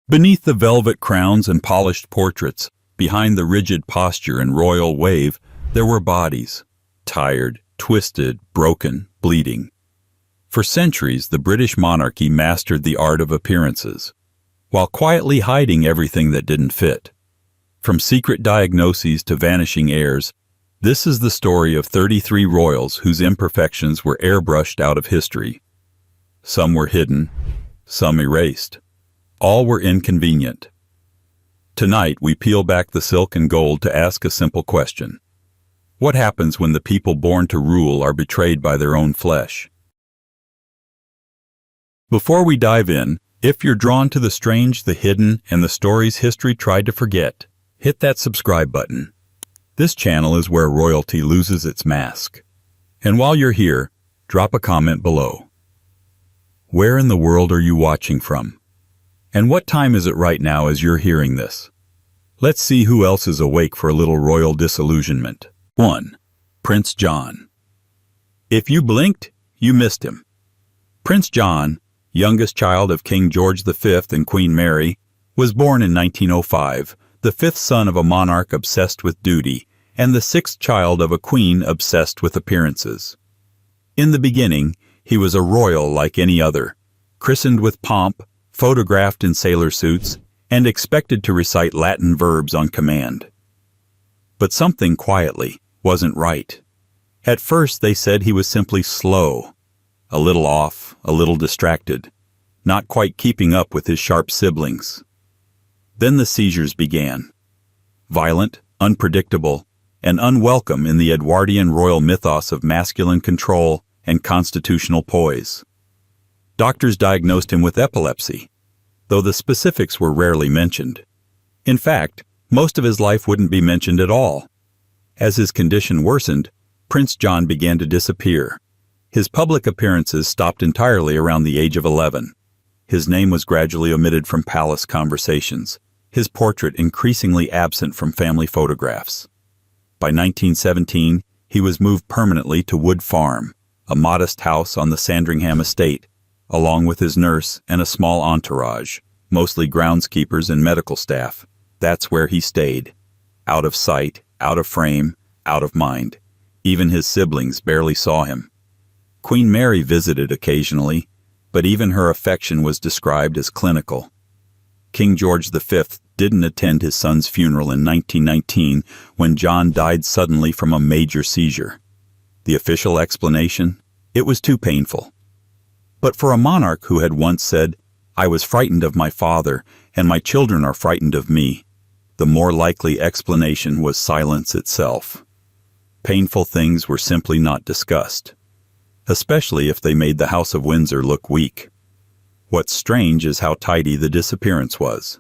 Beneath the velvet crowns and polished portraits, behind the rigid posture and royal wave, there were bodies, tired, twisted, broken, bleeding. For centuries, the British monarchy mastered the art of appearances, while quietly hiding everything that didn't fit. From secret diagnoses to vanishing heirs, this is the story of 33 royals whose imperfections were airbrushed out of history. Some were hidden, some erased. All were inconvenient. Tonight, we peel back the silk and gold to ask a simple question. What happens when the people born to rule are betrayed by their own flesh? Before we dive in, if you're drawn to the strange, the hidden, and the stories history tried to forget, hit that subscribe button. This channel is where royalty loses its mask. And while you're here, drop a comment below. Where in the world are you watching from? And what time is it right now as you're hearing this? Let's see who else is awake for a little royal disillusionment. 1. Prince John. If you blinked, you missed him. Prince John, youngest child of King George V and Queen Mary, was born in 1905, the fifth son of a monarch obsessed with duty, and the sixth child of a queen obsessed with appearances. In the beginning, he was a royal like any other, christened with pomp, photographed in sailor suits, and expected to recite Latin verbs on command. But something quietly wasn't right. At first they said he was simply slow, a little off, a little distracted, not quite keeping up with his sharp siblings. Then the seizures began. Violent, unpredictable, and unwelcome in the Edwardian royal mythos of masculine control and constitutional poise. Doctors diagnosed him with epilepsy, though the specifics were rarely mentioned. In fact, most of his life wouldn't be mentioned at all. As his condition worsened, Prince John began to disappear. His public appearances stopped entirely around the age of 11. His name was gradually omitted from palace conversations, his portrait increasingly absent from family photographs. By 1917, he was moved permanently to Wood Farm, a modest house on the Sandringham estate, along with his nurse and a small entourage, mostly groundskeepers and medical staff. That's where he stayed. Out of sight, out of frame, out of mind. Even his siblings barely saw him. Queen Mary visited occasionally, but even her affection was described as clinical. King George V didn't attend his son's funeral in 1919 when John died suddenly from a major seizure. The official explanation? It was too painful. But for a monarch who had once said, "I was frightened of my father, and my children are frightened of me," the more likely explanation was silence itself. Painful things were simply not discussed, especially if they made the House of Windsor look weak. What's strange is how tidy the disappearance was.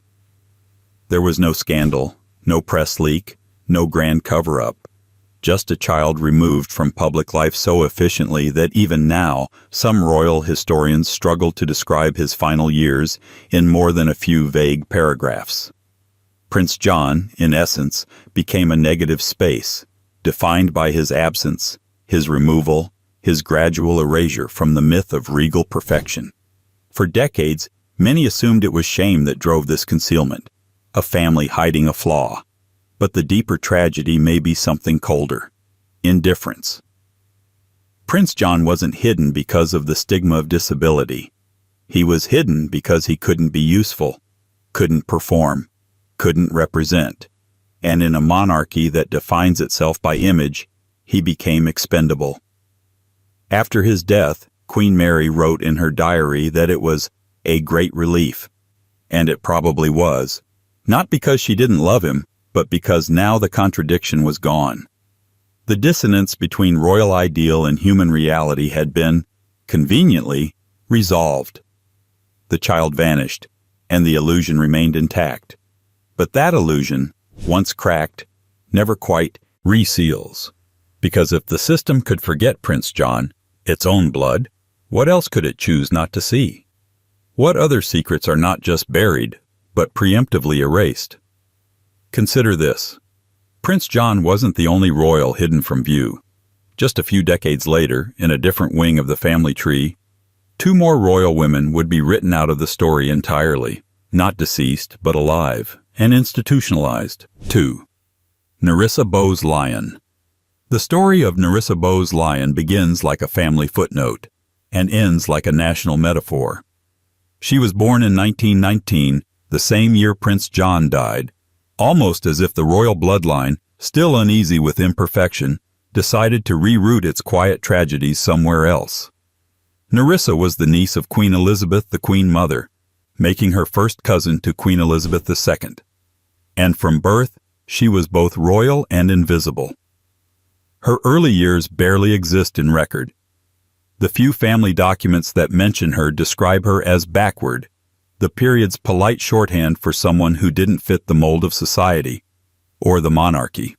There was no scandal, no press leak, no grand cover-up. Just a child removed from public life so efficiently that even now, some royal historians struggle to describe his final years in more than a few vague paragraphs. Prince John, in essence, became a negative space, defined by his absence, his removal, his gradual erasure from the myth of regal perfection. For decades, many assumed it was shame that drove this concealment, a family hiding a flaw. But the deeper tragedy may be something colder: indifference. Prince John wasn't hidden because of the stigma of disability. He was hidden because he couldn't be useful, couldn't perform, couldn't represent. And in a monarchy that defines itself by image, he became expendable. After his death, Queen Mary wrote in her diary that it was a great relief. And it probably was. Not because she didn't love him, but because now the contradiction was gone. The dissonance between royal ideal and human reality had been, conveniently, resolved. The child vanished, and the illusion remained intact. But that illusion, once cracked, never quite reseals. Because if the system could forget Prince John, its own blood, what else could it choose not to see? What other secrets are not just buried, but preemptively erased? Consider this. Prince John wasn't the only royal hidden from view. Just a few decades later, in a different wing of the family tree, two more royal women would be written out of the story entirely, not deceased, but alive, and institutionalized. 2. Nerissa Bowes Lyon. The story of Nerissa Bowes Lyon begins like a family footnote and ends like a national metaphor. She was born in 1919, the same year Prince John died, almost as if the royal bloodline, still uneasy with imperfection, decided to reroute its quiet tragedies somewhere else. Nerissa was the niece of Queen Elizabeth, the Queen Mother, making her first cousin to Queen Elizabeth II. And from birth, she was both royal and invisible. Her early years barely exist in record. The few family documents that mention her describe her as backward, the period's polite shorthand for someone who didn't fit the mold of society, or the monarchy.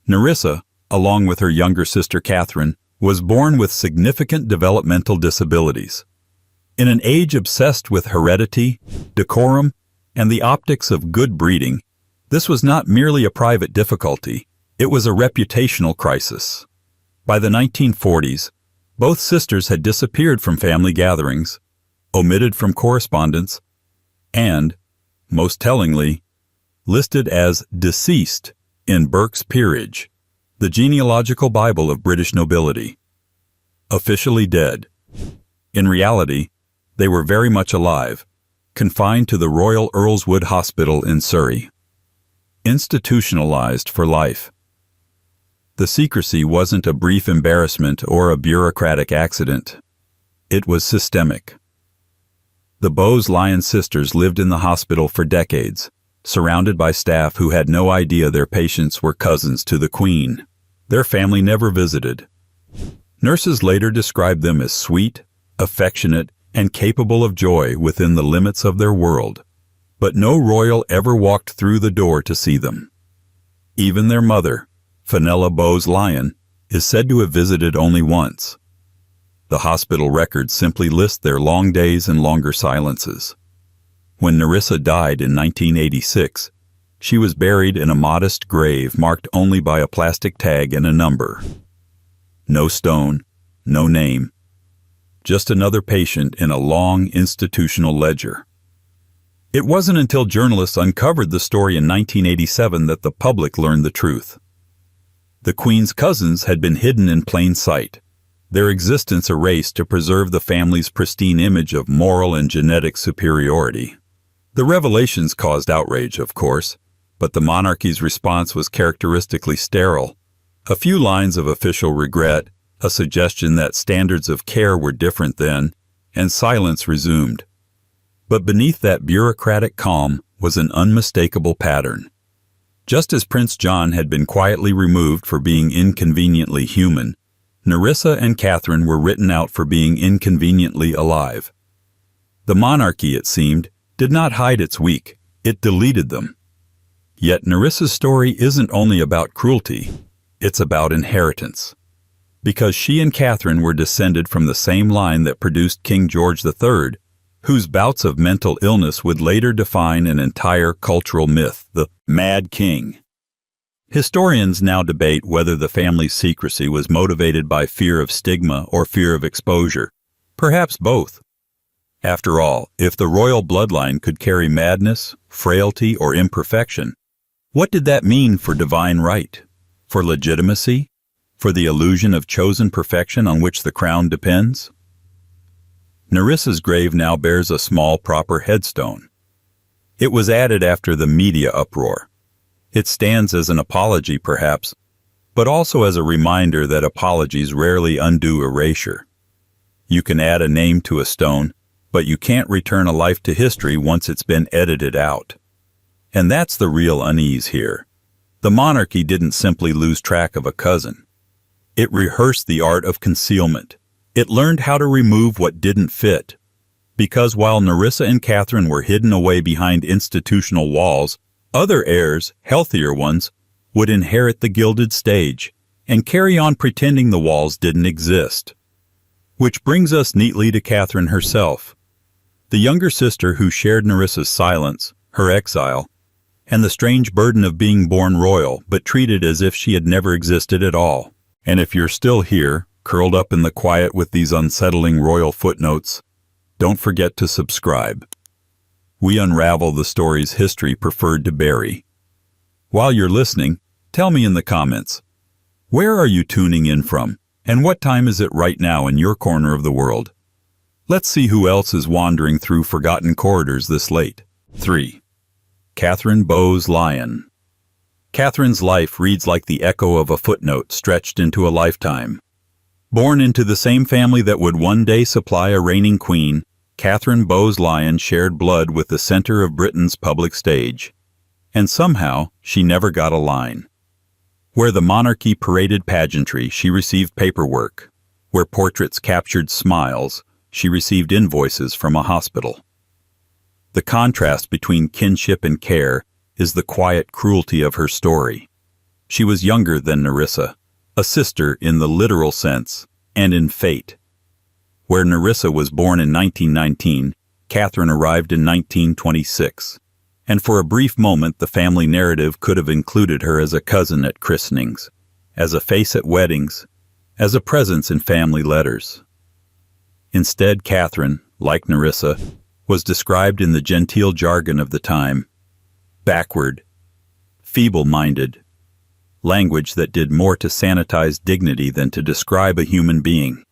Nerissa, along with her younger sister Catherine, was born with significant developmental disabilities. In an age obsessed with heredity, decorum, and the optics of good breeding, this was not merely a private difficulty, it was a reputational crisis. By the 1940s, both sisters had disappeared from family gatherings, omitted from correspondence, and, most tellingly, listed as deceased in Burke's Peerage, the genealogical Bible of British nobility. Officially dead. In reality, they were very much alive, confined to the Royal Earlswood Hospital in Surrey. Institutionalized for life. The secrecy wasn't a brief embarrassment or a bureaucratic accident. It was systemic. The Bowes Lyon sisters lived in the hospital for decades, surrounded by staff who had no idea their patients were cousins to the Queen. Their family never visited. Nurses later described them as sweet, affectionate, and capable of joy within the limits of their world. But no royal ever walked through the door to see them. Even their mother, Fenella Bowes Lyon, is said to have visited only once. The hospital records simply list their long days and longer silences. When Nerissa died in 1986, she was buried in a modest grave marked only by a plastic tag and a number. No stone, no name. Just another patient in a long institutional ledger. It wasn't until journalists uncovered the story in 1987 that the public learned the truth. The Queen's cousins had been hidden in plain sight, their existence erased to preserve the family's pristine image of moral and genetic superiority. The revelations caused outrage, of course, but the monarchy's response was characteristically sterile. A few lines of official regret, a suggestion that standards of care were different then, and silence resumed. But beneath that bureaucratic calm was an unmistakable pattern. Just as Prince John had been quietly removed for being inconveniently human, Nerissa and Catherine were written out for being inconveniently alive. The monarchy, it seemed, did not hide its weak, it deleted them. Yet Nerissa's story isn't only about cruelty, it's about inheritance. Because she and Catherine were descended from the same line that produced King George III, whose bouts of mental illness would later define an entire cultural myth, the Mad King. Historians now debate whether the family's secrecy was motivated by fear of stigma or fear of exposure, perhaps both. After all, if the royal bloodline could carry madness, frailty, or imperfection, what did that mean for divine right, for legitimacy, for the illusion of chosen perfection on which the crown depends? Nerissa's grave now bears a small proper headstone. It was added after the media uproar. It stands as an apology, perhaps, but also as a reminder that apologies rarely undo erasure. You can add a name to a stone, but you can't return a life to history once it's been edited out. And that's the real unease here. The monarchy didn't simply lose track of a cousin. It rehearsed the art of concealment. It learned how to remove what didn't fit. Because while Nerissa and Catherine were hidden away behind institutional walls, other heirs, healthier ones, would inherit the gilded stage and carry on pretending the walls didn't exist. Which brings us neatly to Catherine herself, the younger sister who shared Nerissa's silence, her exile, and the strange burden of being born royal but treated as if she had never existed at all. And if you're still here, curled up in the quiet with these unsettling royal footnotes, don't forget to subscribe. we unravel the stories history preferred to bury. While you're listening, tell me in the comments, where are you tuning in from, and what time is it right now in your corner of the world? Let's see who else is wandering through forgotten corridors this late. 3. Catherine Bowes Lyon. Catherine's life reads like the echo of a footnote stretched into a lifetime. Born into the same family that would one day supply a reigning queen, Catherine Bowes Lyon shared blood with the center of Britain's public stage. And somehow, she never got a line. Where the monarchy paraded pageantry, she received paperwork. Where portraits captured smiles, she received invoices from a hospital. The contrast between kinship and care is the quiet cruelty of her story. She was younger than Nerissa, a sister in the literal sense, and in fate. Where Nerissa was born in 1919, Catherine arrived in 1926, and for a brief moment the family narrative could have included her as a cousin at christenings, as a face at weddings, as a presence in family letters. Instead, Catherine, like Nerissa, was described in the genteel jargon of the time: backward, feeble-minded, language that did more to sanitize dignity than to describe a human being.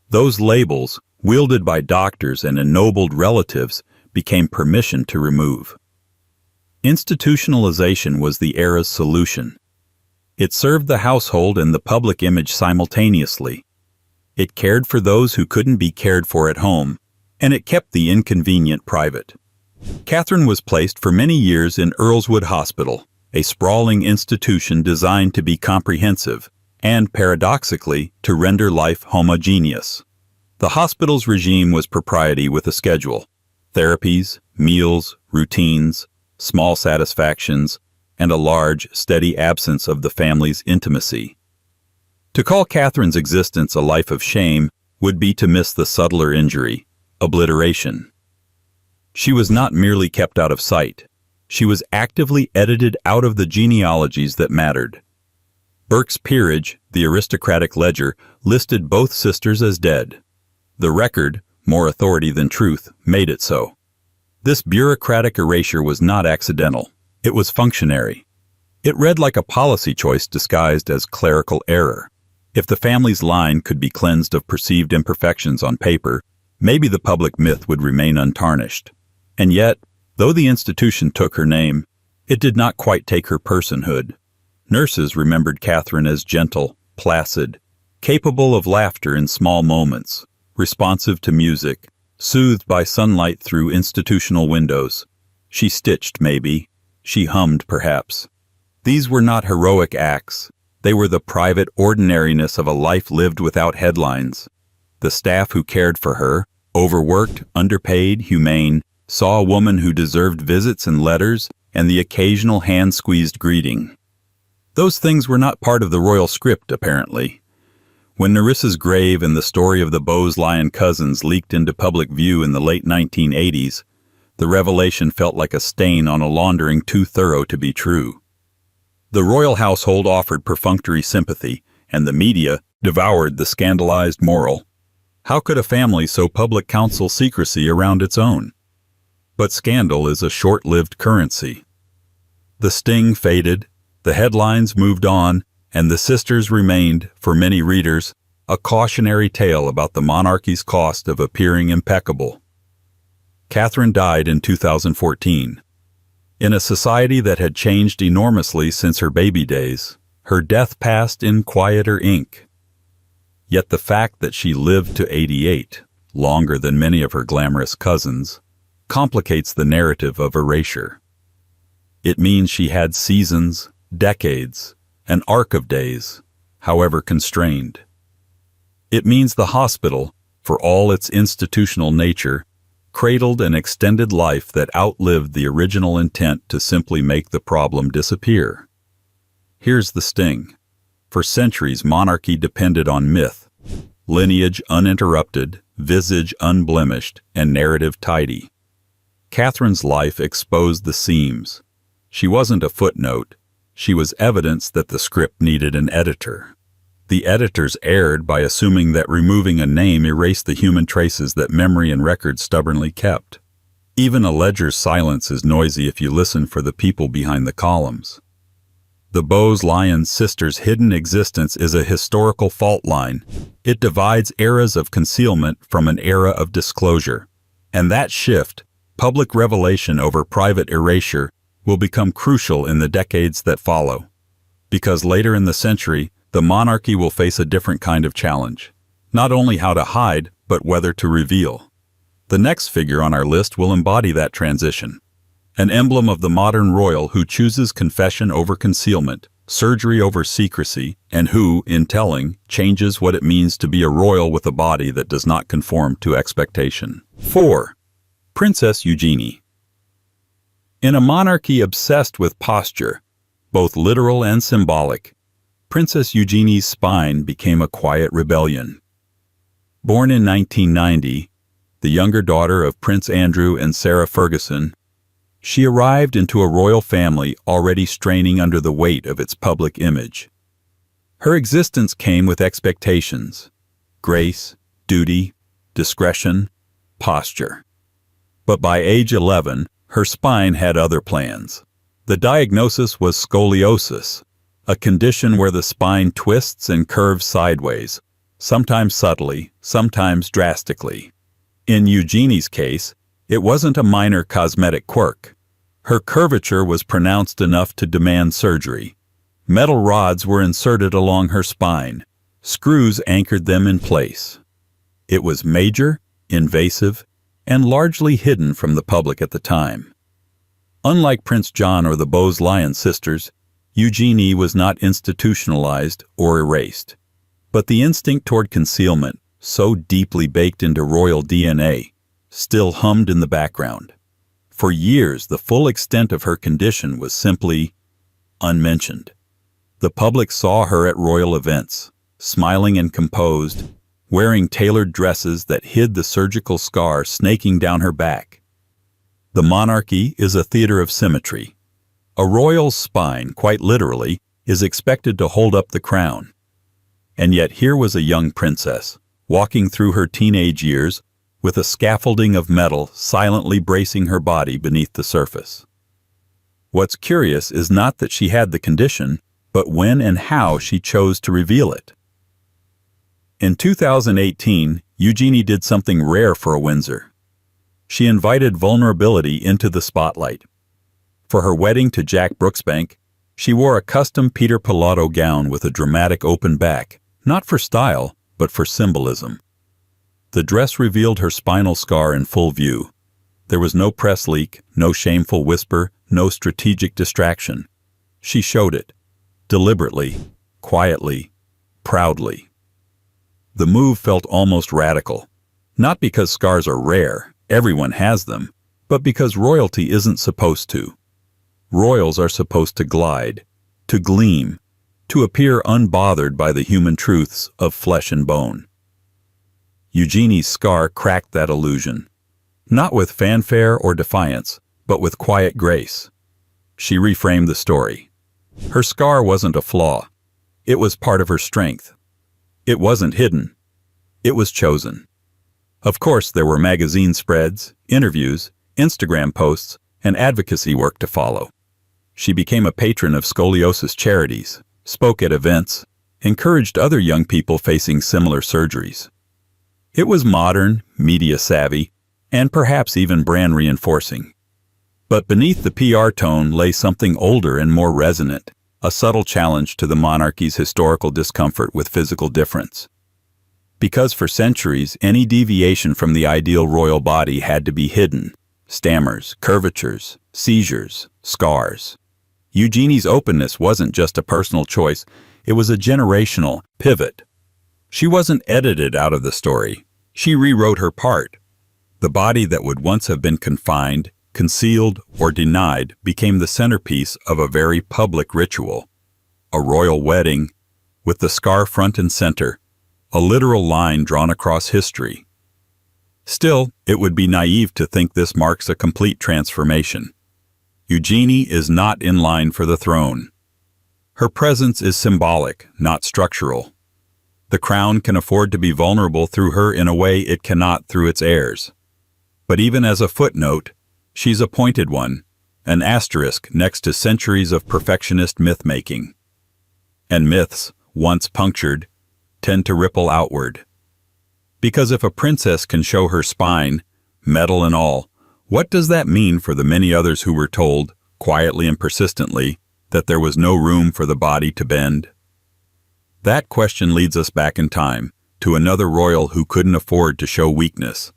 Those labels, wielded by doctors and ennobled relatives, became permission to remove. Institutionalization was the era's solution. It served the household and the public image simultaneously. It cared for those who couldn't be cared for at home, and it kept the inconvenient private. Catherine was placed for many years in Earlswood Hospital, a sprawling institution designed to be comprehensive and, paradoxically, to render life homogeneous. The hospital's regime was propriety with a schedule: therapies, meals, routines, small satisfactions, and a large, steady absence of the family's intimacy. To call Catherine's existence a life of shame would be to miss the subtler injury: obliteration. She was not merely kept out of sight. She was actively edited out of the genealogies that mattered. Burke's peerage, the aristocratic ledger, listed both sisters as dead. The record, more authority than truth, made it so. This bureaucratic erasure was not accidental. It was functionary. It read like a policy choice disguised as clerical error. If the family's line could be cleansed of perceived imperfections on paper, maybe the public myth would remain untarnished. And yet, though the institution took her name, it did not quite take her personhood. Nurses remembered Catherine as gentle, placid, capable of laughter in small moments, responsive to music, soothed by sunlight through institutional windows. She stitched, maybe. She hummed, perhaps. These were not heroic acts. They were the private ordinariness of a life lived without headlines. The staff who cared for her, overworked, underpaid, humane, saw a woman who deserved visits and letters and the occasional hand-squeezed greeting. Those things were not part of the royal script, apparently. When Nerissa's grave and the story of the Bowes Lyon cousins leaked into public view in the late 1980s, the revelation felt like a stain on a laundering too thorough to be true. The royal household offered perfunctory sympathy, and the media devoured the scandalized moral. How could a family so public counsel secrecy around its own? But scandal is a short-lived currency. The sting faded, the headlines moved on, and the sisters remained, for many readers, a cautionary tale about the monarchy's cost of appearing impeccable. Catherine died in 2014. In a society that had changed enormously since her baby days, her death passed in quieter ink. Yet the fact that she lived to 88, longer than many of her glamorous cousins, complicates the narrative of erasure. It means she had seasons, decades, an arc of days, however constrained. It means the hospital, for all its institutional nature, cradled an extended life that outlived the original intent to simply make the problem disappear. Here's the sting. For centuries, monarchy depended on myth, lineage uninterrupted, visage unblemished, and narrative tidy. Catherine's life exposed the seams. She wasn't a footnote. She was evidence that the script needed an editor. The editors erred by assuming that removing a name erased the human traces that memory and record stubbornly kept. Even a ledger's silence is noisy if you listen for the people behind the columns. The Bowes-Lyons sisters' hidden existence is a historical fault line. It divides eras of concealment from an era of disclosure. And that shift, public revelation over private erasure, will become crucial in the decades that follow. Because later in the century, the monarchy will face a different kind of challenge. Not only how to hide, but whether to reveal. The next figure on our list will embody that transition. An emblem of the modern royal who chooses confession over concealment, surgery over secrecy, and who, in telling, changes what it means to be a royal with a body that does not conform to expectation. 4. Princess Eugenie. In a monarchy obsessed with posture, both literal and symbolic, Princess Eugenie's spine became a quiet rebellion. Born in 1990, the younger daughter of Prince Andrew and Sarah Ferguson, she arrived into a royal family already straining under the weight of its public image. Her existence came with expectations: grace, duty, discretion, posture. But by age 11, her spine had other plans. The diagnosis was scoliosis, a condition where the spine twists and curves sideways, sometimes subtly, sometimes drastically. In Eugenie's case, it wasn't a minor cosmetic quirk. Her curvature was pronounced enough to demand surgery. Metal rods were inserted along her spine. Screws anchored them in place. It was major, invasive, and largely hidden from the public at the time. Unlike Prince John or the Bowes-Lyons sisters, Eugenie was not institutionalized or erased. But the instinct toward concealment, so deeply baked into royal DNA, still hummed in the background. For years, the full extent of her condition was simply unmentioned. The public saw her at royal events, smiling and composed, wearing tailored dresses that hid the surgical scar snaking down her back. The monarchy is a theater of symmetry. A royal's spine, quite literally, is expected to hold up the crown. And yet here was a young princess, walking through her teenage years with a scaffolding of metal silently bracing her body beneath the surface. What's curious is not that she had the condition, but when and how she chose to reveal it. In 2018, Eugenie did something rare for a Windsor. She invited vulnerability into the spotlight. For her wedding to Jack Brooksbank, she wore a custom Peter Pilotto gown with a dramatic open back, not for style, but for symbolism. The dress revealed her spinal scar in full view. There was no press leak, no shameful whisper, no strategic distraction. She showed it, deliberately, quietly, proudly. The move felt almost radical, not because scars are rare, everyone has them, but because royalty isn't supposed to. Royals are supposed to glide, to gleam, to appear unbothered by the human truths of flesh and bone. Eugenie's scar cracked that illusion, not with fanfare or defiance, but with quiet grace. She reframed the story. Her scar wasn't a flaw. It was part of her strength. It wasn't hidden. It was chosen. Of course, there were magazine spreads, interviews, Instagram posts, and advocacy work to follow. She became a patron of scoliosis charities, spoke at events, encouraged other young people facing similar surgeries. It was modern, media-savvy, and perhaps even brand-reinforcing. But beneath the PR tone lay something older and more resonant, a subtle challenge to the monarchy's historical discomfort with physical difference. Because for centuries, any deviation from the ideal royal body had to be hidden: stammers, curvatures, seizures, scars. Eugenie's openness wasn't just a personal choice, it was a generational pivot. She wasn't edited out of the story. She rewrote her part. The body that would once have been confined, concealed, or denied became the centerpiece of a very public ritual. A royal wedding, with the scar front and center, a literal line drawn across history. Still, it would be naive to think this marks a complete transformation. Eugenie is not in line for the throne. Her presence is symbolic, not structural. The crown can afford to be vulnerable through her in a way it cannot through its heirs. But even as a footnote, She's appointed one, an asterisk next to centuries of perfectionist myth-making. And myths, once punctured, tend to ripple outward. Because if a princess can show her spine, metal and all, what does that mean for the many others who were told, quietly and persistently, that there was no room for the body to bend? That question leads us back in time, to another royal who couldn't afford to show weakness.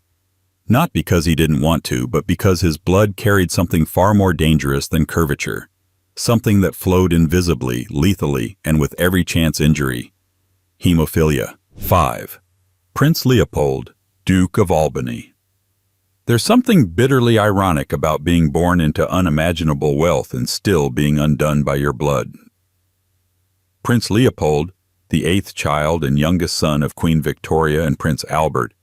Not because he didn't want to, but because his blood carried something far more dangerous than curvature, something that flowed invisibly, lethally, and with every chance injury. Hemophilia. 5. Prince Leopold, Duke of Albany. There's something bitterly ironic about being born into unimaginable wealth and still being undone by your blood. Prince Leopold, the 8th child and youngest son of Queen Victoria and Prince Albert,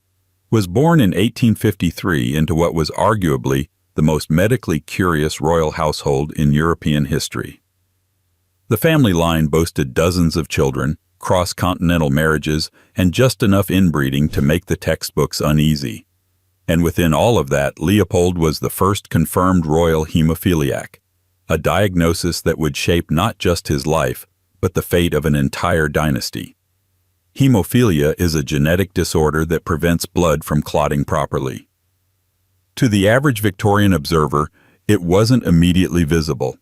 was born in 1853 into what was arguably the most medically curious royal household in European history. The family line boasted dozens of children, cross-continental marriages, and just enough inbreeding to make the textbooks uneasy. And within all of that, Leopold was the first confirmed royal hemophiliac, a diagnosis that would shape not just his life, but the fate of an entire dynasty. Hemophilia is a genetic disorder that prevents blood from clotting properly. To the average Victorian observer, it wasn't immediately visible.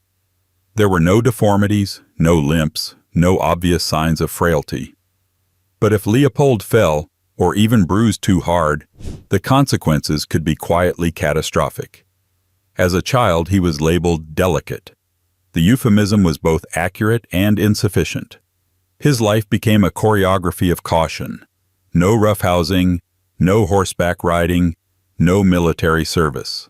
There were no deformities, no limps, no obvious signs of frailty. But if Leopold fell, or even bruised too hard, the consequences could be quietly catastrophic. As a child, he was labeled delicate. The euphemism was both accurate and insufficient. His life became a choreography of caution. No roughhousing, no horseback riding, no military service.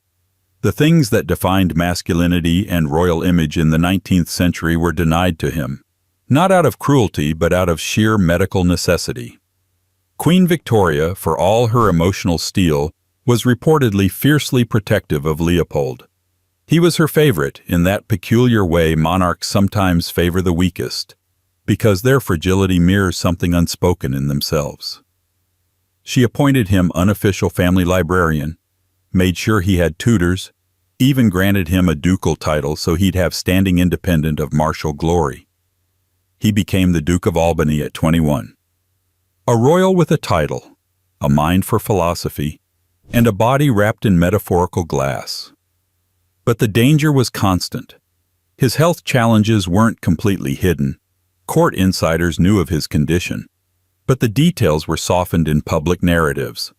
The things that defined masculinity and royal image in the 19th century were denied to him, not out of cruelty but out of sheer medical necessity. Queen Victoria, for all her emotional steel, was reportedly fiercely protective of Leopold. He was her favorite in that peculiar way monarchs sometimes favor the weakest, because their fragility mirrors something unspoken in themselves. She appointed him unofficial family librarian, made sure he had tutors, even granted him a ducal title so he'd have standing independent of martial glory. He became the Duke of Albany at 21. A royal with a title, a mind for philosophy, and a body wrapped in metaphorical glass. But the danger was constant. His health challenges weren't completely hidden. Court insiders knew of his condition, but the details were softened in public narratives.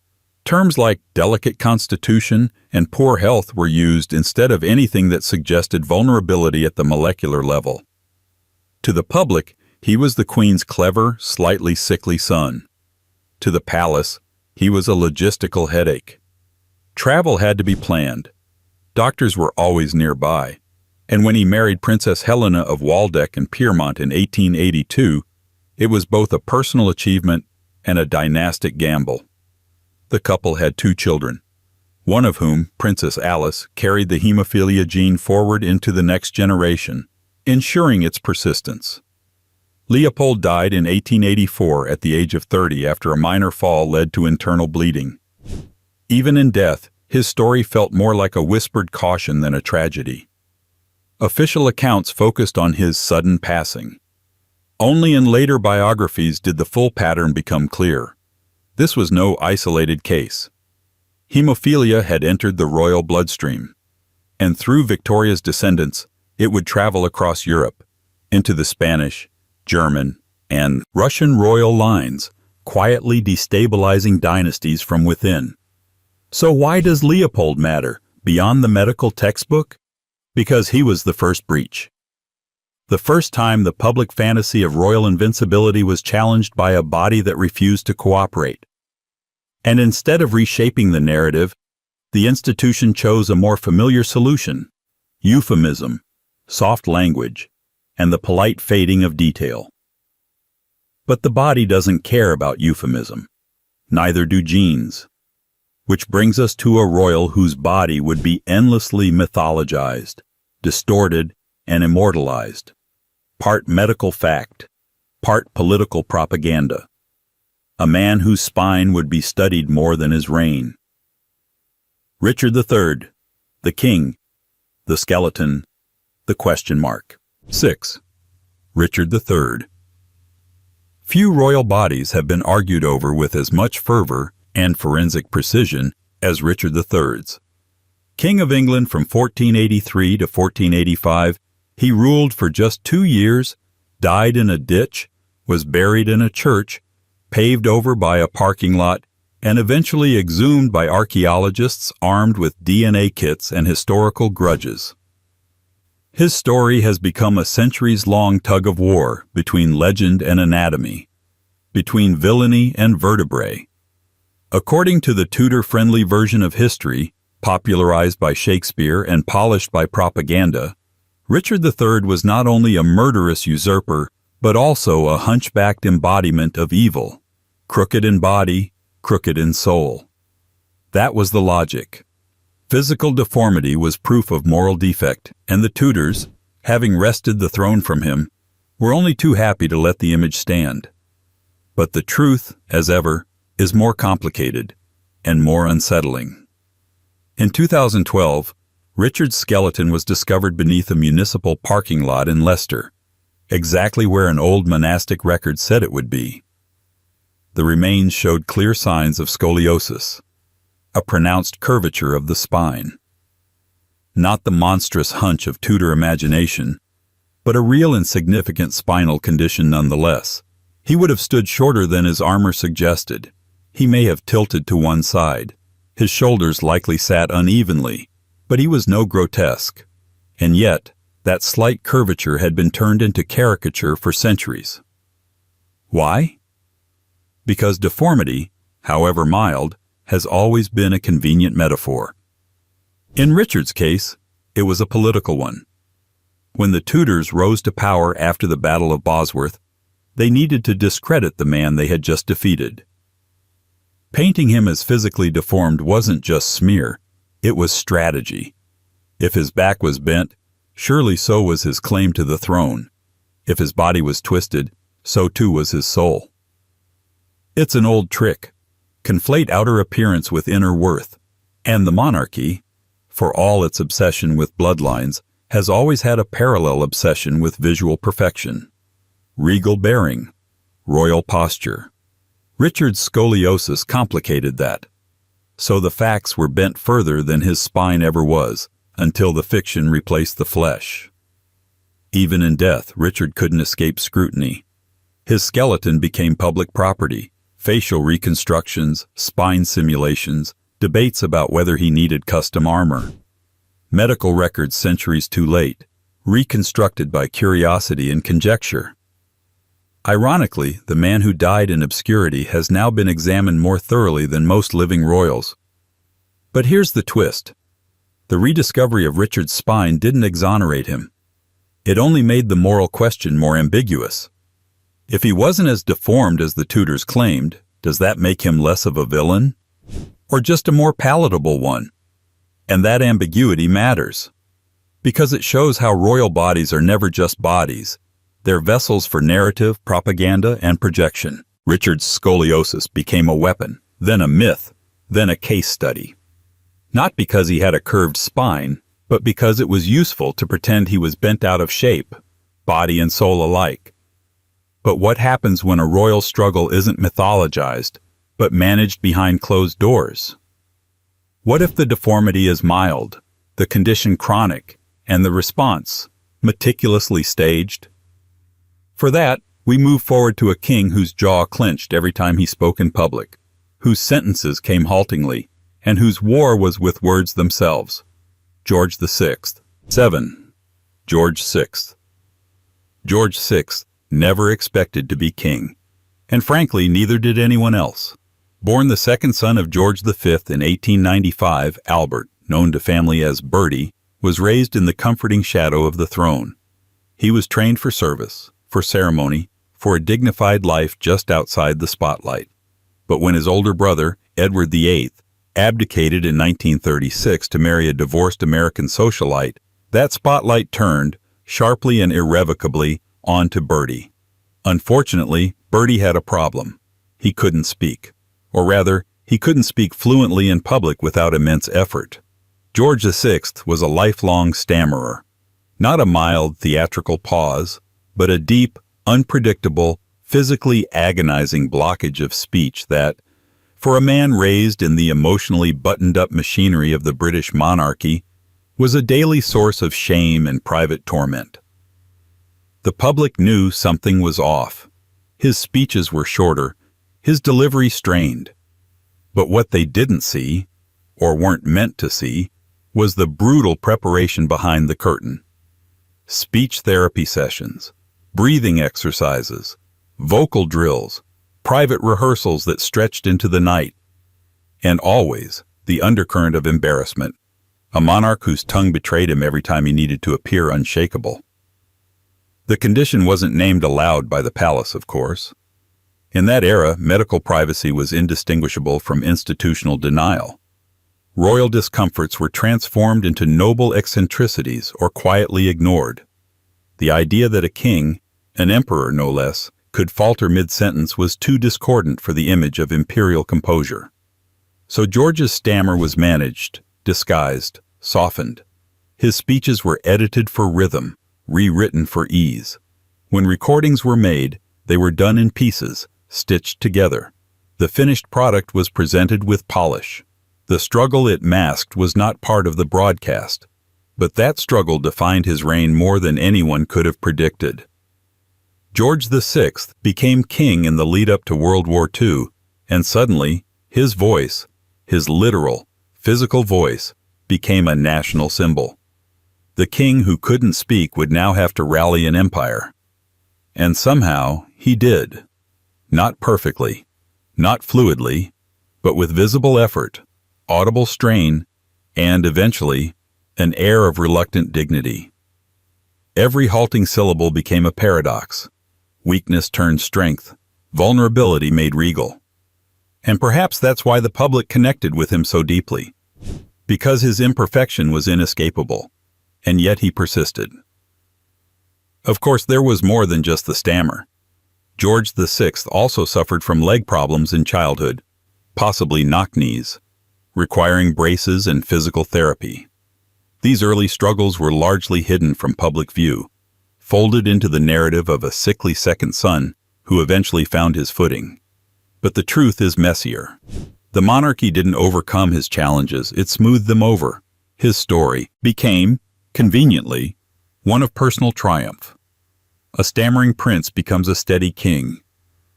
Terms like delicate constitution and poor health were used instead of anything that suggested vulnerability at the molecular level. To the public, he was the Queen's clever, slightly sickly son. To the palace, he was a logistical headache. Travel had to be planned. Doctors were always nearby, and when he married Princess Helena of Waldeck and Pyrmont in 1882, it was both a personal achievement and a dynastic gamble. The couple had 2 children, one of whom, Princess Alice, carried the hemophilia gene forward into the next generation, ensuring its persistence. Leopold died in 1884 at the age of 30 after a minor fall led to internal bleeding. Even in death, his story felt more like a whispered caution than a tragedy. Official accounts focused on his sudden passing. Only in later biographies did the full pattern become clear. This was no isolated case. Hemophilia had entered the royal bloodstream, and through Victoria's descendants, it would travel across Europe, into the Spanish, German, and Russian royal lines, quietly destabilizing dynasties from within. So why does Leopold matter, beyond the medical textbook? Because he was the first breach. The first time the public fantasy of royal invincibility was challenged by a body that refused to cooperate. And instead of reshaping the narrative, the institution chose a more familiar solution: euphemism, soft language, and the polite fading of detail. But the body doesn't care about euphemism. Neither do genes. Which brings us to a royal whose body would be endlessly mythologized, distorted, and immortalized. Part medical fact, part political propaganda. A man whose spine would be studied more than his reign. Richard III, the king, the skeleton, the question mark. 6. Richard III. Few royal bodies have been argued over with as much fervor and forensic precision as Richard III's. King of England from 1483 to 1485, he ruled for just 2 years, died in a ditch, was buried in a church, paved over by a parking lot, and eventually exhumed by archaeologists armed with DNA kits and historical grudges. His story has become a centuries-long tug-of-war between legend and anatomy, between villainy and vertebrae. According to the Tudor-friendly version of history, popularized by Shakespeare and polished by propaganda, Richard III was not only a murderous usurper, but also a hunchbacked embodiment of evil, crooked in body, crooked in soul. That was the logic. Physical deformity was proof of moral defect, and the Tudors, having wrested the throne from him, were only too happy to let the image stand. But the truth, as ever, is more complicated and more unsettling. In 2012, Richard's skeleton was discovered beneath a municipal parking lot in Leicester, exactly where an old monastic record said it would be. The remains showed clear signs of scoliosis, a pronounced curvature of the spine. Not the monstrous hunch of Tudor imagination, but a real and significant spinal condition nonetheless. He would have stood shorter than his armor suggested. He may have tilted to one side. His shoulders likely sat unevenly, but he was no grotesque. And yet, that slight curvature had been turned into caricature for centuries. Why? Because deformity, however mild, has always been a convenient metaphor. In Richard's case, it was a political one. When the Tudors rose to power after the Battle of Bosworth, they needed to discredit the man they had just defeated. Painting him as physically deformed wasn't just smear, it was strategy. If his back was bent, surely so was his claim to the throne. If his body was twisted, so too was his soul. It's an old trick. Conflate outer appearance with inner worth, and the monarchy, for all its obsession with bloodlines, has always had a parallel obsession with visual perfection. Regal bearing, royal posture. Richard's scoliosis complicated that. So the facts were bent further than his spine ever was, until the fiction replaced the flesh. Even in death, Richard couldn't escape scrutiny. His skeleton became public property. Facial reconstructions, spine simulations, debates about whether he needed custom armor. Medical records centuries too late, reconstructed by curiosity and conjecture. Ironically, the man who died in obscurity has now been examined more thoroughly than most living royals. But here's the twist. The rediscovery of Richard's spine didn't exonerate him. It only made the moral question more ambiguous. If he wasn't as deformed as the Tudors claimed, does that make him less of a villain? Or just a more palatable one? And that ambiguity matters, because it shows how royal bodies are never just bodies. They're vessels for narrative, propaganda, and projection. Richard's scoliosis became a weapon, then a myth, then a case study. Not because he had a curved spine, but because it was useful to pretend he was bent out of shape, body and soul alike. But what happens when a royal struggle isn't mythologized, but managed behind closed doors? What if the deformity is mild, the condition chronic, and the response meticulously staged? For that, we move forward to a king whose jaw clenched every time he spoke in public, whose sentences came haltingly, and whose war was with words themselves. George VI. 7. George VI. George VI never expected to be king, and frankly, neither did anyone else. Born the second son of George V in 1895, Albert, known to family as Bertie, was raised in the comforting shadow of the throne. He was trained for service, for ceremony, for a dignified life just outside the spotlight. But when his older brother, Edward VIII, abdicated in 1936 to marry a divorced American socialite, that spotlight turned, sharply and irrevocably, on to Bertie. Unfortunately, Bertie had a problem. He couldn't speak. Or rather, he couldn't speak fluently in public without immense effort. George VI was a lifelong stammerer, not a mild theatrical pause, but a deep, unpredictable, physically agonizing blockage of speech that, for a man raised in the emotionally buttoned-up machinery of the British monarchy, was a daily source of shame and private torment. The public knew something was off. His speeches were shorter, his delivery strained. But what they didn't see, or weren't meant to see, was the brutal preparation behind the curtain. Speech therapy sessions, breathing exercises, vocal drills, private rehearsals that stretched into the night, and always the undercurrent of embarrassment, a monarch whose tongue betrayed him every time he needed to appear unshakable. The condition wasn't named aloud by the palace, of course. In that era, medical privacy was indistinguishable from institutional denial. Royal discomforts were transformed into noble eccentricities or quietly ignored. The idea that a king, an emperor no less, could falter mid-sentence was too discordant for the image of imperial composure. So George's stammer was managed, disguised, softened. His speeches were edited for rhythm, rewritten for ease. When recordings were made, they were done in pieces, stitched together. The finished product was presented with polish. The struggle it masked was not part of the broadcast, but that struggle defined his reign more than anyone could have predicted. George VI became king in the lead-up to World War II, and suddenly, his voice, his literal, physical voice, became a national symbol. The king who couldn't speak would now have to rally an empire. And somehow, he did. Not perfectly, not fluidly, but with visible effort, audible strain, and, eventually, an air of reluctant dignity. Every halting syllable became a paradox. Weakness turned strength, vulnerability made regal. And perhaps that's why the public connected with him so deeply. Because his imperfection was inescapable, and yet he persisted. Of course, there was more than just the stammer. George VI also suffered from leg problems in childhood, possibly knock knees, requiring braces and physical therapy. These early struggles were largely hidden from public view, folded into the narrative of a sickly second son who eventually found his footing. But the truth is messier. The monarchy didn't overcome his challenges, it smoothed them over. His story became, conveniently, one of personal triumph. A stammering prince becomes a steady king,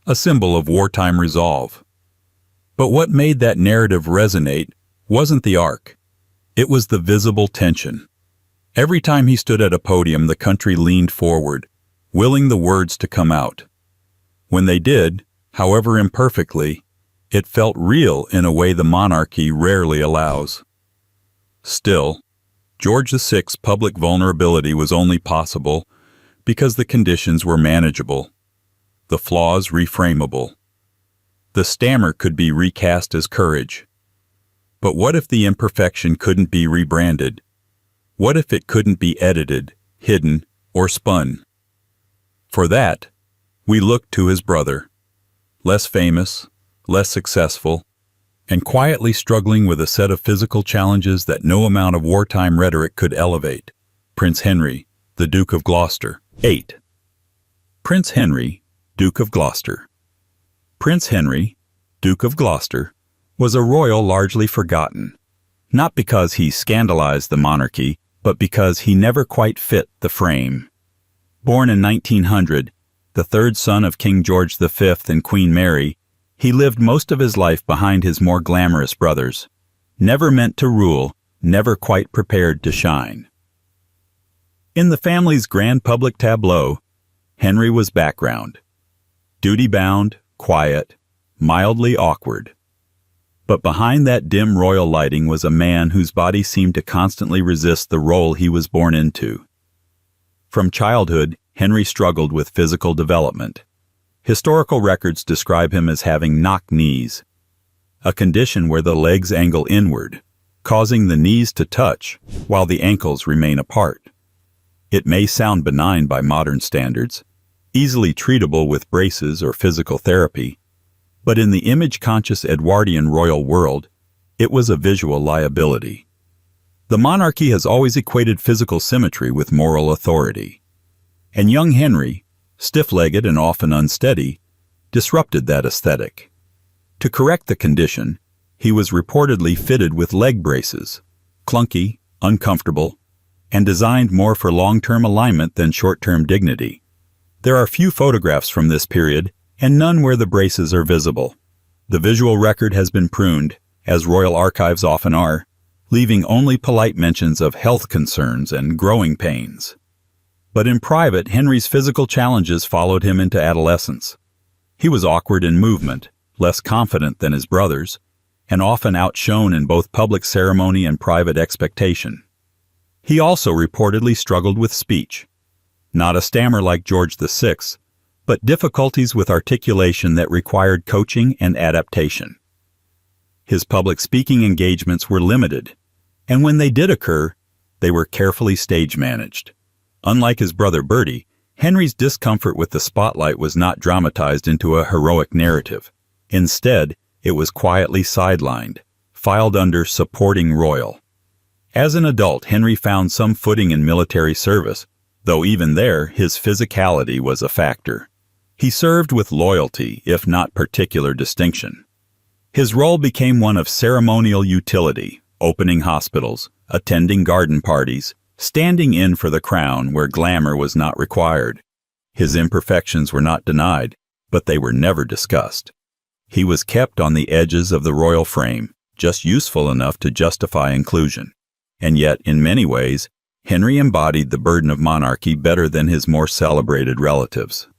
a symbol of wartime resolve. But what made that narrative resonate wasn't the arc. It was the visible tension. Every time he stood at a podium, the country leaned forward, willing the words to come out. When they did, however imperfectly, it felt real in a way the monarchy rarely allows. Still, George VI's public vulnerability was only possible because the conditions were manageable, the flaws reframable. The stammer could be recast as courage. But what if the imperfection couldn't be rebranded? What if it couldn't be edited, hidden, or spun? For that, we looked to his brother, less famous, less successful, and quietly struggling with a set of physical challenges that no amount of wartime rhetoric could elevate, Prince Henry, the Duke of Gloucester. 8. Prince Henry, Duke of Gloucester. Prince Henry, Duke of Gloucester, was a royal largely forgotten, not because he scandalized the monarchy, but because he never quite fit the frame. Born in 1900, the third son of King George V and Queen Mary, he lived most of his life behind his more glamorous brothers, never meant to rule, never quite prepared to shine. In the family's grand public tableau, Henry was background, duty-bound, quiet, mildly awkward. But behind that dim royal lighting was a man whose body seemed to constantly resist the role he was born into. From childhood, Henry struggled with physical development. Historical records describe him as having knock knees, a condition where the legs angle inward, causing the knees to touch while the ankles remain apart. It may sound benign by modern standards, easily treatable with braces or physical therapy, but in the image-conscious Edwardian royal world, it was a visual liability. The monarchy has always equated physical symmetry with moral authority. And young Henry, stiff-legged and often unsteady, disrupted that aesthetic. To correct the condition, he was reportedly fitted with leg braces, clunky, uncomfortable, and designed more for long-term alignment than short-term dignity. There are few photographs from this period, and none where the braces are visible. The visual record has been pruned, as royal archives often are, leaving only polite mentions of health concerns and growing pains. But in private, Henry's physical challenges followed him into adolescence. He was awkward in movement, less confident than his brothers, and often outshone in both public ceremony and private expectation. He also reportedly struggled with speech. Not a stammer like George VI, but difficulties with articulation that required coaching and adaptation. His public speaking engagements were limited, and when they did occur, they were carefully stage-managed. Unlike his brother Bertie, Henry's discomfort with the spotlight was not dramatized into a heroic narrative. Instead, it was quietly sidelined, filed under supporting royal. As an adult, Henry found some footing in military service, though even there his physicality was a factor. He served with loyalty, if not particular distinction. His role became one of ceremonial utility, opening hospitals, attending garden parties, standing in for the crown where glamour was not required. His imperfections were not denied, but they were never discussed. He was kept on the edges of the royal frame, just useful enough to justify inclusion. And yet, in many ways, Henry embodied the burden of monarchy better than his more celebrated relatives.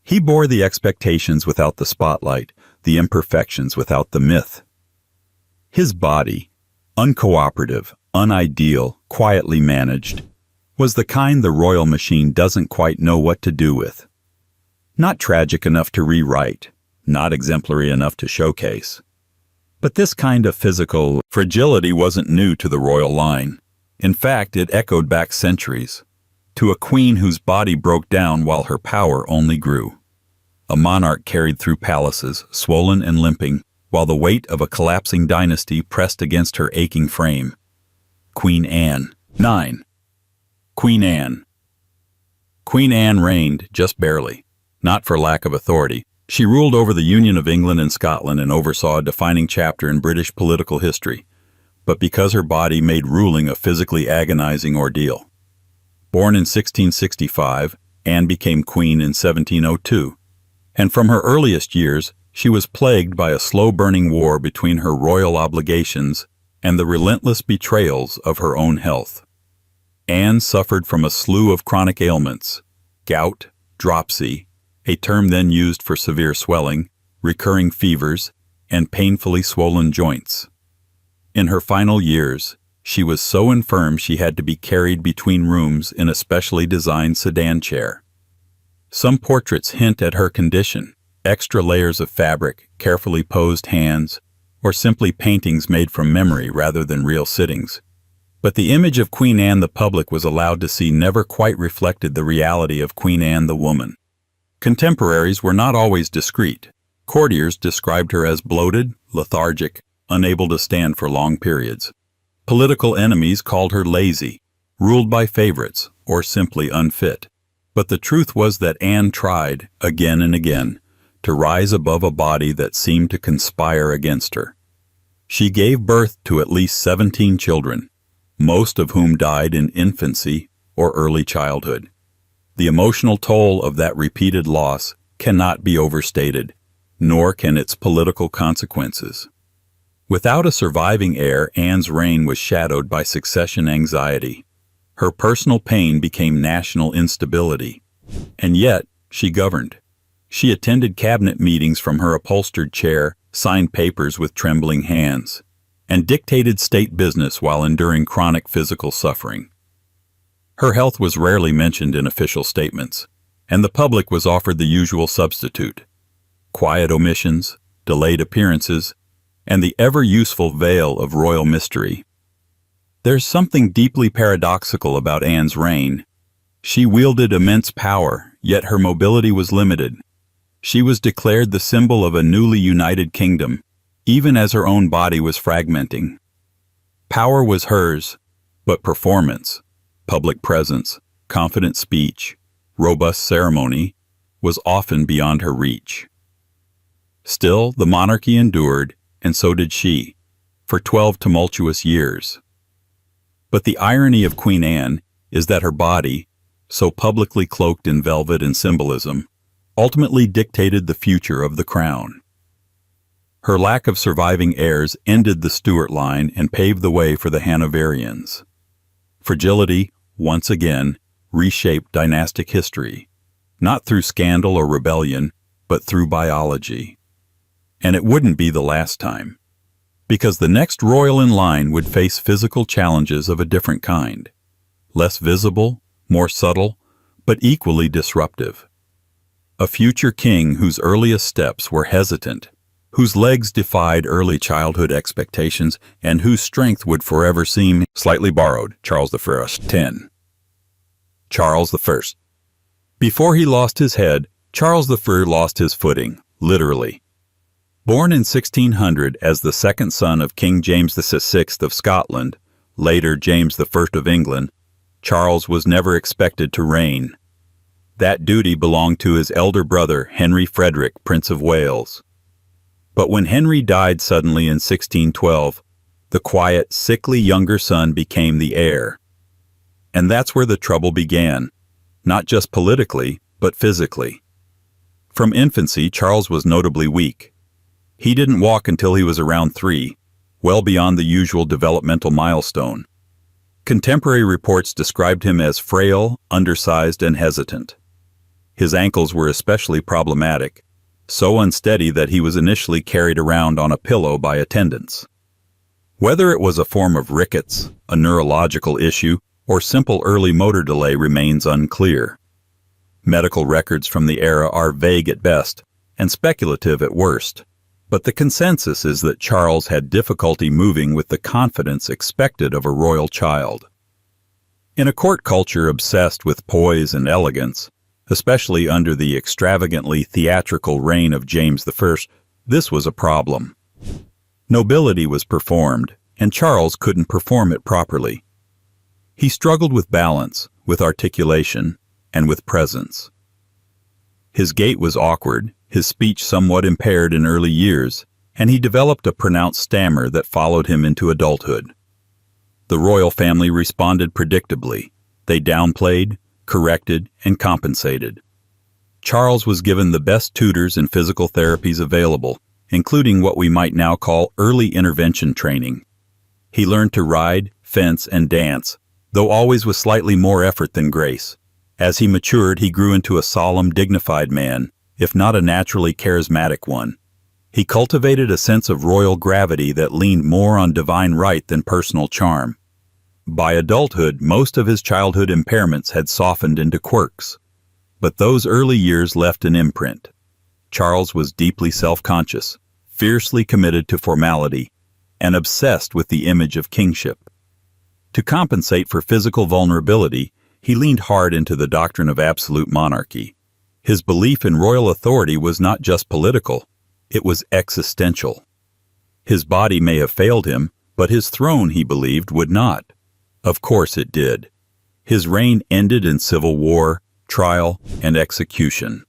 He bore the expectations without the spotlight, the imperfections without the myth. His body, uncooperative, unideal, quietly managed, was the kind the royal machine doesn't quite know what to do with. Not tragic enough to rewrite, not exemplary enough to showcase. But this kind of physical fragility wasn't new to the royal line. In fact, it echoed back centuries, to a queen whose body broke down while her power only grew. A monarch carried through palaces, swollen and limping, while the weight of a collapsing dynasty pressed against her aching frame. Queen Anne. 9. Queen Anne. Queen Anne reigned, just barely. Not for lack of authority. She ruled over the Union of England and Scotland and oversaw a defining chapter in British political history, but because her body made ruling a physically agonizing ordeal. Born in 1665, Anne became queen in 1702, and from her earliest years, she was plagued by a slow-burning war between her royal obligations and the relentless betrayals of her own health. Anne suffered from a slew of chronic ailments: gout, dropsy, a term then used for severe swelling, recurring fevers, and painfully swollen joints. In her final years, she was so infirm she had to be carried between rooms in a specially designed sedan chair. Some portraits hint at her condition: extra layers of fabric, carefully posed hands, or simply paintings made from memory rather than real sittings. But the image of Queen Anne the public was allowed to see never quite reflected the reality of Queen Anne the woman. Contemporaries were not always discreet. Courtiers described her as bloated, lethargic, unable to stand for long periods. Political enemies called her lazy, ruled by favorites, or simply unfit. But the truth was that Anne tried, again and again, to rise above a body that seemed to conspire against her. She gave birth to at least 17 children, most of whom died in infancy or early childhood. The emotional toll of that repeated loss cannot be overstated, nor can its political consequences. Without a surviving heir, Anne's reign was shadowed by succession anxiety. Her personal pain became national instability. And yet, she governed. She attended cabinet meetings from her upholstered chair, signed papers with trembling hands, and dictated state business while enduring chronic physical suffering. Her health was rarely mentioned in official statements, and the public was offered the usual substitute: quiet omissions, delayed appearances, and the ever-useful veil of royal mystery. There's something deeply paradoxical about Anne's reign. She wielded immense power, yet her mobility was limited. She was declared the symbol of a newly united kingdom, even as her own body was fragmenting. Power was hers, But performance, public presence, confident speech, robust ceremony was often beyond her reach. Still, the monarchy endured, and so did she, for 12 tumultuous years. But the irony of Queen Anne is that her body, so publicly cloaked in velvet and symbolism, ultimately dictated the future of the crown. Her lack of surviving heirs ended the Stuart line and paved the way for the Hanoverians. Fragility, once again, reshaped dynastic history, not through scandal or rebellion, but through biology. And it wouldn't be the last time, because the next royal in line would face physical challenges of a different kind, less visible, more subtle, but equally disruptive. A future king whose earliest steps were hesitant, whose legs defied early childhood expectations, and whose strength would forever seem slightly borrowed. Charles I. 10. Charles I. Before he lost his head, Charles I lost his footing, literally. Born in 1600 as the second son of King James VI of Scotland, later James I of England, Charles was never expected to reign. That duty belonged to his elder brother, Henry Frederick, Prince of Wales. But when Henry died suddenly in 1612, the quiet, sickly younger son became the heir. And that's where the trouble began, not just politically, but physically. From infancy, Charles was notably weak. He didn't walk until he was around 3, well beyond the usual developmental milestone. Contemporary reports described him as frail, undersized, and hesitant. His ankles were especially problematic, so unsteady that he was initially carried around on a pillow by attendants. Whether it was a form of rickets, a neurological issue, or simple early motor delay remains unclear. Medical records from the era are vague at best and speculative at worst, but the consensus is that Charles had difficulty moving with the confidence expected of a royal child. In a court culture obsessed with poise and elegance, especially under the extravagantly theatrical reign of James I, this was a problem. Nobility was performed, and Charles couldn't perform it properly. He struggled with balance, with articulation, and with presence. His gait was awkward, his speech somewhat impaired in early years, and he developed a pronounced stammer that followed him into adulthood. The royal family responded predictably. They downplayed, corrected, and compensated. Charles was given the best tutors and physical therapies available, including what we might now call early intervention training. He learned to ride, fence, and dance, though always with slightly more effort than grace. As he matured, he grew into a solemn, dignified man, if not a naturally charismatic one. He cultivated a sense of royal gravity that leaned more on divine right than personal charm. By adulthood, most of his childhood impairments had softened into quirks. But those early years left an imprint. Charles was deeply self-conscious, fiercely committed to formality, and obsessed with the image of kingship. To compensate for physical vulnerability, he leaned hard into the doctrine of absolute monarchy. His belief in royal authority was not just political, it was existential. His body may have failed him, but his throne, he believed, would not. Of course it did. His reign ended in civil war, trial, and execution.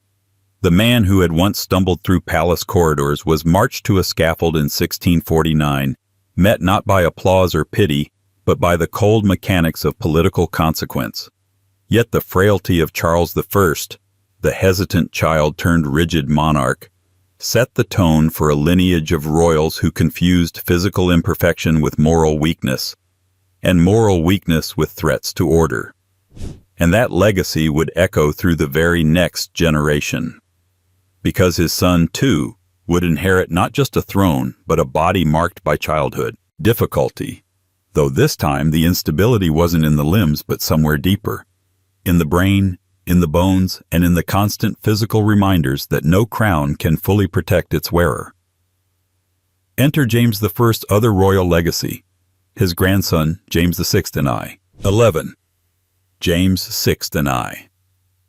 The man who had once stumbled through palace corridors was marched to a scaffold in 1649, met not by applause or pity, but by the cold mechanics of political consequence. Yet the frailty of Charles I, the hesitant child turned rigid monarch, set the tone for a lineage of royals who confused physical imperfection with moral weakness, and moral weakness with threats to order. And that legacy would echo through the very next generation. Because his son, too, would inherit not just a throne, but a body marked by childhood, difficulty, though this time the instability wasn't in the limbs but somewhere deeper, in the brain, in the bones, and in the constant physical reminders that no crown can fully protect its wearer. Enter James I's other royal legacy, his grandson, James VI and I. 11. James VI and I.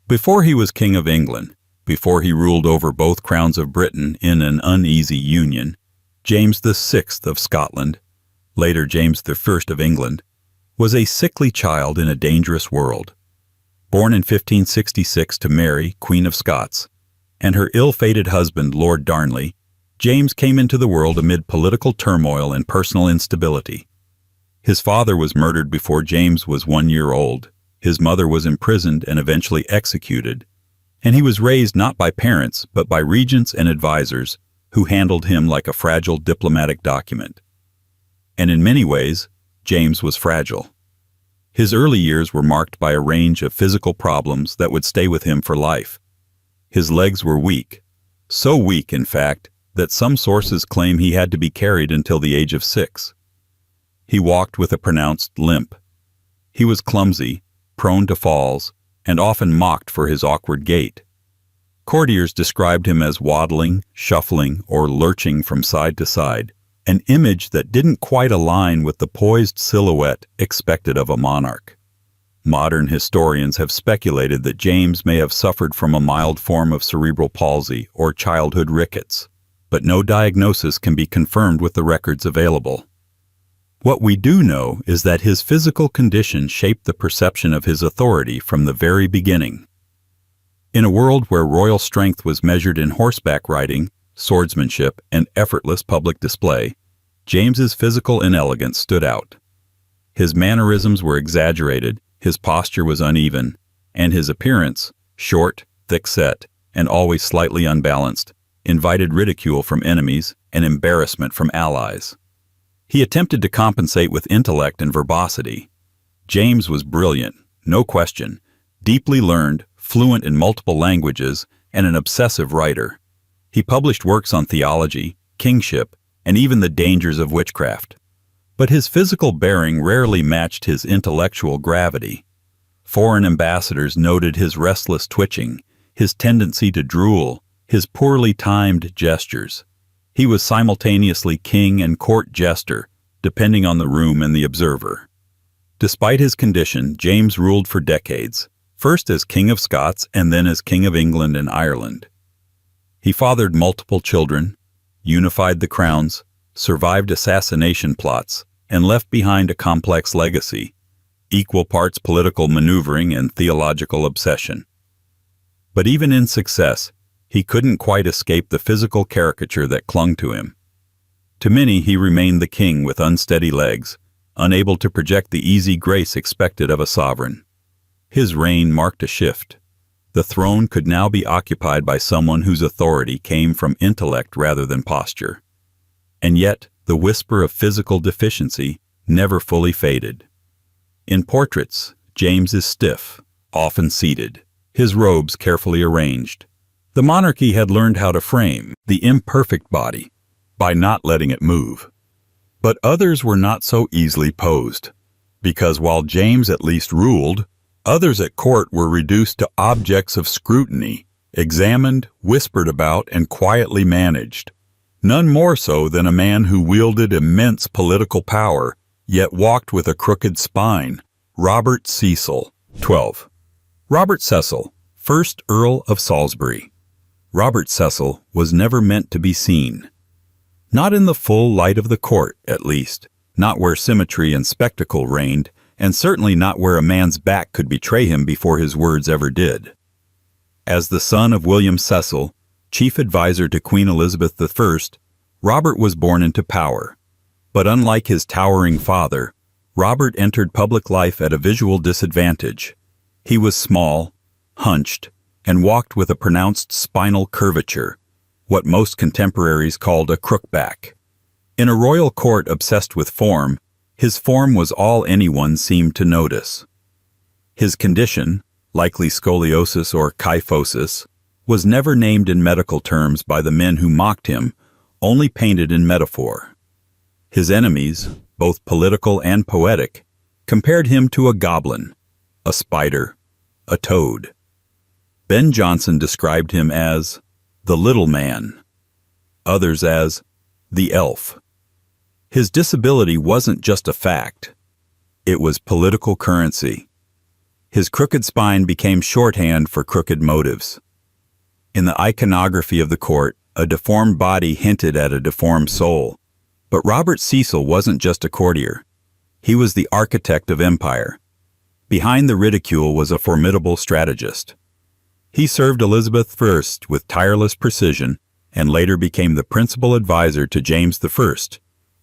Before he was King of England, before he ruled over both crowns of Britain in an uneasy union, James VI of Scotland, later James I of England, was a sickly child in a dangerous world. Born in 1566 to Mary, Queen of Scots, and her ill-fated husband, Lord Darnley, James came into the world amid political turmoil and personal instability. His father was murdered before James was 1 year old, his mother was imprisoned and eventually executed, and he was raised not by parents but by regents and advisors who handled him like a fragile diplomatic document. And in many ways, James was fragile. His early years were marked by a range of physical problems that would stay with him for life. His legs were weak, so weak, in fact, that some sources claim he had to be carried until the age of 6. He walked with a pronounced limp. He was clumsy, prone to falls, and often mocked for his awkward gait. Courtiers described him as waddling, shuffling, or lurching from side to side, an image that didn't quite align with the poised silhouette expected of a monarch. Modern historians have speculated that James may have suffered from a mild form of cerebral palsy or childhood rickets, but no diagnosis can be confirmed with the records available. What we do know is that his physical condition shaped the perception of his authority from the very beginning. In a world where royal strength was measured in horseback riding, swordsmanship, and effortless public display, James's physical inelegance stood out. His mannerisms were exaggerated, his posture was uneven, and his appearance, short, thick-set, and always slightly unbalanced, invited ridicule from enemies and embarrassment from allies. He attempted to compensate with intellect and verbosity. James was brilliant, no question, deeply learned, fluent in multiple languages, and an obsessive writer. He published works on theology, kingship, and even the dangers of witchcraft. But his physical bearing rarely matched his intellectual gravity. Foreign ambassadors noted his restless twitching, his tendency to drool, his poorly timed gestures. He was simultaneously king and court jester, depending on the room and the observer. Despite his condition, James ruled for decades, first as King of Scots and then as King of England and Ireland. He fathered multiple children, unified the crowns, survived assassination plots, and left behind a complex legacy, equal parts political maneuvering and theological obsession. But even in success, he couldn't quite escape the physical caricature that clung to him. To many, he remained the king with unsteady legs, unable to project the easy grace expected of a sovereign. His reign marked a shift. The throne could now be occupied by someone whose authority came from intellect rather than posture. And yet, the whisper of physical deficiency never fully faded. In portraits, James is stiff, often seated, his robes carefully arranged. The monarchy had learned how to frame the imperfect body by not letting it move. But others were not so easily posed, because while James at least ruled, others at court were reduced to objects of scrutiny, examined, whispered about, and quietly managed. None more so than a man who wielded immense political power, yet walked with a crooked spine, Robert Cecil. 12. Robert Cecil, 1st Earl of Salisbury. Robert Cecil was never meant to be seen. Not in the full light of the court, at least, not where symmetry and spectacle reigned, and certainly not where a man's back could betray him before his words ever did. As the son of William Cecil, chief advisor to Queen Elizabeth I, Robert was born into power. But unlike his towering father, Robert entered public life at a visual disadvantage. He was small, hunched, and walked with a pronounced spinal curvature, what most contemporaries called a crookback. In a royal court obsessed with form, his form was all anyone seemed to notice. His condition, likely scoliosis or kyphosis, was never named in medical terms by the men who mocked him, only painted in metaphor. His enemies, both political and poetic, compared him to a goblin, a spider, a toad. Ben Jonson described him as the little man, others as the elf. His disability wasn't just a fact, it was political currency. His crooked spine became shorthand for crooked motives. In the iconography of the court, a deformed body hinted at a deformed soul. But Robert Cecil wasn't just a courtier. He was the architect of empire. Behind the ridicule was a formidable strategist. He served Elizabeth I with tireless precision and later became the principal advisor to James I,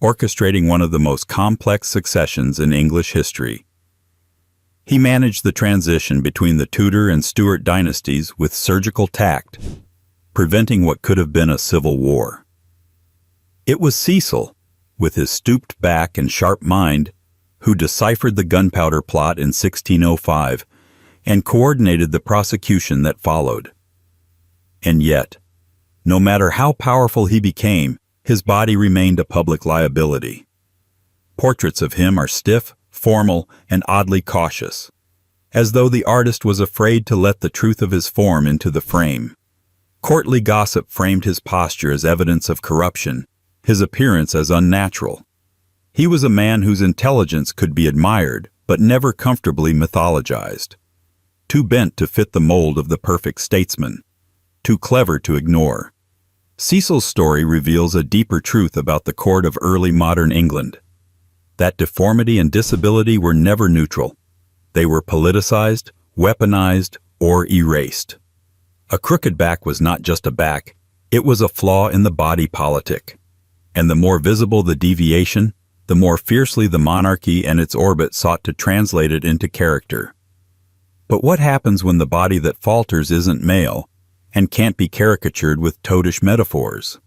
orchestrating one of the most complex successions in English history. He managed the transition between the Tudor and Stuart dynasties with surgical tact, preventing what could have been a civil war. It was Cecil, with his stooped back and sharp mind, who deciphered the gunpowder plot in 1605 and coordinated the prosecution that followed. And yet, no matter how powerful he became, his body remained a public liability. Portraits of him are stiff, formal, and oddly cautious, as though the artist was afraid to let the truth of his form into the frame. Courtly gossip framed his posture as evidence of corruption, his appearance as unnatural. He was a man whose intelligence could be admired, but never comfortably mythologized. Too bent to fit the mold of the perfect statesman, too clever to ignore. Cecil's story reveals a deeper truth about the court of early modern England. That deformity and disability were never neutral. They were politicized, weaponized, or erased. A crooked back was not just a back, it was a flaw in the body politic. And the more visible the deviation, the more fiercely the monarchy and its orbit sought to translate it into character. But what happens when the body that falters isn't male and can't be caricatured with toadish metaphors?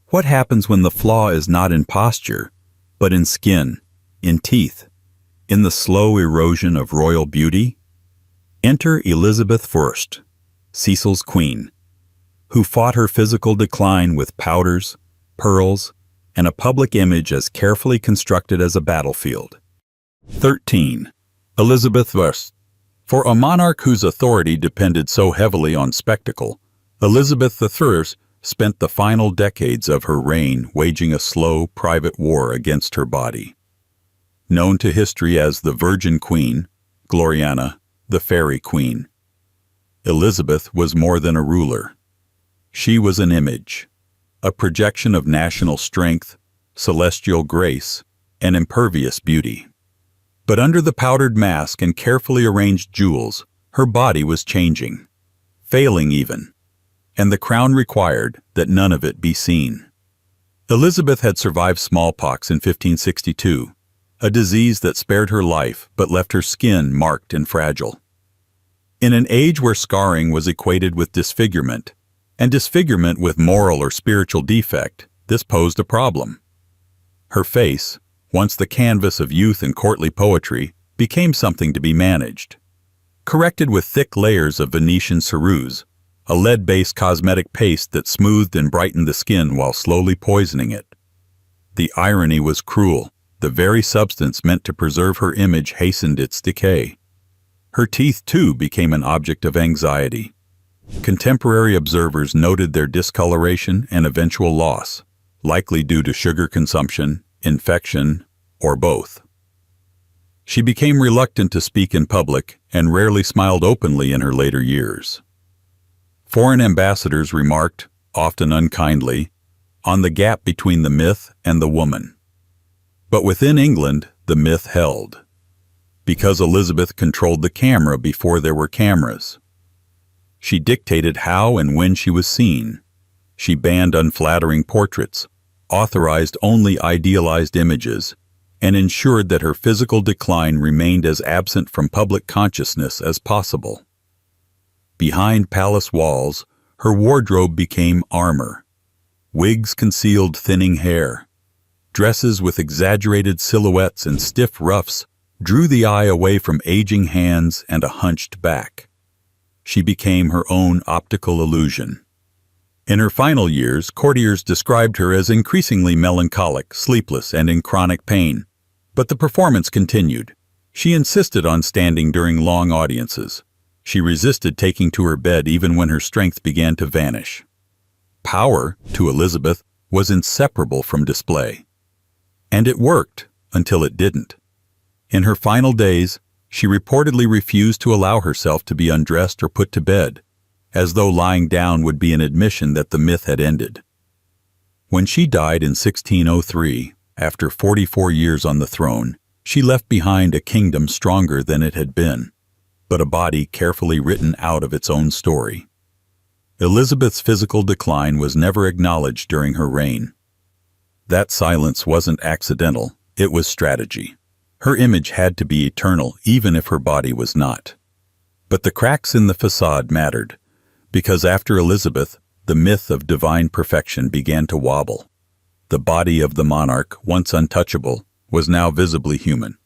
What happens when the flaw is not in posture, but in skin, in teeth, in the slow erosion of royal beauty? Enter Elizabeth I, Cecil's queen, who fought her physical decline with powders, pearls, and a public image as carefully constructed as a battlefield. 13. Elizabeth I. For a monarch whose authority depended so heavily on spectacle, Elizabeth I spent the final decades of her reign waging a slow, private war against her body. Known to history as the Virgin Queen, Gloriana, the Fairy Queen, Elizabeth was more than a ruler. She was an image, a projection of national strength, celestial grace, and impervious beauty. But under the powdered mask and carefully arranged jewels, her body was changing, failing even, and the crown required that none of it be seen. Elizabeth had survived smallpox in 1562, a disease that spared her life but left her skin marked and fragile. In an age where scarring was equated with disfigurement, and disfigurement with moral or spiritual defect, this posed a problem. Her face, once the canvas of youth and courtly poetry, became something to be managed. Corrected with thick layers of Venetian ceruse, a lead-based cosmetic paste that smoothed and brightened the skin while slowly poisoning it. The irony was cruel. The very substance meant to preserve her image hastened its decay. Her teeth, too, became an object of anxiety. Contemporary observers noted their discoloration and eventual loss, likely due to sugar consumption, infection, or both. She became reluctant to speak in public and rarely smiled openly in her later years. Foreign ambassadors remarked, often unkindly, on the gap between the myth and the woman. But within England, the myth held, because Elizabeth controlled the camera before there were cameras. She dictated how and when she was seen. She banned unflattering portraits, authorized only idealized images, and ensured that her physical decline remained as absent from public consciousness as possible. Behind palace walls, her wardrobe became armor. Wigs concealed thinning hair. Dresses with exaggerated silhouettes and stiff ruffs drew the eye away from aging hands and a hunched back. She became her own optical illusion. In her final years, courtiers described her as increasingly melancholic, sleepless, and in chronic pain. But the performance continued. She insisted on standing during long audiences. She resisted taking to her bed even when her strength began to vanish. Power, to Elizabeth, was inseparable from display. And it worked until it didn't. In her final days, she reportedly refused to allow herself to be undressed or put to bed, as though lying down would be an admission that the myth had ended. When she died in 1603, after 44 years on the throne, She left behind a kingdom stronger than it had been, but a body carefully written out of its own story. Elizabeth's physical decline was never acknowledged during her reign. That silence wasn't accidental, it was strategy. Her image had to be eternal, even if her body was not. But the cracks in the facade mattered, because after Elizabeth, the myth of divine perfection began to wobble. The body of the monarch, once untouchable, was now visibly human.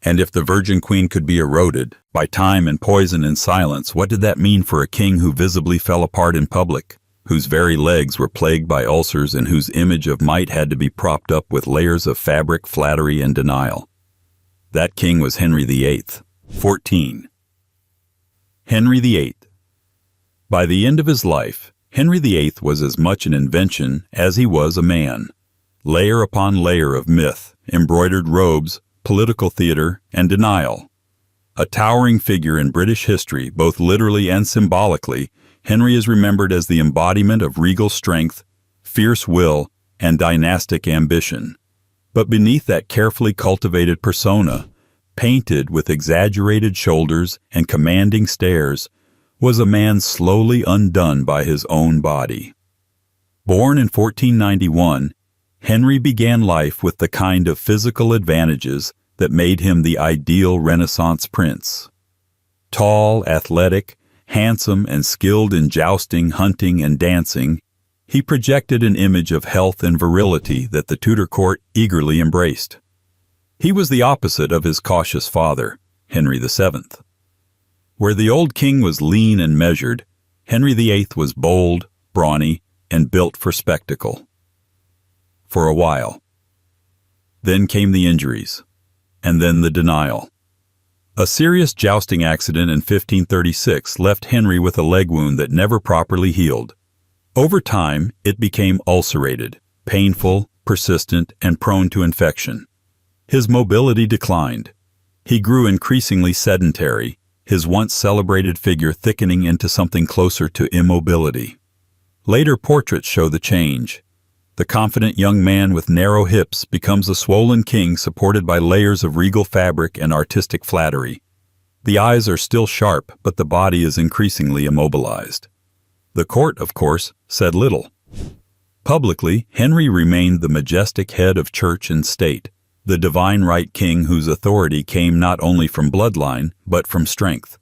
And if the Virgin Queen could be eroded by time and poison and silence, what did that mean for a king who visibly fell apart in public, whose very legs were plagued by ulcers and whose image of might had to be propped up with layers of fabric, flattery, and denial? That king was Henry VIII. 14. Henry VIII. By the end of his life, Henry VIII was as much an invention as he was a man. Layer upon layer of myth, embroidered robes, political theater, and denial. A towering figure in British history, both literally and symbolically, Henry is remembered as the embodiment of regal strength, fierce will, and dynastic ambition. But beneath that carefully cultivated persona, painted with exaggerated shoulders and commanding stares, was a man slowly undone by his own body. Born in 1491, Henry began life with the kind of physical advantages that made him the ideal Renaissance prince. Tall, athletic, handsome, and skilled in jousting, hunting, and dancing, he projected an image of health and virility that the Tudor court eagerly embraced. He was the opposite of his cautious father, Henry VII. Where the old king was lean and measured, Henry VIII was bold, brawny, and built for spectacle. For a while. Then came the injuries, and then the denial. A serious jousting accident in 1536 left Henry with a leg wound that never properly healed. Over time, it became ulcerated, painful, persistent, and prone to infection. His mobility declined. He grew increasingly sedentary, his once celebrated figure thickening into something closer to immobility. Later portraits show the change. The confident young man with narrow hips becomes a swollen king supported by layers of regal fabric and artistic flattery. The eyes are still sharp, but the body is increasingly immobilized. The court, of course, said little. Publicly, Henry remained the majestic head of church and state, the divine right king whose authority came not only from bloodline, but from strength.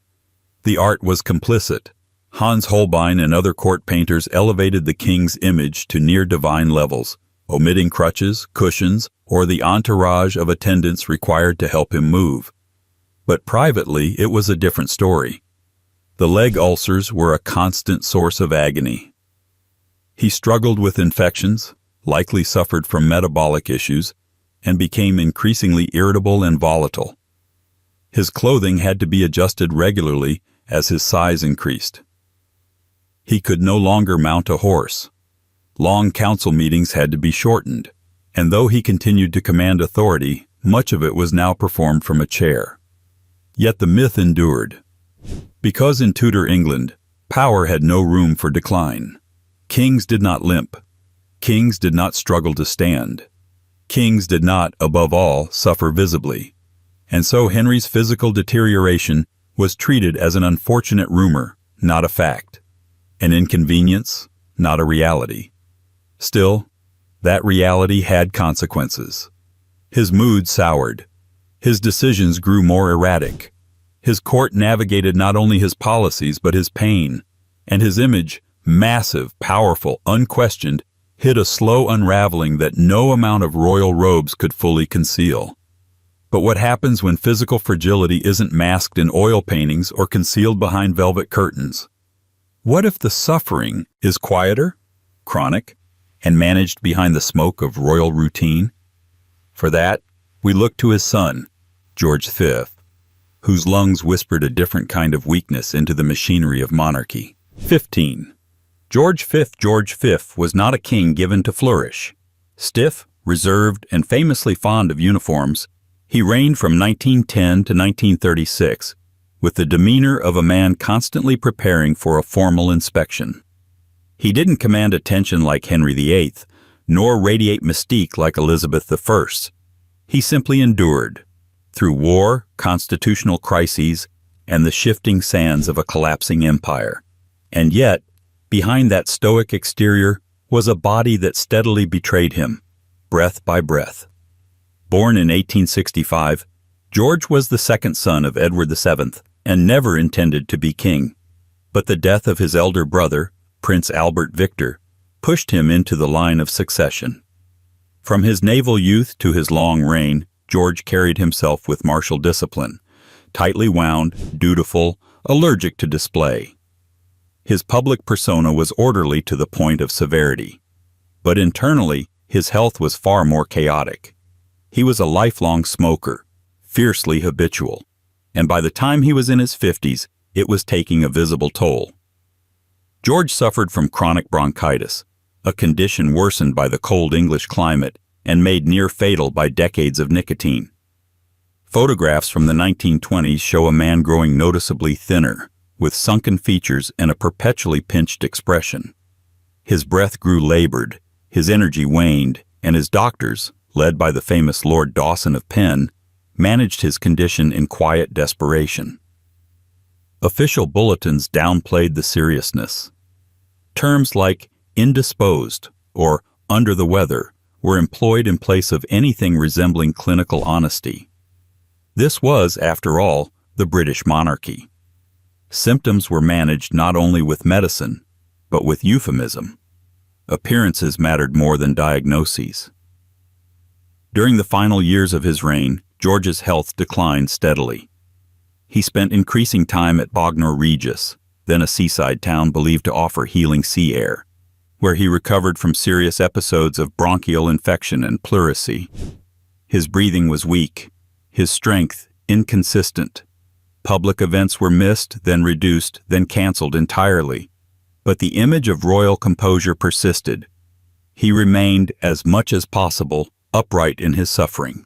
The art was complicit. Hans Holbein and other court painters elevated the king's image to near-divine levels, omitting crutches, cushions, or the entourage of attendants required to help him move. But privately, it was a different story. The leg ulcers were a constant source of agony. He struggled with infections, likely suffered from metabolic issues, and became increasingly irritable and volatile. His clothing had to be adjusted regularly as his size increased. He could no longer mount a horse. Long council meetings had to be shortened, and though he continued to command authority, much of it was now performed from a chair. Yet the myth endured. Because in Tudor England, power had no room for decline. Kings did not limp. Kings did not struggle to stand. Kings did not, above all, suffer visibly. And so Henry's physical deterioration was treated as an unfortunate rumor, not a fact. An inconvenience, not a reality. Still, that reality had consequences. His mood soured. His decisions grew more erratic. His court navigated not only his policies but his pain, and his image, massive, powerful, unquestioned, hid a slow unraveling that no amount of royal robes could fully conceal. But what happens when physical fragility isn't masked in oil paintings or concealed behind velvet curtains? What if the suffering is quieter, chronic, and managed behind the smoke of royal routine? For that, we look to his son, George V, whose lungs whispered a different kind of weakness into the machinery of monarchy. 15. George V was not a king given to flourish. Stiff, reserved, and famously fond of uniforms, he reigned from 1910 to 1936, with the demeanor of a man constantly preparing for a formal inspection. He didn't command attention like Henry VIII, nor radiate mystique like Elizabeth I. He simply endured, through war, constitutional crises, and the shifting sands of a collapsing empire. And yet, behind that stoic exterior was a body that steadily betrayed him, breath by breath. Born in 1865, George was the second son of Edward VII and never intended to be king. But the death of his elder brother, Prince Albert Victor, pushed him into the line of succession. From his naval youth to his long reign, George carried himself with martial discipline, tightly wound, dutiful, allergic to display. His public persona was orderly to the point of severity. But internally, his health was far more chaotic. He was a lifelong smoker, fiercely habitual, and by the time he was in his 50s, it was taking a visible toll. George suffered from chronic bronchitis, a condition worsened by the cold English climate and made near fatal by decades of nicotine. Photographs from the 1920s show a man growing noticeably thinner, with sunken features and a perpetually pinched expression. His breath grew labored, his energy waned, and his doctors, led by the famous Lord Dawson of Penn, managed his condition in quiet desperation. Official bulletins downplayed the seriousness. Terms like indisposed or under the weather were employed in place of anything resembling clinical honesty. This was, after all, the British monarchy. Symptoms were managed not only with medicine, but with euphemism. Appearances mattered more than diagnoses. During the final years of his reign, George's health declined steadily. He spent increasing time at Bognor Regis, then a seaside town believed to offer healing sea air, where he recovered from serious episodes of bronchial infection and pleurisy. His breathing was weak, his strength inconsistent. Public events were missed, then reduced, then canceled entirely. But the image of royal composure persisted. He remained, as much as possible, upright in his suffering.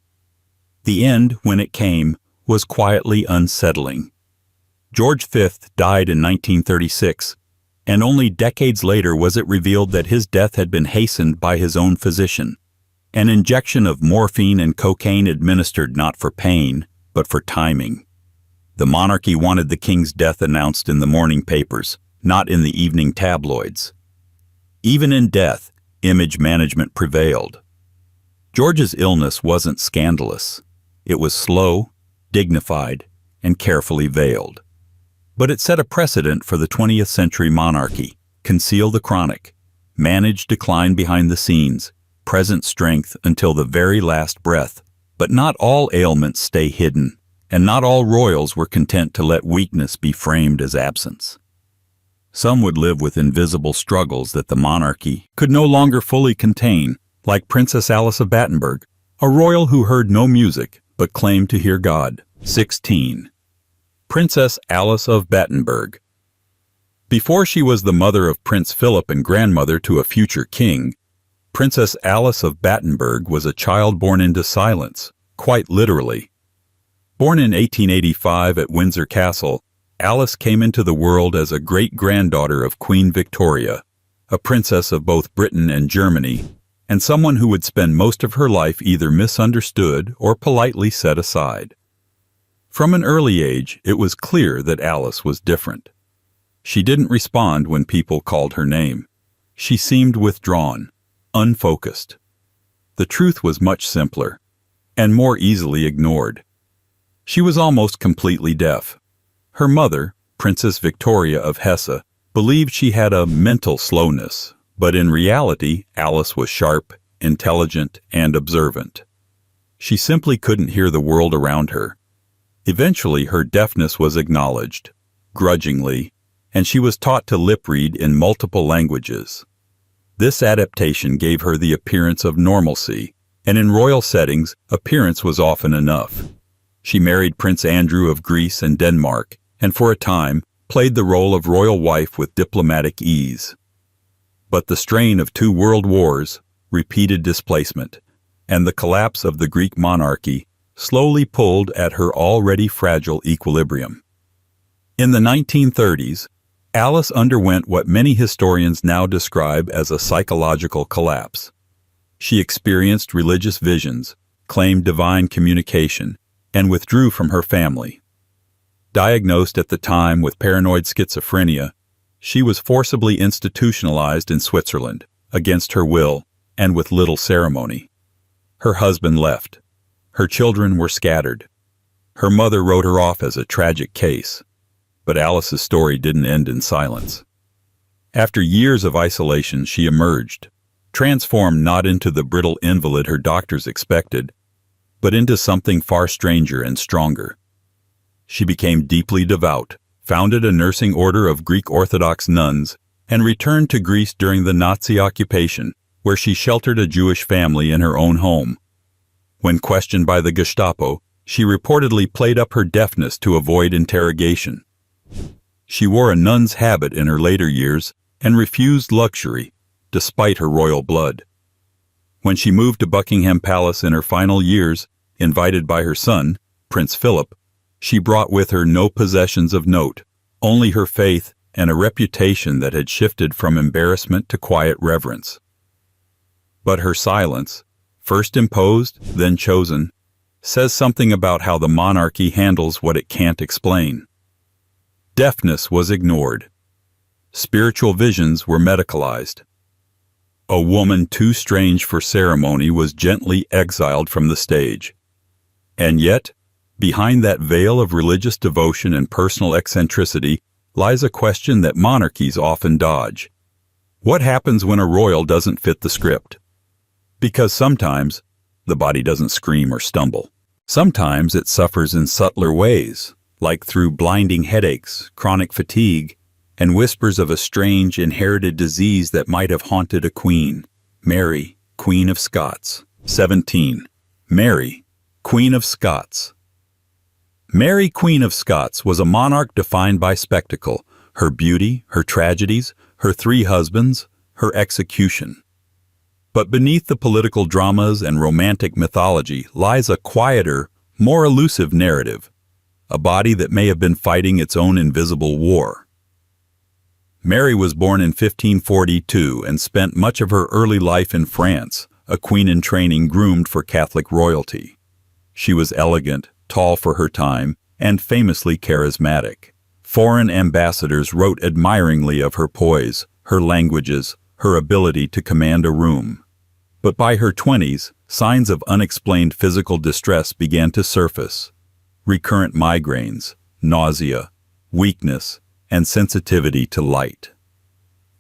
The end, when it came, was quietly unsettling. George V died in 1936, and only decades later was it revealed that his death had been hastened by his own physician. An injection of morphine and cocaine administered not for pain, but for timing. The monarchy wanted the king's death announced in the morning papers, not in the evening tabloids. Even in death, image management prevailed. George's illness wasn't scandalous. It was slow, dignified, and carefully veiled. But it set a precedent for the 20th century monarchy: conceal the chronic, manage decline behind the scenes, present strength until the very last breath. But not all ailments stay hidden, and not all royals were content to let weakness be framed as absence. Some would live with invisible struggles that the monarchy could no longer fully contain, like Princess Alice of Battenberg, a royal who heard no music but claimed to hear God. 16. Princess Alice of Battenberg. Before she was the mother of Prince Philip and grandmother to a future king, Princess Alice of Battenberg was a child born into silence, quite literally. Born in 1885 at Windsor Castle, Alice came into the world as a great-granddaughter of Queen Victoria, a princess of both Britain and Germany, and someone who would spend most of her life either misunderstood or politely set aside. From an early age, it was clear that Alice was different. She didn't respond when people called her name. She seemed withdrawn, unfocused. The truth was much simpler, and more easily ignored. She was almost completely deaf. Her mother, Princess Victoria of Hesse, believed she had a mental slowness, but in reality, Alice was sharp, intelligent, and observant. She simply couldn't hear the world around her. Eventually, her deafness was acknowledged, grudgingly, and she was taught to lip-read in multiple languages. This adaptation gave her the appearance of normalcy, and in royal settings, appearance was often enough. She married Prince Andrew of Greece and Denmark, and for a time, played the role of royal wife with diplomatic ease. But the strain of 2 world wars, repeated displacement, and the collapse of the Greek monarchy slowly pulled at her already fragile equilibrium. In the 1930s, Alice underwent what many historians now describe as a psychological collapse. She experienced religious visions, claimed divine communication, and withdrew from her family. Diagnosed at the time with paranoid schizophrenia, she was forcibly institutionalized in Switzerland, against her will and with little ceremony. Her husband left. Her children were scattered. Her mother wrote her off as a tragic case, but Alice's story didn't end in silence. After years of isolation, she emerged, transformed not into the brittle invalid her doctors expected, but into something far stranger and stronger. She became deeply devout, founded a nursing order of Greek Orthodox nuns, and returned to Greece during the Nazi occupation, where she sheltered a Jewish family in her own home. When questioned by the Gestapo, she reportedly played up her deafness to avoid interrogation. She wore a nun's habit in her later years and refused luxury, despite her royal blood. When she moved to Buckingham Palace in her final years, invited by her son, Prince Philip, she brought with her no possessions of note, only her faith and a reputation that had shifted from embarrassment to quiet reverence. But her silence, first imposed, then chosen, says something about how the monarchy handles what it can't explain. Deafness was ignored. Spiritual visions were medicalized. A woman too strange for ceremony was gently exiled from the stage. And yet, behind that veil of religious devotion and personal eccentricity lies a question that monarchies often dodge. What happens when a royal doesn't fit the script? Because sometimes, the body doesn't scream or stumble. Sometimes it suffers in subtler ways, like through blinding headaches, chronic fatigue, and whispers of a strange inherited disease that might have haunted a queen, Mary, Queen of Scots. 17. Mary, Queen of Scots. Mary, Queen of Scots, was a monarch defined by spectacle, her beauty, her tragedies, her 3 husbands, her execution. But beneath the political dramas and romantic mythology lies a quieter, more elusive narrative, a body that may have been fighting its own invisible war. Mary was born in 1542 and spent much of her early life in France, a queen in training groomed for Catholic royalty. She was elegant, tall for her time, and famously charismatic. Foreign ambassadors wrote admiringly of her poise, her languages, her ability to command a room. But by her 20s, signs of unexplained physical distress began to surface. Recurrent migraines, nausea, weakness, and sensitivity to light.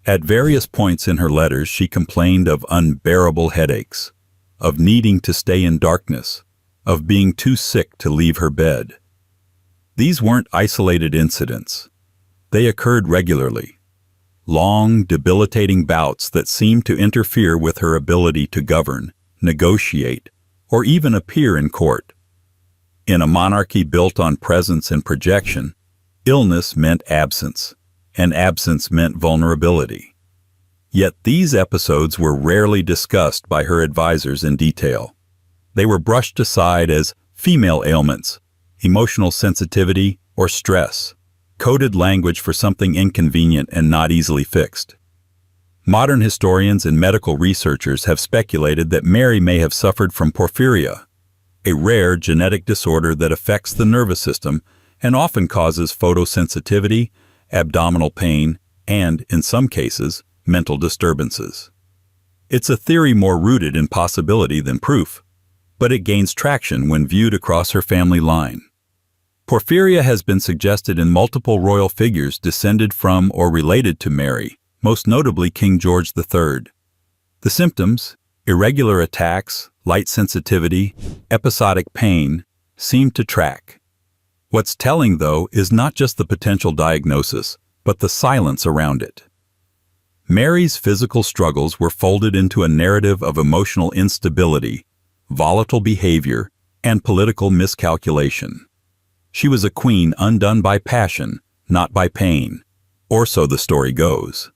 At various points in her letters, she complained of unbearable headaches, of needing to stay in darkness, of being too sick to leave her bed. These weren't isolated incidents. They occurred regularly. Long, debilitating bouts that seemed to interfere with her ability to govern, negotiate, or even appear in court. In a monarchy built on presence and projection, illness meant absence, and absence meant vulnerability. Yet these episodes were rarely discussed by her advisors in detail. They were brushed aside as female ailments, emotional sensitivity, or stress, coded language for something inconvenient and not easily fixed. Modern historians and medical researchers have speculated that Mary may have suffered from porphyria, a rare genetic disorder that affects the nervous system and often causes photosensitivity, abdominal pain, and, in some cases, mental disturbances. It's a theory more rooted in possibility than proof, but it gains traction when viewed across her family line. Porphyria has been suggested in multiple royal figures descended from or related to Mary, most notably King George III. The symptoms, irregular attacks, light sensitivity, episodic pain, seem to track. What's telling, though, is not just the potential diagnosis, but the silence around it. Mary's physical struggles were folded into a narrative of emotional instability, volatile behavior, and political miscalculation. She was a queen undone by passion, not by pain, or so the story goes.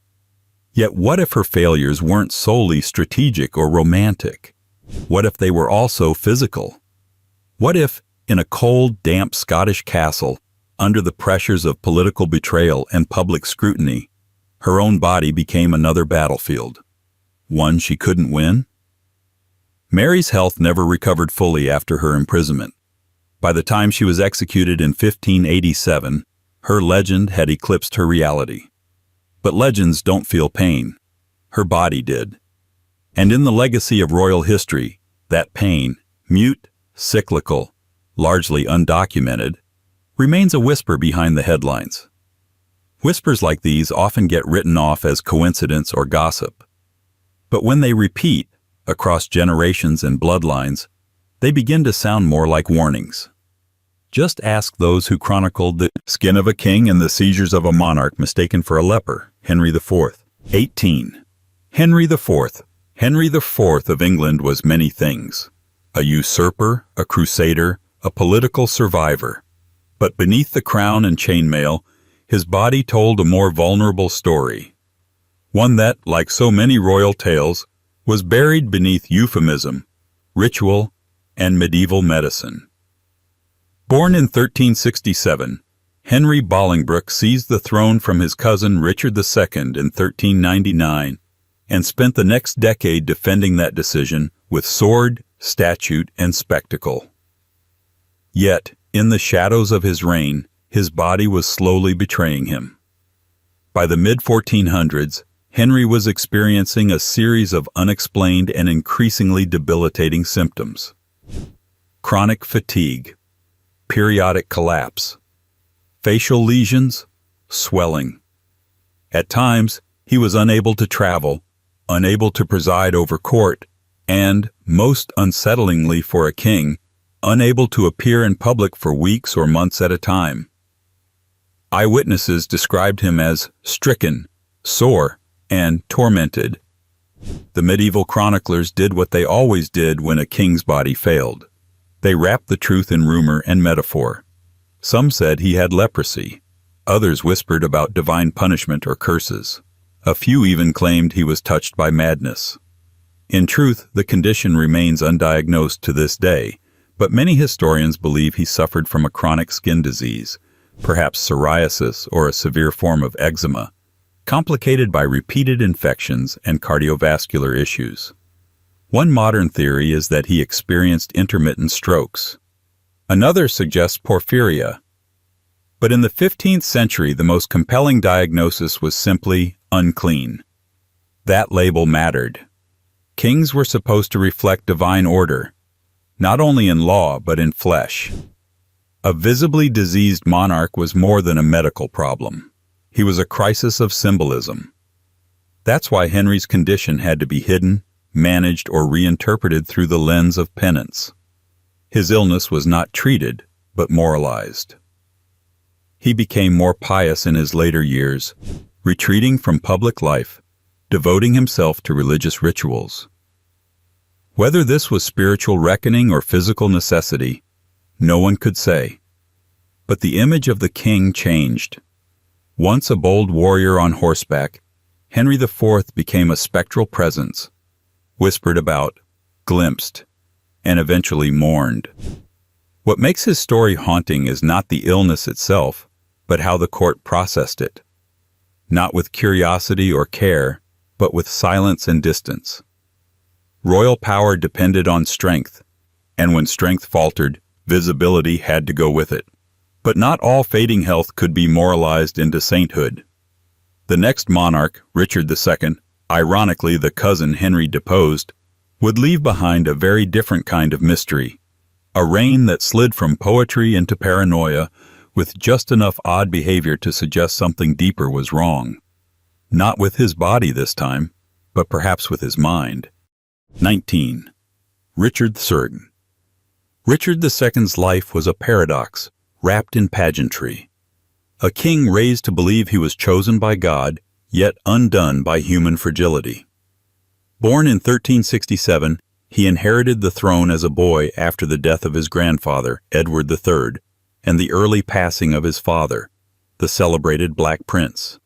Yet what if her failures weren't solely strategic or romantic? What if they were also physical? What if, in a cold, damp Scottish castle, under the pressures of political betrayal and public scrutiny, her own body became another battlefield, one she couldn't win? Mary's health never recovered fully after her imprisonment. By the time she was executed in 1587, her legend had eclipsed her reality. But legends don't feel pain. Her body did. And in the legacy of royal history, that pain, mute, cyclical, largely undocumented, remains a whisper behind the headlines. Whispers like these often get written off as coincidence or gossip. But when they repeat across generations and bloodlines, they begin to sound more like warnings. Just ask those who chronicled the skin of a king and the seizures of a monarch mistaken for a leper, Henry IV. 18. Henry IV. Henry IV of England was many things. A usurper, a crusader, a political survivor. But beneath the crown and chainmail, his body told a more vulnerable story. One that, like so many royal tales, was buried beneath euphemism, ritual, and medieval medicine. Born in 1367, Henry Bolingbroke seized the throne from his cousin Richard II in 1399 and spent the next decade defending that decision with sword, statute, and spectacle. Yet, in the shadows of his reign, his body was slowly betraying him. By the mid-1400s, Henry was experiencing a series of unexplained and increasingly debilitating symptoms. Chronic fatigue, periodic collapse, facial lesions, swelling. At times, he was unable to travel, unable to preside over court, and, most unsettlingly for a king, unable to appear in public for weeks or months at a time. Eyewitnesses described him as stricken, sore, and tormented. The medieval chroniclers did what they always did when a king's body failed. They wrapped the truth in rumor and metaphor. Some said he had leprosy. Others whispered about divine punishment or curses. A few even claimed he was touched by madness. In truth, the condition remains undiagnosed to this day, but many historians believe he suffered from a chronic skin disease, perhaps psoriasis or a severe form of eczema, complicated by repeated infections and cardiovascular issues. One modern theory is that he experienced intermittent strokes. Another suggests porphyria. But in the 15th century, the most compelling diagnosis was simply unclean. That label mattered. Kings were supposed to reflect divine order, not only in law but in flesh. A visibly diseased monarch was more than a medical problem. He was a crisis of symbolism. That's why Henry's condition had to be hidden, managed, or reinterpreted through the lens of penance. His illness was not treated, but moralized. He became more pious in his later years, retreating from public life, devoting himself to religious rituals. Whether this was spiritual reckoning or physical necessity, no one could say. But the image of the king changed. Once a bold warrior on horseback, Henry IV became a spectral presence, whispered about, glimpsed, and eventually mourned. What makes his story haunting is not the illness itself, but how the court processed it. Not with curiosity or care, but with silence and distance. Royal power depended on strength, and when strength faltered, visibility had to go with it. But not all fading health could be moralized into sainthood. The next monarch, Richard II, ironically the cousin Henry deposed, would leave behind a very different kind of mystery, a reign that slid from poetry into paranoia with just enough odd behavior to suggest something deeper was wrong. Not with his body this time, but perhaps with his mind. 19. Richard III. Richard II's life was a paradox, wrapped in pageantry. A king raised to believe he was chosen by God, yet undone by human fragility. Born in 1367, he inherited the throne as a boy after the death of his grandfather, Edward III, and the early passing of his father, the celebrated Black Prince.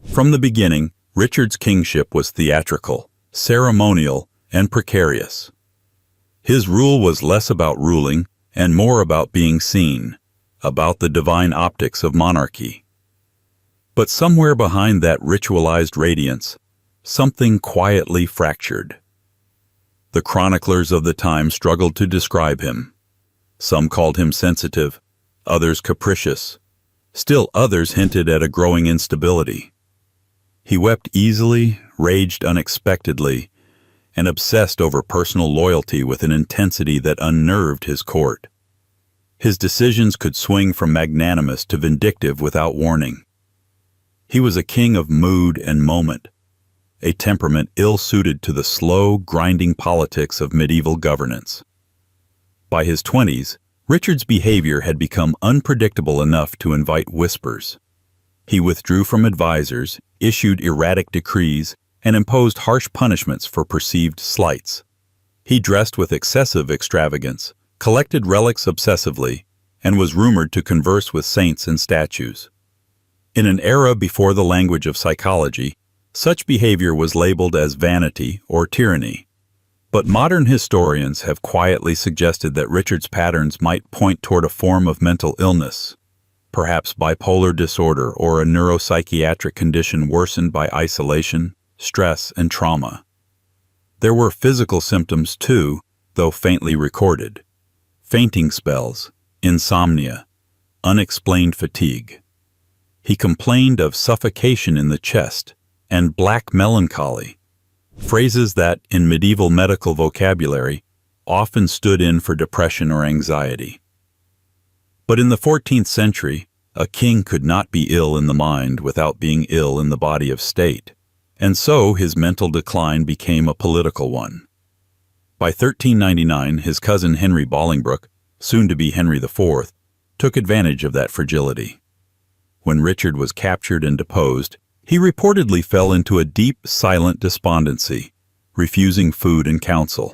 From the beginning, Richard's kingship was theatrical, ceremonial, and precarious. His rule was less about ruling and more about being seen, about the divine optics of monarchy. But somewhere behind that ritualized radiance, something quietly fractured. The chroniclers of the time struggled to describe him. Some called him sensitive, others capricious. Still others hinted at a growing instability. He wept easily, raged unexpectedly, and obsessed over personal loyalty with an intensity that unnerved his court. His decisions could swing from magnanimous to vindictive without warning. He was a king of mood and moment, a temperament ill-suited to the slow, grinding politics of medieval governance. By his 20s, Richard's behavior had become unpredictable enough to invite whispers. He withdrew from advisors, issued erratic decrees, and imposed harsh punishments for perceived slights. He dressed with excessive extravagance, collected relics obsessively, and was rumored to converse with saints and statues. In an era before the language of psychology, such behavior was labeled as vanity or tyranny. But modern historians have quietly suggested that Richard's patterns might point toward a form of mental illness, perhaps bipolar disorder or a neuropsychiatric condition worsened by isolation, stress, and trauma. There were physical symptoms too, though faintly recorded. Fainting spells, insomnia, unexplained fatigue. He complained of suffocation in the chest and black melancholy, phrases that, in medieval medical vocabulary, often stood in for depression or anxiety. But in the 14th century, a king could not be ill in the mind without being ill in the body of state, and so his mental decline became a political one. By 1399, his cousin Henry Bolingbroke, soon to be Henry IV, took advantage of that fragility. When Richard was captured and deposed, he reportedly fell into a deep, silent despondency, refusing food and counsel.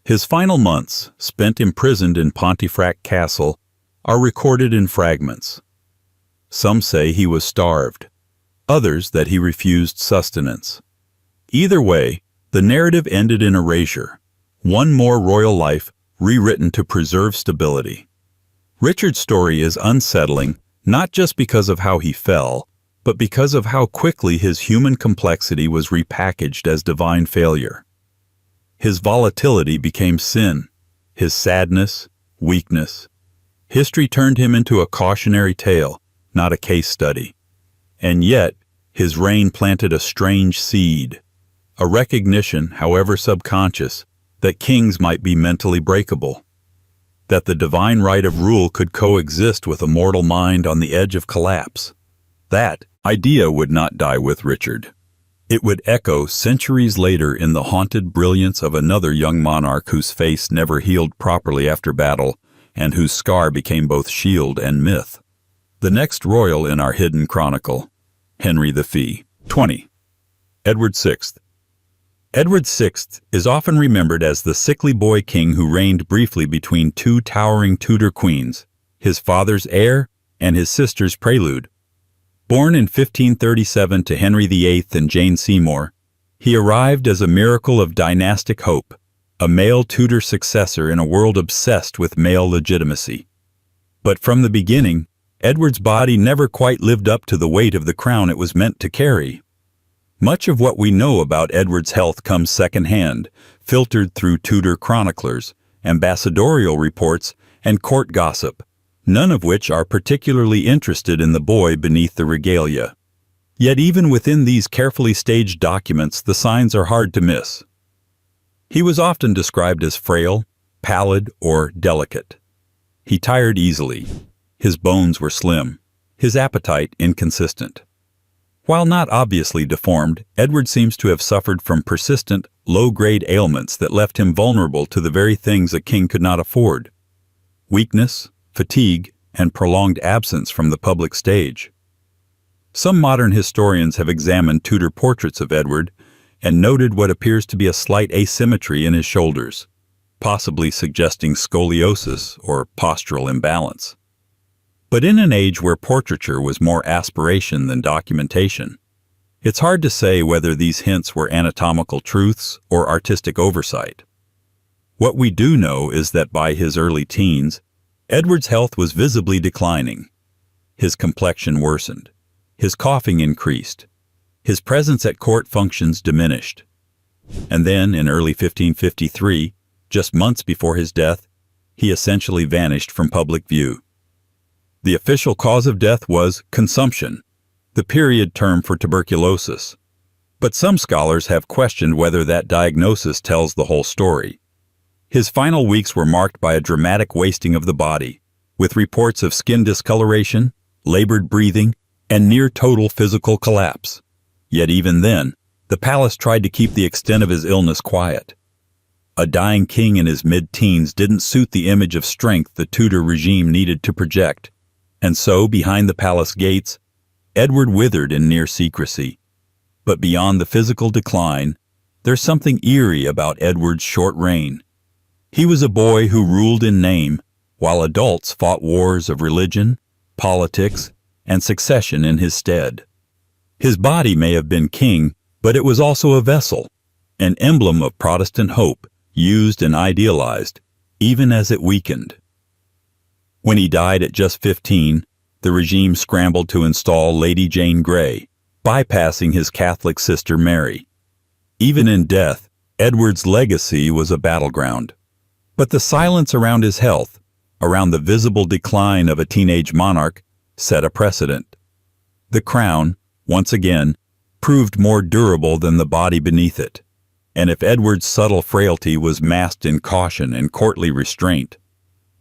His final months, spent imprisoned in Pontefract Castle, are recorded in fragments. Some say he was starved, others that he refused sustenance. Either way, the narrative ended in erasure, one more royal life rewritten to preserve stability. Richard's story is unsettling, not just because of how he fell, but because of how quickly his human complexity was repackaged as divine failure. His volatility became sin, his sadness, weakness. History turned him into a cautionary tale, not a case study. And yet, his reign planted a strange seed, a recognition, however subconscious, that kings might be mentally breakable, that the divine right of rule could coexist with a mortal mind on the edge of collapse. That idea would not die with Richard. It would echo centuries later in the haunted brilliance of another young monarch whose face never healed properly after battle, and whose scar became both shield and myth. The next royal in our hidden chronicle, Henry V. 20. Edward VI. Edward VI is often remembered as the sickly boy king who reigned briefly between two towering Tudor queens, his father's heir and his sister's prelude. Born in 1537 to Henry VIII and Jane Seymour, he arrived as a miracle of dynastic hope, a male Tudor successor in a world obsessed with male legitimacy. But from the beginning, Edward's body never quite lived up to the weight of the crown it was meant to carry. Much of what we know about Edward's health comes secondhand, filtered through Tudor chroniclers, ambassadorial reports, and court gossip, none of which are particularly interested in the boy beneath the regalia. Yet even within these carefully staged documents, the signs are hard to miss. He was often described as frail, pallid, or delicate. He tired easily. His bones were slim, his appetite inconsistent. While not obviously deformed, Edward seems to have suffered from persistent, low-grade ailments that left him vulnerable to the very things a king could not afford: weakness, fatigue, and prolonged absence from the public stage. Some modern historians have examined Tudor portraits of Edward and noted what appears to be a slight asymmetry in his shoulders, possibly suggesting scoliosis or postural imbalance. But in an age where portraiture was more aspiration than documentation, it's hard to say whether these hints were anatomical truths or artistic oversight. What we do know is that by his early teens, Edward's health was visibly declining. His complexion worsened. His coughing increased. His presence at court functions diminished. And then, in early 1553, just months before his death, he essentially vanished from public view. The official cause of death was consumption, the period term for tuberculosis. But some scholars have questioned whether that diagnosis tells the whole story. His final weeks were marked by a dramatic wasting of the body, with reports of skin discoloration, labored breathing, and near-total physical collapse. Yet even then, the palace tried to keep the extent of his illness quiet. A dying king in his mid-teens didn't suit the image of strength the Tudor regime needed to project, and so, behind the palace gates, Edward withered in near secrecy. But beyond the physical decline, there's something eerie about Edward's short reign. He was a boy who ruled in name, while adults fought wars of religion, politics, and succession in his stead. His body may have been king, but it was also a vessel, an emblem of Protestant hope, used and idealized, even as it weakened. When he died at just 15, the regime scrambled to install Lady Jane Grey, bypassing his Catholic sister Mary. Even in death, Edward's legacy was a battleground. But the silence around his health, around the visible decline of a teenage monarch, set a precedent. The crown, once again, proved more durable than the body beneath it. And if Edward's subtle frailty was masked in caution and courtly restraint,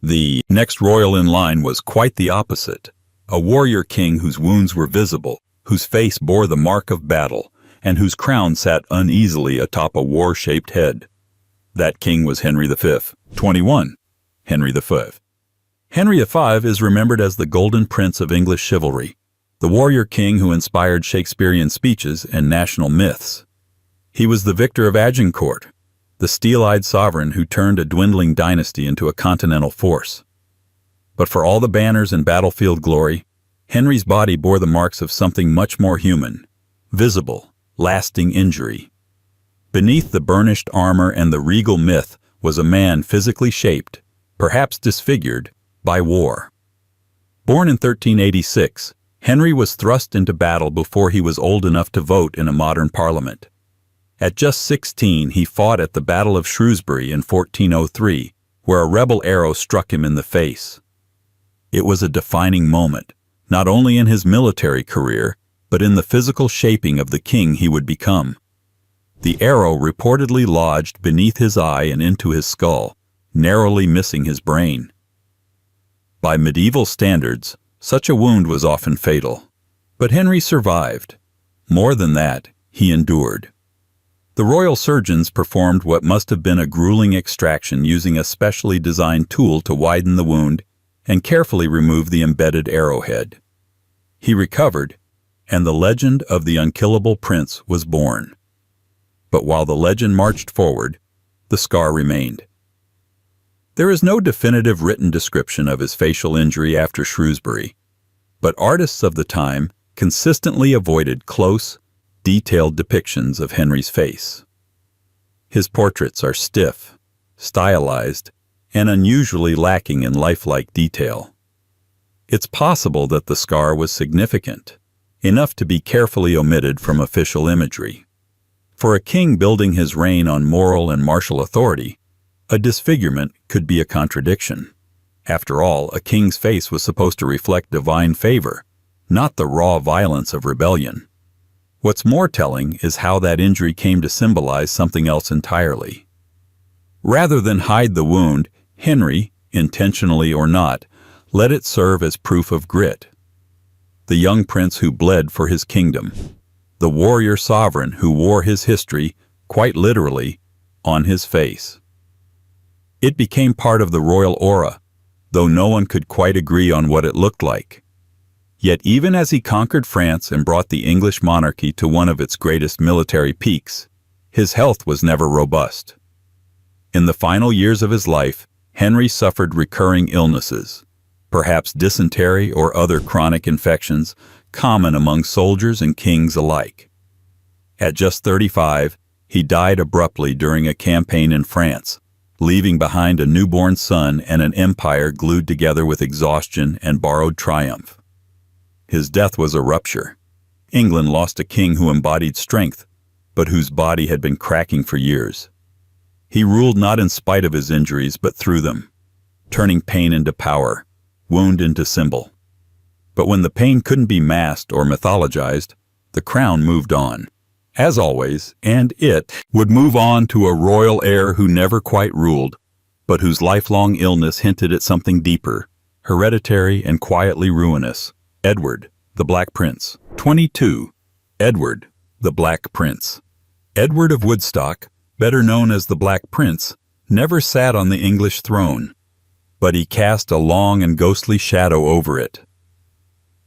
the next royal in line was quite the opposite. A warrior king whose wounds were visible, whose face bore the mark of battle, and whose crown sat uneasily atop a war-shaped head. That king was Henry V. 21. Henry V. Henry V is remembered as the Golden Prince of English chivalry, the warrior king who inspired Shakespearean speeches and national myths. He was the victor of Agincourt, the steel-eyed sovereign who turned a dwindling dynasty into a continental force. But for all the banners and battlefield glory, Henry's body bore the marks of something much more human, visible, lasting injury. Beneath the burnished armor and the regal myth was a man physically shaped, perhaps disfigured, by war. Born in 1386, Henry was thrust into battle before he was old enough to vote in a modern parliament. At just 16, he fought at the Battle of Shrewsbury in 1403, where a rebel arrow struck him in the face. It was a defining moment, not only in his military career, but in the physical shaping of the king he would become. The arrow reportedly lodged beneath his eye and into his skull, narrowly missing his brain. By medieval standards, such a wound was often fatal. But Henry survived. More than that, he endured. The royal surgeons performed what must have been a grueling extraction using a specially designed tool to widen the wound and carefully remove the embedded arrowhead. He recovered, and the legend of the unkillable prince was born. But while the legend marched forward, the scar remained. There is no definitive written description of his facial injury after Shrewsbury, but artists of the time consistently avoided close, detailed depictions of Henry's face. His portraits are stiff, stylized, and unusually lacking in lifelike detail. It's possible that the scar was significant, enough to be carefully omitted from official imagery. For a king building his reign on moral and martial authority, a disfigurement could be a contradiction. After all, a king's face was supposed to reflect divine favor, not the raw violence of rebellion. What's more telling is how that injury came to symbolize something else entirely. Rather than hide the wound, Henry, intentionally or not, let it serve as proof of grit. The young prince who bled for his kingdom, the warrior sovereign who wore his history, quite literally, on his face. It became part of the royal aura, though no one could quite agree on what it looked like. Yet even as he conquered France and brought the English monarchy to one of its greatest military peaks, his health was never robust. In the final years of his life, Henry suffered recurring illnesses, perhaps dysentery or other chronic infections common among soldiers and kings alike. At just 35, he died abruptly during a campaign in France, leaving behind a newborn son and an empire glued together with exhaustion and borrowed triumph. His death was a rupture. England lost a king who embodied strength, but whose body had been cracking for years. He ruled not in spite of his injuries, but through them. turning pain into power, wound into symbol. But when the pain couldn't be masked or mythologized, the crown moved on. As always, and it would move on to a royal heir who never quite ruled, but whose lifelong illness hinted at something deeper, hereditary and quietly ruinous. Edward, the Black Prince. 22. Edward, the Black Prince. Edward of Woodstock, better known as the Black Prince, never sat on the English throne, but he cast a long and ghostly shadow over it.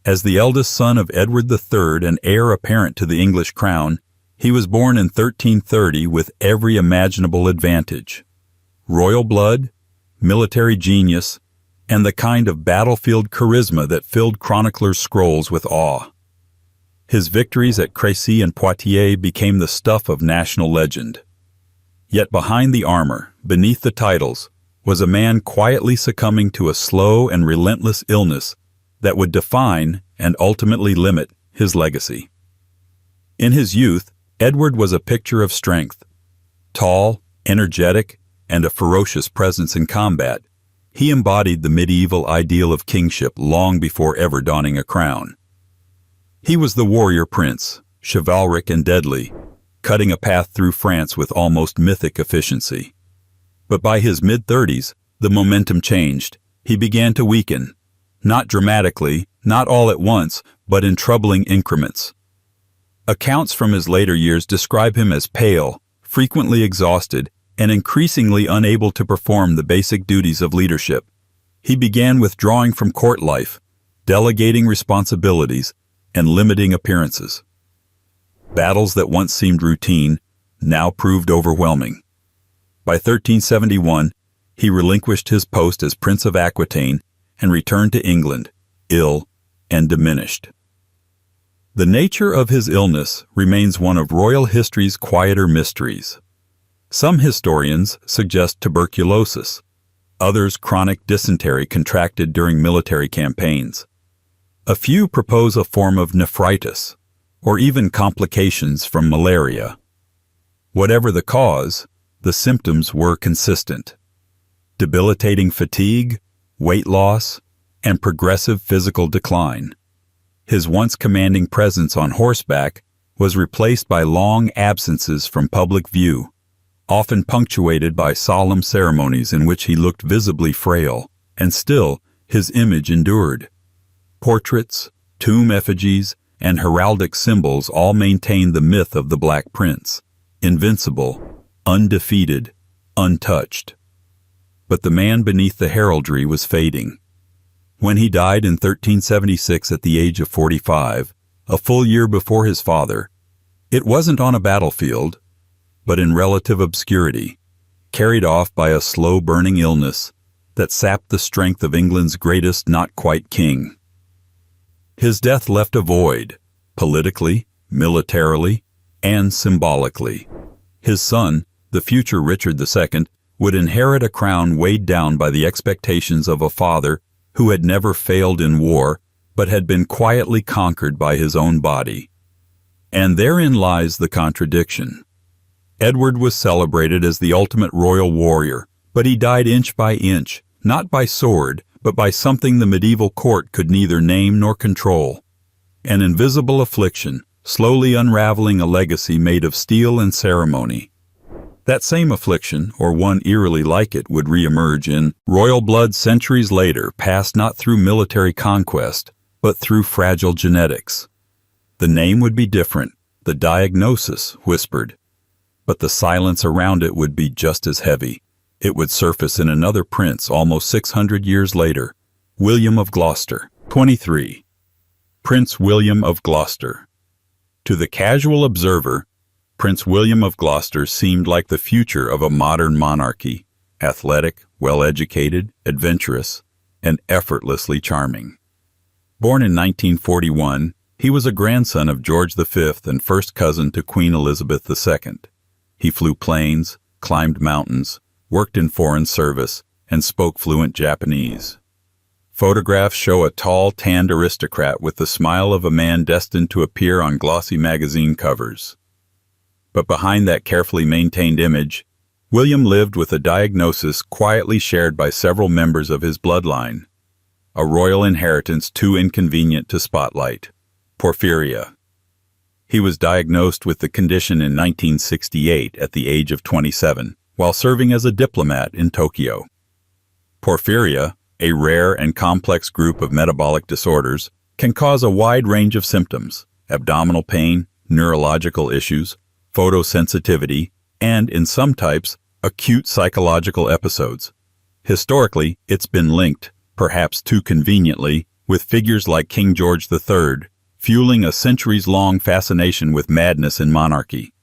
As the eldest son of Edward III and heir apparent to the English crown, he was born in 1330 with every imaginable advantage: royal blood, military genius, and the kind of battlefield charisma that filled chroniclers' scrolls with awe. His victories at Crécy and Poitiers became the stuff of national legend. Yet behind the armor, beneath the titles, was a man quietly succumbing to a slow and relentless illness that would define and ultimately limit his legacy. In his youth, Edward was a picture of strength. Tall, energetic, and a ferocious presence in combat, he embodied the medieval ideal of kingship long before ever donning a crown. He was the warrior prince, chivalric and deadly, cutting a path through France with almost mythic efficiency. But by his mid-30s, the momentum changed. He began to weaken, not dramatically, not all at once, but in troubling increments. Accounts from his later years describe him as pale, frequently exhausted, and increasingly unable to perform the basic duties of leadership. He began withdrawing from court life, delegating responsibilities, and limiting appearances. Battles that once seemed routine now proved overwhelming. By 1371, he relinquished his post as Prince of Aquitaine and returned to England, ill and diminished. The nature of his illness remains one of royal history's quieter mysteries. Some historians suggest tuberculosis, others chronic dysentery contracted during military campaigns. A few propose a form of nephritis, or even complications from malaria. Whatever the cause, the symptoms were consistent: debilitating fatigue, weight loss, and progressive physical decline. His once commanding presence on horseback was replaced by long absences from public view, often punctuated by solemn ceremonies in which he looked visibly frail, and still his image endured. Portraits, tomb effigies, and heraldic symbols all maintained the myth of the Black Prince, invincible, undefeated, untouched. But the man beneath the heraldry was fading. When he died in 1376 at the age of 45, a full year before his father, it wasn't on a battlefield, but in relative obscurity, carried off by a slow-burning illness that sapped the strength of England's greatest not-quite king. His death left a void, politically, militarily, and symbolically. His son, the future Richard II, would inherit a crown weighed down by the expectations of a father who had never failed in war, but had been quietly conquered by his own body. And therein lies the contradiction. Edward was celebrated as the ultimate royal warrior, but he died inch by inch, not by sword, but by something the medieval court could neither name nor control. An invisible affliction, slowly unraveling a legacy made of steel and ceremony. That same affliction, or one eerily like it, would reemerge in royal blood centuries later, passed not through military conquest, but through fragile genetics. The name would be different, the diagnosis whispered, but the silence around it would be just as heavy. It would surface in another prince almost 600 years later, William of Gloucester. 23. Prince William of Gloucester. To the casual observer, Prince William of Gloucester seemed like the future of a modern monarchy, athletic, well-educated, adventurous, and effortlessly charming. Born in 1941, he was a grandson of George V and first cousin to Queen Elizabeth II. He flew planes, climbed mountains, worked in foreign service, and spoke fluent Japanese. Photographs show a tall, tanned aristocrat with the smile of a man destined to appear on glossy magazine covers. But behind that carefully maintained image, William lived with a diagnosis quietly shared by several members of his bloodline. A royal inheritance too inconvenient to spotlight. Porphyria. He was diagnosed with the condition in 1968 at the age of 27, while serving as a diplomat in Tokyo. Porphyria, a rare and complex group of metabolic disorders, can cause a wide range of symptoms: abdominal pain, neurological issues, photosensitivity, and, in some types, acute psychological episodes. Historically, it's been linked, perhaps too conveniently, with figures like King George III, fueling a centuries-long fascination with madness in monarchy.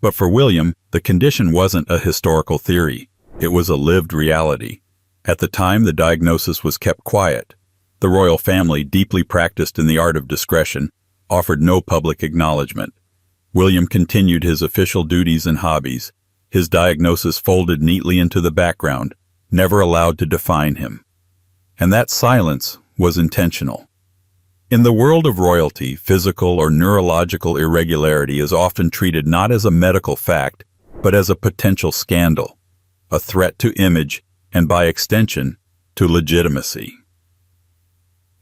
But for William, the condition wasn't a historical theory. It was a lived reality. At the time, the diagnosis was kept quiet. The royal family, deeply practiced in the art of discretion, offered no public acknowledgement. William continued his official duties and hobbies, his diagnosis folded neatly into the background, never allowed to define him. And that silence was intentional. In the world of royalty, physical or neurological irregularity is often treated not as a medical fact, but as a potential scandal, a threat to image, and by extension, to legitimacy.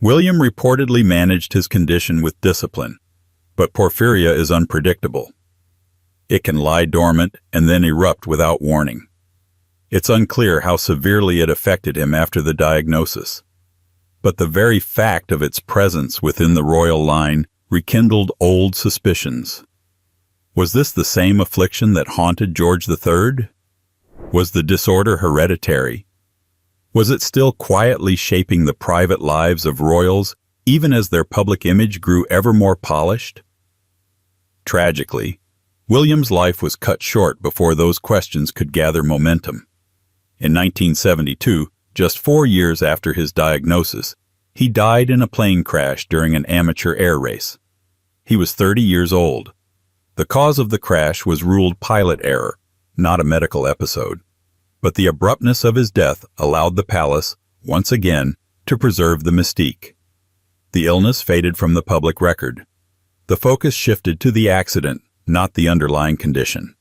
William reportedly managed his condition with discipline, but porphyria is unpredictable. It can lie dormant and then erupt without warning. It's unclear how severely it affected him after the diagnosis. But the very fact of its presence within the royal line rekindled old suspicions. Was this the same affliction that haunted George III? Was the disorder hereditary? Was it still quietly shaping the private lives of royals, even as their public image grew ever more polished? Tragically, William's life was cut short before those questions could gather momentum. In 1972, just 4 years after his diagnosis, he died in a plane crash during an amateur air race. He was 30 years old. The cause of the crash was ruled pilot error, not a medical episode. But the abruptness of his death allowed the palace, once again, to preserve the mystique. The illness faded from the public record. The focus shifted to the accident, not the underlying condition.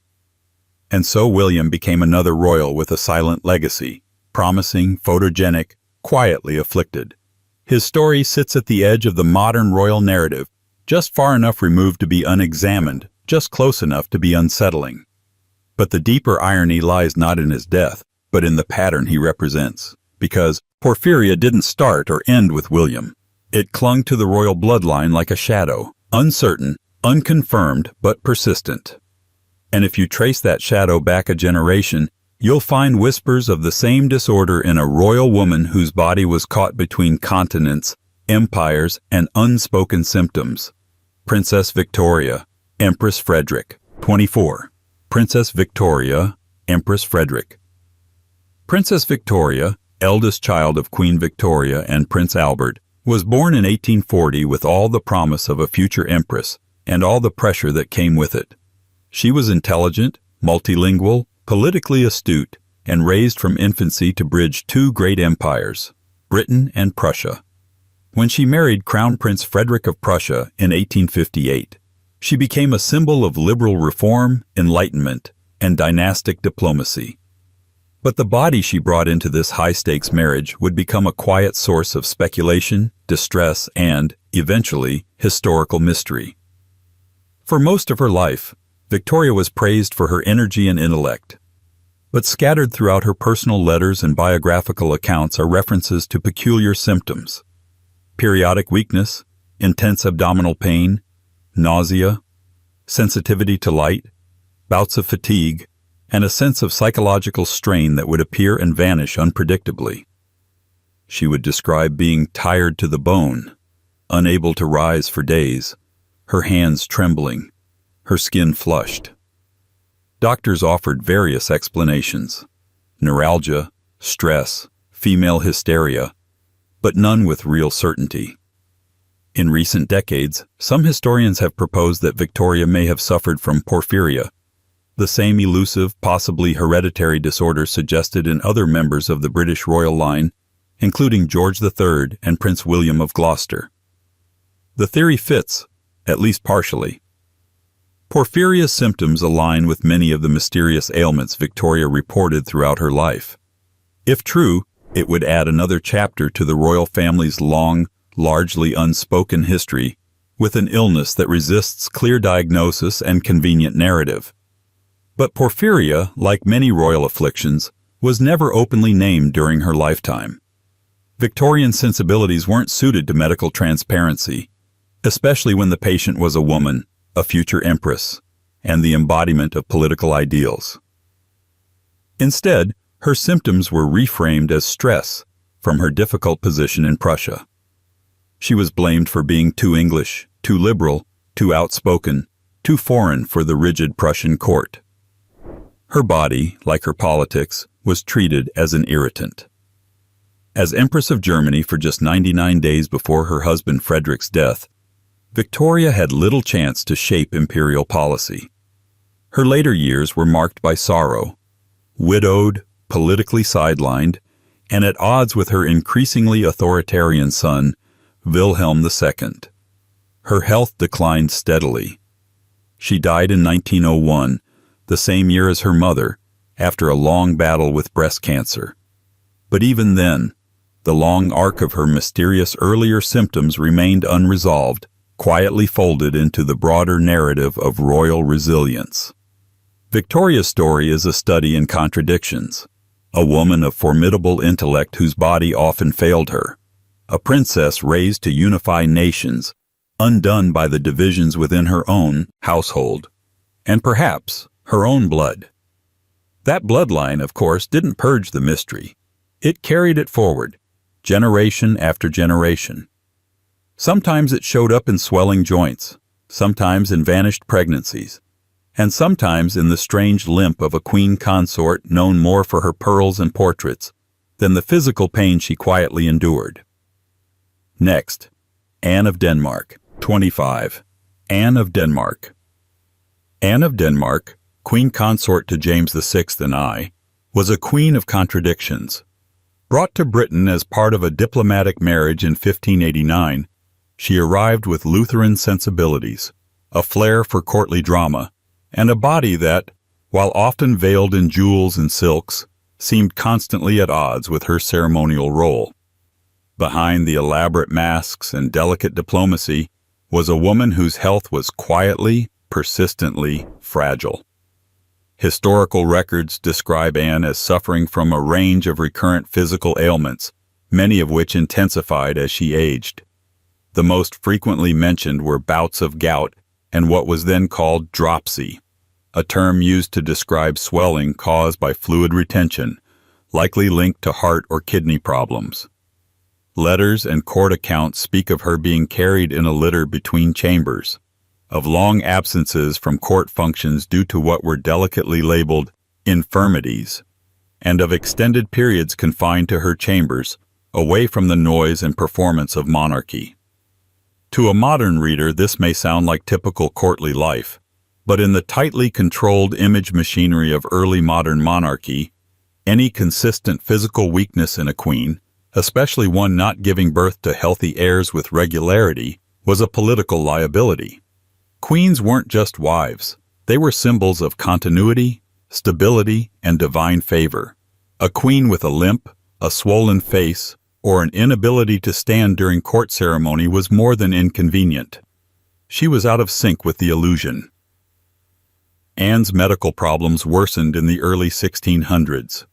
And so William became another royal with a silent legacy, promising, photogenic, quietly afflicted. His story sits at the edge of the modern royal narrative, just far enough removed to be unexamined, just close enough to be unsettling. But the deeper irony lies not in his death, but in the pattern he represents. Because porphyria didn't start or end with William. It clung to the royal bloodline like a shadow, uncertain, unconfirmed, but persistent. And if you trace that shadow back a generation, you'll find whispers of the same disorder in a royal woman whose body was caught between continents, empires, and unspoken symptoms. Princess Victoria, Empress Frederick, 24. Princess Victoria, Empress Frederick. Princess Victoria, eldest child of Queen Victoria and Prince Albert, was born in 1840 with all the promise of a future empress and all the pressure that came with it. She was intelligent, multilingual, politically astute, and raised from infancy to bridge two great empires, Britain and Prussia. When she married Crown Prince Frederick of Prussia in 1858, she became a symbol of liberal reform, enlightenment, and dynastic diplomacy. But the body she brought into this high-stakes marriage would become a quiet source of speculation, distress, and, eventually, historical mystery. For most of her life, Victoria was praised for her energy and intellect. But scattered throughout her personal letters and biographical accounts are references to peculiar symptoms: periodic weakness, intense abdominal pain, nausea, sensitivity to light, bouts of fatigue, and a sense of psychological strain that would appear and vanish unpredictably. She would describe being tired to the bone, unable to rise for days, her hands trembling, her skin flushed. Doctors offered various explanations: neuralgia, stress, female hysteria, but none with real certainty. In recent decades, some historians have proposed that Victoria may have suffered from porphyria, the same elusive, possibly hereditary disorder suggested in other members of the British royal line, including George III and Prince William of Gloucester. The theory fits, at least partially. Porphyria's symptoms align with many of the mysterious ailments Victoria reported throughout her life. If true, it would add another chapter to the royal family's long, largely unspoken history, with an illness that resists clear diagnosis and convenient narrative. But porphyria, like many royal afflictions, was never openly named during her lifetime. Victorian sensibilities weren't suited to medical transparency, especially when the patient was a woman, a future empress, and the embodiment of political ideals. Instead, her symptoms were reframed as stress from her difficult position in Prussia. She was blamed for being too English, too liberal, too outspoken, too foreign for the rigid Prussian court. Her body, like her politics, was treated as an irritant. As Empress of Germany for just 99 days before her husband Frederick's death, Victoria had little chance to shape imperial policy. Her later years were marked by sorrow. Widowed, politically sidelined, and at odds with her increasingly authoritarian son, Wilhelm II. Her health declined steadily. She died in 1901, the same year as her mother, after a long battle with breast cancer. But even then, the long arc of her mysterious earlier symptoms remained unresolved, quietly folded into the broader narrative of royal resilience. Victoria's story is a study in contradictions. A woman of formidable intellect whose body often failed her. A princess raised to unify nations, undone by the divisions within her own household, and perhaps her own blood. That bloodline, of course, didn't purge the mystery. It carried it forward, generation after generation. Sometimes it showed up in swelling joints, sometimes in vanished pregnancies, and sometimes in the strange limp of a queen consort known more for her pearls and portraits than the physical pain she quietly endured. Next, Anne of Denmark, 25. Anne of Denmark. Anne of Denmark, queen consort to James VI and I, was a queen of contradictions. Brought to Britain as part of a diplomatic marriage in 1589, she arrived with Lutheran sensibilities, a flair for courtly drama, and a body that, while often veiled in jewels and silks, seemed constantly at odds with her ceremonial role. Behind the elaborate masks and delicate diplomacy was a woman whose health was quietly, persistently fragile. Historical records describe Anne as suffering from a range of recurrent physical ailments, many of which intensified as she aged. The most frequently mentioned were bouts of gout and what was then called dropsy, a term used to describe swelling caused by fluid retention, likely linked to heart or kidney problems. Letters and court accounts speak of her being carried in a litter between chambers, of long absences from court functions due to what were delicately labeled infirmities, and of extended periods confined to her chambers, away from the noise and performance of monarchy. To a modern reader, this may sound like typical courtly life, but in the tightly controlled image machinery of early modern monarchy, any consistent physical weakness in a queen, especially one not giving birth to healthy heirs with regularity, was a political liability. Queens weren't just wives. They were symbols of continuity, stability, and divine favor. A queen with a limp, a swollen face, or an inability to stand during court ceremony was more than inconvenient. She was out of sync with the illusion. Anne's medical problems worsened in the early 1600s.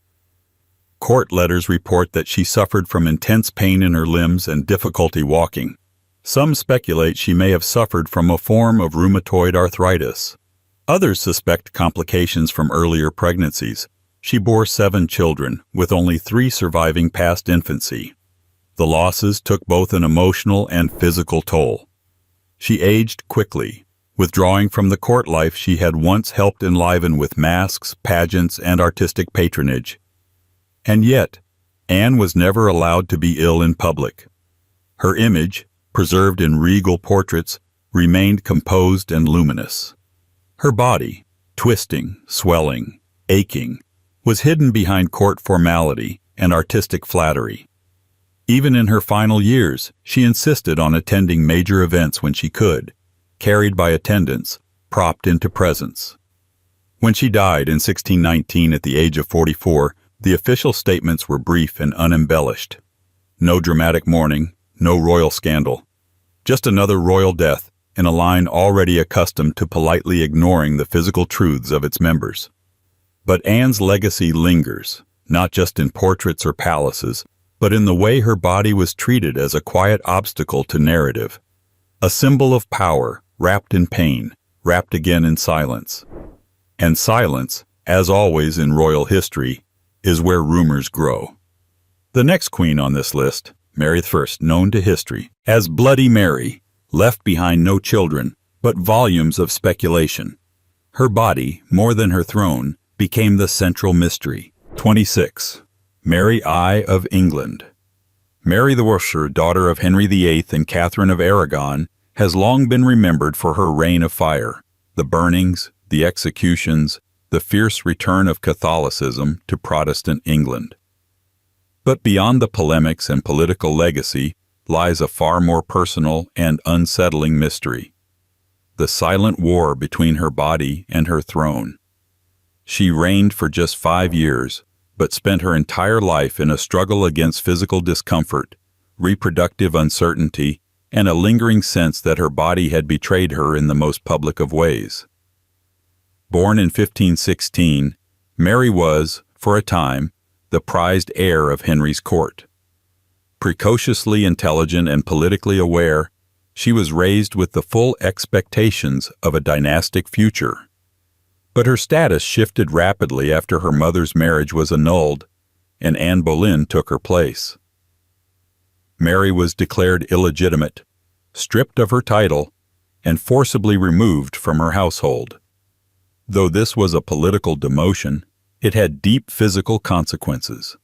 Court letters report that she suffered from intense pain in her limbs and difficulty walking. Some speculate she may have suffered from a form of rheumatoid arthritis. Others suspect complications from earlier pregnancies. She bore 7 children, with only 3 surviving past infancy. The losses took both an emotional and physical toll. She aged quickly, withdrawing from the court life she had once helped enliven with masks, pageants, and artistic patronage. And yet, Anne was never allowed to be ill in public. Her image, preserved in regal portraits, remained composed and luminous. Her body, twisting, swelling, aching, was hidden behind court formality and artistic flattery. Even in her final years, she insisted on attending major events when she could, carried by attendants, propped into presence. When she died in 1619 at the age of 44, the official statements were brief and unembellished. No dramatic mourning, no royal scandal. Just another royal death in a line already accustomed to politely ignoring the physical truths of its members. But Anne's legacy lingers, not just in portraits or palaces, but in the way her body was treated as a quiet obstacle to narrative. A symbol of power, wrapped in pain, wrapped again in silence. And silence, as always in royal history, is where rumors grow. The next queen on this list, Mary I, known to history as Bloody Mary, left behind no children, but volumes of speculation. Her body, more than her throne, became the central mystery. 26. Mary I of England. Mary the Worcester, daughter of Henry VIII and Catherine of Aragon, has long been remembered for her reign of fire, the burnings, the executions, the fierce return of Catholicism to Protestant England. But beyond the polemics and political legacy lies a far more personal and unsettling mystery: the silent war between her body and her throne. She reigned for just 5 years, but spent her entire life in a struggle against physical discomfort, reproductive uncertainty, and a lingering sense that her body had betrayed her in the most public of ways. Born in 1516, Mary was, for a time, the prized heir of Henry's court. Precociously intelligent and politically aware, she was raised with the full expectations of a dynastic future. But her status shifted rapidly after her mother's marriage was annulled, and Anne Boleyn took her place. Mary was declared illegitimate, stripped of her title, and forcibly removed from her household. Though this was a political demotion, it had deep physical consequences.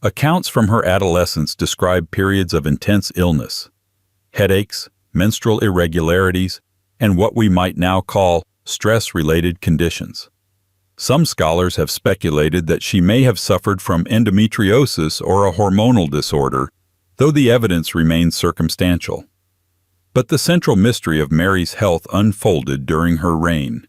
Accounts from her adolescence describe periods of intense illness, headaches, menstrual irregularities, and what we might now call stress-related conditions. Some scholars have speculated that she may have suffered from endometriosis or a hormonal disorder, though the evidence remains circumstantial. But the central mystery of Mary's health unfolded during her reign.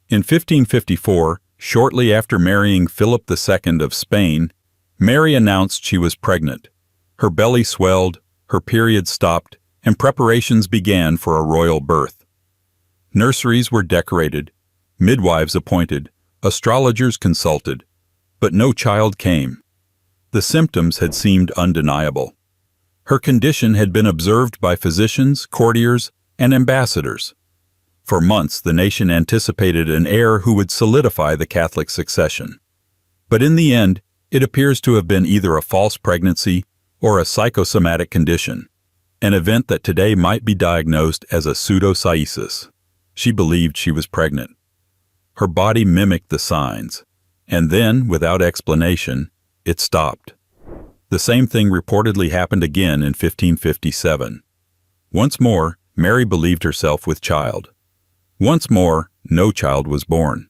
In 1554, shortly after marrying Philip II of Spain, Mary announced she was pregnant. Her belly swelled, her period stopped, and preparations began for a royal birth. Nurseries were decorated, midwives appointed, astrologers consulted, but no child came. The symptoms had seemed undeniable. Her condition had been observed by physicians, courtiers, and ambassadors. For months, the nation anticipated an heir who would solidify the Catholic succession. But in the end, it appears to have been either a false pregnancy or a psychosomatic condition, an event that today might be diagnosed as a pseudocyesis. She believed she was pregnant. Her body mimicked the signs, and then, without explanation, it stopped. The same thing reportedly happened again in 1557. Once more, Mary believed herself with child. Once more, no child was born.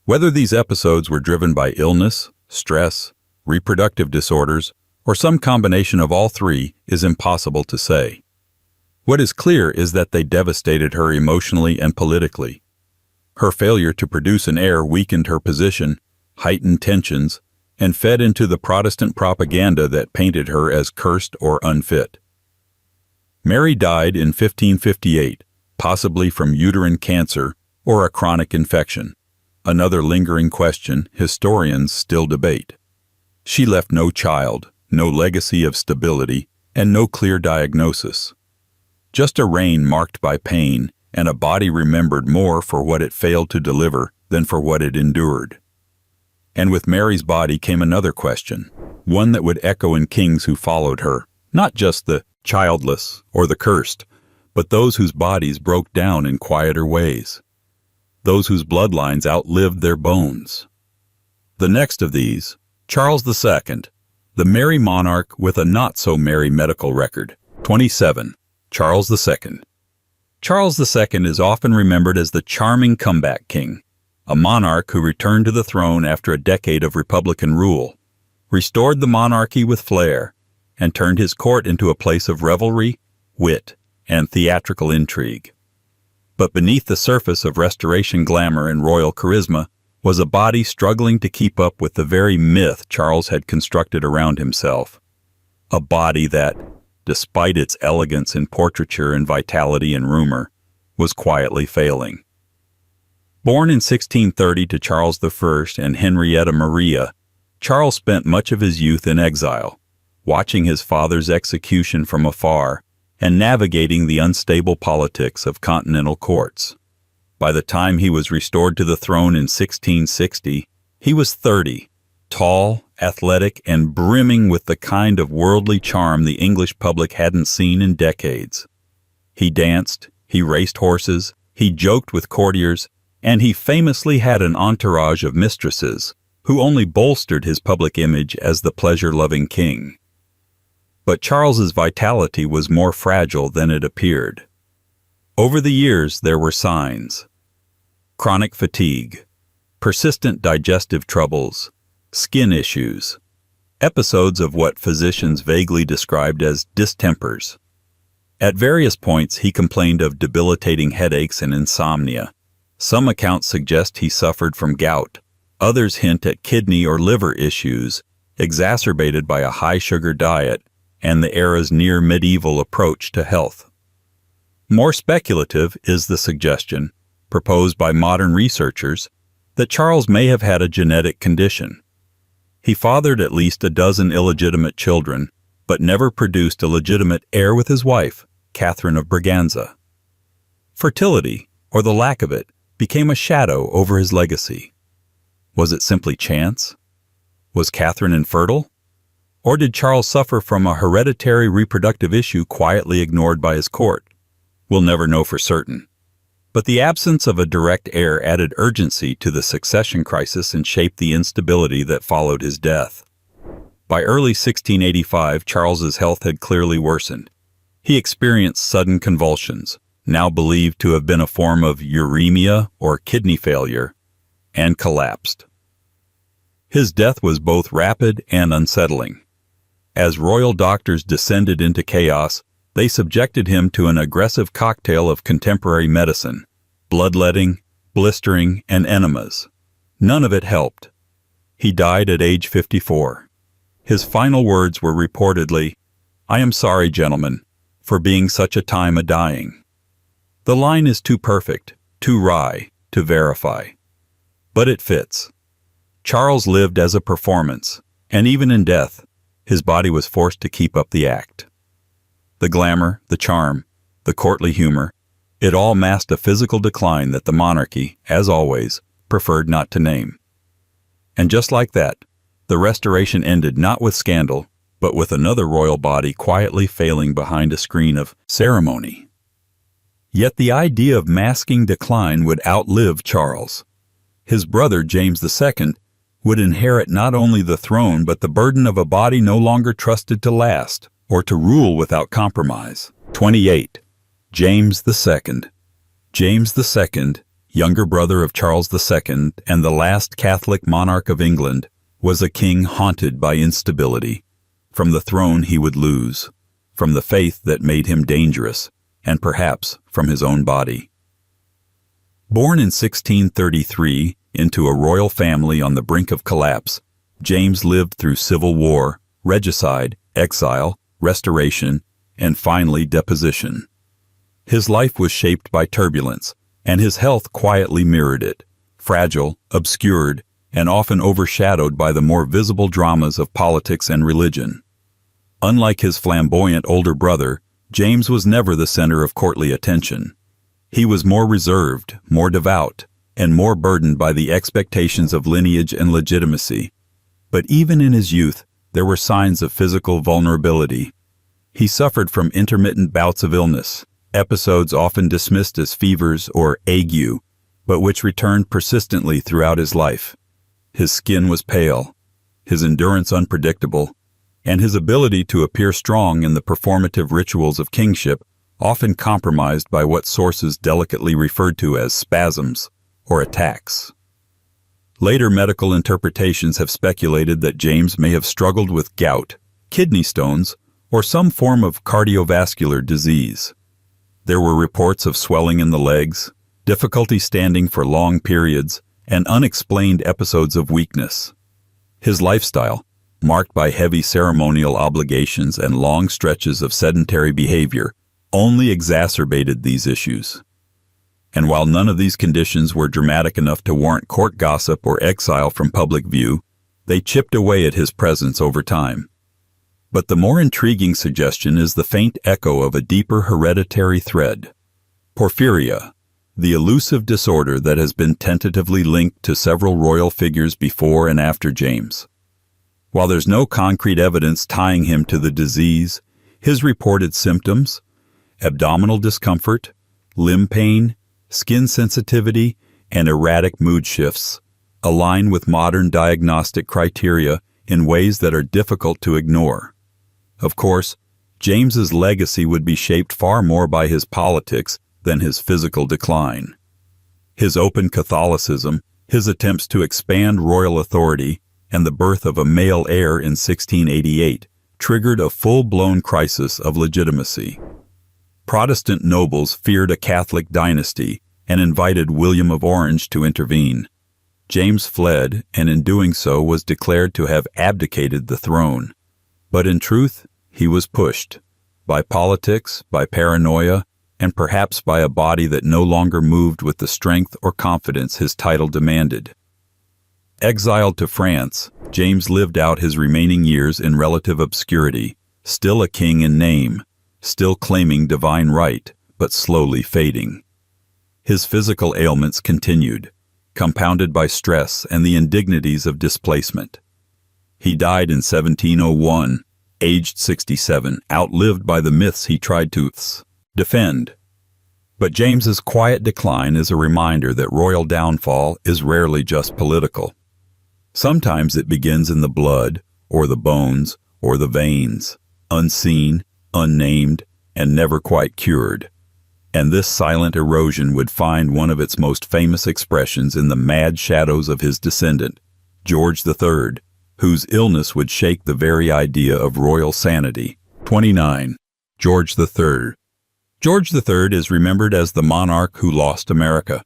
Whether these episodes were driven by illness, stress, reproductive disorders, or some combination of all three is impossible to say. What is clear is that they devastated her emotionally and politically. Her failure to produce an heir weakened her position, heightened tensions, and fed into the Protestant propaganda that painted her as cursed or unfit. Mary died in 1558, possibly from uterine cancer or a chronic infection, another lingering question historians still debate. She left no child, no legacy of stability, and no clear diagnosis. Just a reign marked by pain and a body remembered more for what it failed to deliver than for what it endured. And with Mary's body came another question, one that would echo in kings who followed her, not just the childless or the cursed, but those whose bodies broke down in quieter ways, those whose bloodlines outlived their bones. The next of these, Charles II, the merry monarch with a not-so-merry medical record. 27. Charles II. Charles II is often remembered as the charming comeback king, a monarch who returned to the throne after a decade of Republican rule, restored the monarchy with flair, and turned his court into a place of revelry, wit, and theatrical intrigue. But beneath the surface of restoration glamour and royal charisma was a body struggling to keep up with the very myth Charles had constructed around himself. A body that, despite its elegance in portraiture and vitality in rumor, was quietly failing. Born in 1630 to Charles I and Henrietta Maria, Charles spent much of his youth in exile, watching his father's execution from afar and navigating the unstable politics of continental courts. By the time he was restored to the throne in 1660, he was 30, tall, athletic, and brimming with the kind of worldly charm the English public hadn't seen in decades. He danced, he raced horses, he joked with courtiers, and he famously had an entourage of mistresses who only bolstered his public image as the pleasure-loving king. But Charles's vitality was more fragile than it appeared. Over the years, there were signs: chronic fatigue, persistent digestive troubles, skin issues, episodes of what physicians vaguely described as distempers. At various points, he complained of debilitating headaches and insomnia. Some accounts suggest he suffered from gout. Others hint at kidney or liver issues, exacerbated by a high-sugar diet and the era's near-medieval approach to health. More speculative is the suggestion, proposed by modern researchers, that Charles may have had a genetic condition. He fathered at least a dozen illegitimate children, but never produced a legitimate heir with his wife, Catherine of Braganza. Fertility, or the lack of it, became a shadow over his legacy. Was it simply chance? Was Catherine infertile? Or did Charles suffer from a hereditary reproductive issue quietly ignored by his court? We'll never know for certain. But the absence of a direct heir added urgency to the succession crisis and shaped the instability that followed his death. By early 1685, Charles's health had clearly worsened. He experienced sudden convulsions, now believed to have been a form of uremia or kidney failure, and collapsed. His death was both rapid and unsettling. As royal doctors descended into chaos, they subjected him to an aggressive cocktail of contemporary medicine: bloodletting, blistering, and enemas. None of it helped. He died at age 54. His final words were reportedly, "I am sorry, gentlemen, for being such a time a-dying." The line is too perfect, too wry, to verify. But it fits. Charles lived as a performance, and even in death, his body was forced to keep up the act. The glamour, the charm, the courtly humor, it all masked a physical decline that the monarchy, as always, preferred not to name. And just like that, the restoration ended not with scandal, but with another royal body quietly failing behind a screen of ceremony. Yet the idea of masking decline would outlive Charles. His brother, James II, would inherit not only the throne but the burden of a body no longer trusted to last or to rule without compromise. 28. James II. James II, younger brother of Charles II and the last Catholic monarch of England, was a king haunted by instability. From the throne he would lose, from the faith that made him dangerous, and perhaps from his own body. Born in 1633 into a royal family on the brink of collapse, James lived through civil war, regicide, exile, restoration, and finally deposition. His life was shaped by turbulence, and his health quietly mirrored it, fragile, obscured, and often overshadowed by the more visible dramas of politics and religion. Unlike his flamboyant older brother, James was never the center of courtly attention. He was more reserved, more devout, and more burdened by the expectations of lineage and legitimacy. But even in his youth, there were signs of physical vulnerability. He suffered from intermittent bouts of illness, episodes often dismissed as fevers or ague, but which returned persistently throughout his life. His skin was pale, his endurance unpredictable, and his ability to appear strong in the performative rituals of kingship often compromised by what sources delicately referred to as spasms or attacks. Later medical interpretations have speculated that James may have struggled with gout, kidney stones, or some form of cardiovascular disease. There were reports of swelling in the legs, difficulty standing for long periods, and unexplained episodes of weakness. His lifestyle, marked by heavy ceremonial obligations and long stretches of sedentary behavior, only exacerbated these issues. And while none of these conditions were dramatic enough to warrant court gossip or exile from public view, they chipped away at his presence over time. But the more intriguing suggestion is the faint echo of a deeper hereditary thread. Porphyria, the elusive disorder that has been tentatively linked to several royal figures before and after James. While there's no concrete evidence tying him to the disease, his reported symptoms, abdominal discomfort, limb pain, skin sensitivity, and erratic mood shifts, align with modern diagnostic criteria in ways that are difficult to ignore. Of course, James's legacy would be shaped far more by his politics than his physical decline. His open Catholicism, his attempts to expand royal authority, and the birth of a male heir in 1688 triggered a full-blown crisis of legitimacy. Protestant nobles feared a Catholic dynasty and invited William of Orange to intervene. James fled, and in doing so was declared to have abdicated the throne. But in truth, he was pushed, by politics, by paranoia, and perhaps by a body that no longer moved with the strength or confidence his title demanded. Exiled to France, James lived out his remaining years in relative obscurity, still a king in name, still claiming divine right, but slowly fading. His physical ailments continued, compounded by stress and the indignities of displacement. He died in 1701, aged 67, outlived by the myths he tried to defend. But James's quiet decline is a reminder that royal downfall is rarely just political. Sometimes it begins in the blood, or the bones, or the veins, unseen, unnamed, and never quite cured. And this silent erosion would find one of its most famous expressions in the mad shadows of his descendant, George III, whose illness would shake the very idea of royal sanity. 29. George III. George III is remembered as the monarch who lost America,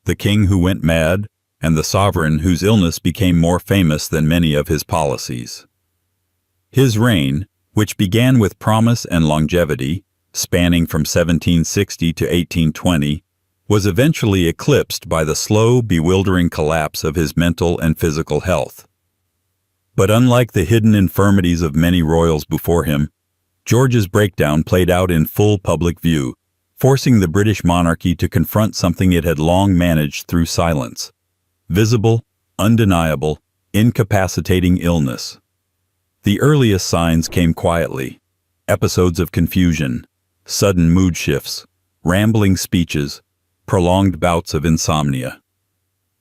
the king who went mad, and the sovereign whose illness became more famous than many of his policies. His reign, which began with promise and longevity, spanning from 1760 to 1820, was eventually eclipsed by the slow, bewildering collapse of his mental and physical health. But unlike the hidden infirmities of many royals before him, George's breakdown played out in full public view, forcing the British monarchy to confront something it had long managed through silence: visible, undeniable, incapacitating illness. The earliest signs came quietly: episodes of confusion, sudden mood shifts, rambling speeches, prolonged bouts of insomnia.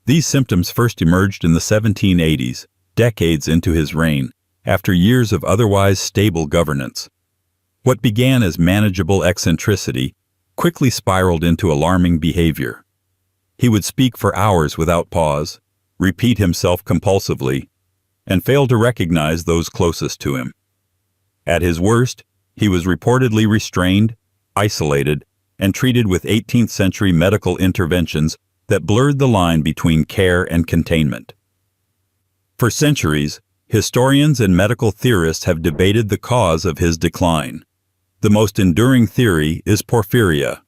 These symptoms first emerged in the 1780s, decades into his reign, after years of otherwise stable governance. What began as manageable eccentricity quickly spiraled into alarming behavior. He would speak for hours without pause, repeat himself compulsively, and fail to recognize those closest to him. At his worst, he was reportedly restrained, isolated, and treated with 18th-century medical interventions that blurred the line between care and containment. For centuries, historians and medical theorists have debated the cause of his decline. The most enduring theory is porphyria,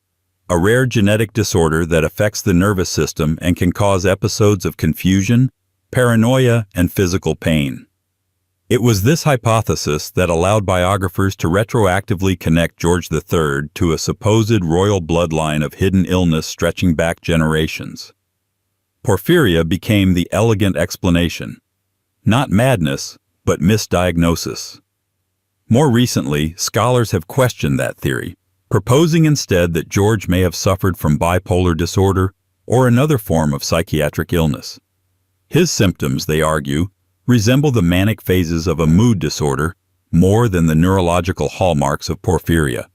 a rare genetic disorder that affects the nervous system and can cause episodes of confusion, paranoia, and physical pain. It was this hypothesis that allowed biographers to retroactively connect George III to a supposed royal bloodline of hidden illness stretching back generations. Porphyria became the elegant explanation. Not madness, but misdiagnosis. More recently, scholars have questioned that theory, proposing instead that George may have suffered from bipolar disorder or another form of psychiatric illness. His symptoms, they argue, resemble the manic phases of a mood disorder more than the neurological hallmarks of porphyria.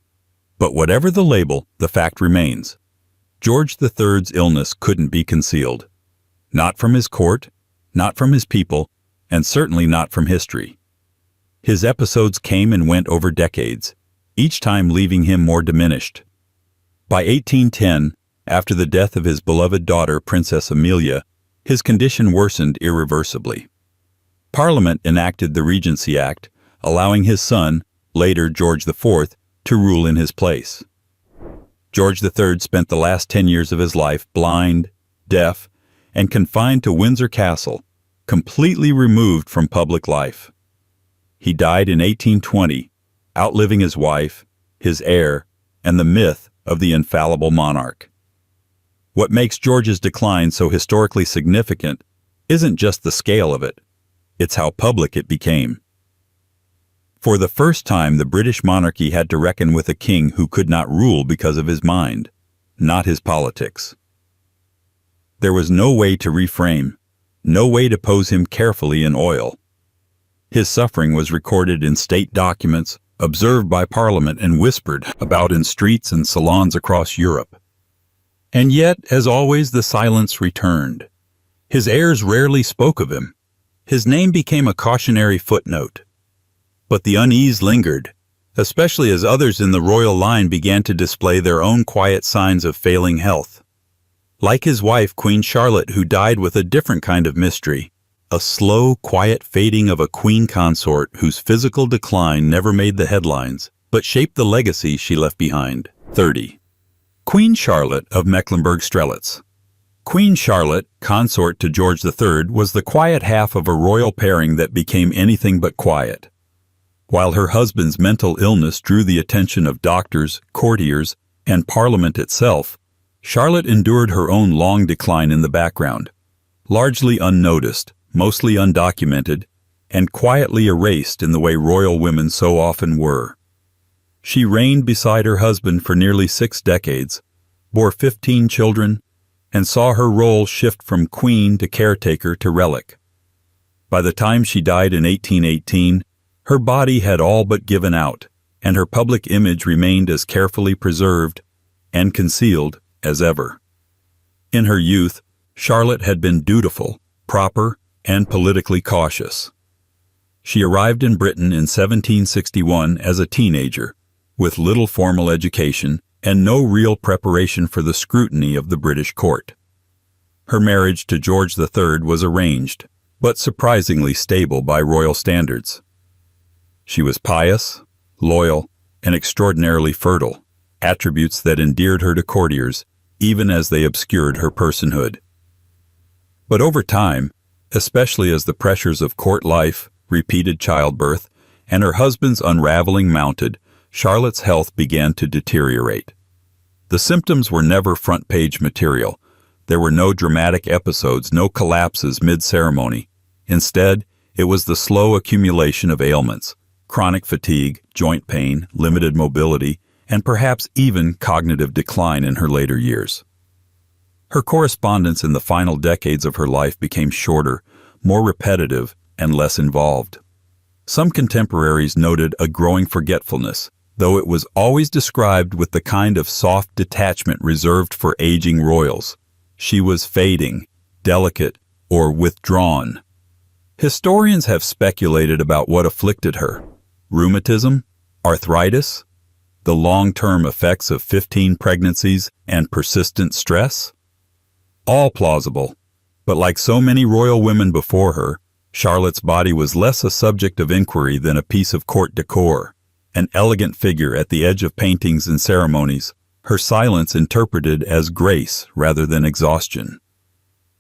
But whatever the label, the fact remains. George III's illness couldn't be concealed. Not from his court, not from his people, and certainly not from history. His episodes came and went over decades, each time leaving him more diminished. By 1810, after the death of his beloved daughter, Princess Amelia, his condition worsened irreversibly. Parliament enacted the Regency Act, allowing his son, later George IV, to rule in his place. George III spent the last 10 years of his life blind, deaf, and confined to Windsor Castle, completely removed from public life. He died in 1820, outliving his wife, his heir, and the myth of the infallible monarch. What makes George's decline so historically significant isn't just the scale of it, it's how public it became. For the first time, the British monarchy had to reckon with a king who could not rule because of his mind, not his politics. There was no way to reframe, no way to pose him carefully in oil. His suffering was recorded in state documents, observed by Parliament, and whispered about in streets and salons across Europe. And yet, as always, the silence returned. His heirs rarely spoke of him. His name became a cautionary footnote. But the unease lingered, especially as others in the royal line began to display their own quiet signs of failing health. Like his wife, Queen Charlotte, who died with a different kind of mystery, a slow, quiet fading of a queen consort whose physical decline never made the headlines, but shaped the legacy she left behind. 30. Queen Charlotte of Mecklenburg-Strelitz. Queen Charlotte, consort to George III, was the quiet half of a royal pairing that became anything but quiet. While her husband's mental illness drew the attention of doctors, courtiers, and Parliament itself, Charlotte endured her own long decline in the background, largely unnoticed, mostly undocumented, and quietly erased in the way royal women so often were. She reigned beside her husband for nearly 6 decades, bore 15 children, and saw her role shift from queen to caretaker to relic. By the time she died in 1818, her body had all but given out, and her public image remained as carefully preserved and concealed as ever. In her youth, Charlotte had been dutiful, proper, and politically cautious. She arrived in Britain in 1761 as a teenager, with little formal education and no real preparation for the scrutiny of the British court. Her marriage to George III was arranged, but surprisingly stable by royal standards. She was pious, loyal, and extraordinarily fertile, attributes that endeared her to courtiers, even as they obscured her personhood. But over time, especially as the pressures of court life, repeated childbirth, and her husband's unraveling mounted, Charlotte's health began to deteriorate. The symptoms were never front-page material. There were no dramatic episodes, no collapses mid-ceremony. Instead, it was the slow accumulation of ailments, chronic fatigue, joint pain, limited mobility, and perhaps even cognitive decline in her later years. Her correspondence in the final decades of her life became shorter, more repetitive, and less involved. Some contemporaries noted a growing forgetfulness, though it was always described with the kind of soft detachment reserved for aging royals. She was fading, delicate, or withdrawn. Historians have speculated about what afflicted her. Rheumatism? Arthritis? The long-term effects of 15 pregnancies and persistent stress? All plausible, but like so many royal women before her, Charlotte's body was less a subject of inquiry than a piece of court decor, an elegant figure at the edge of paintings and ceremonies, her silence interpreted as grace rather than exhaustion.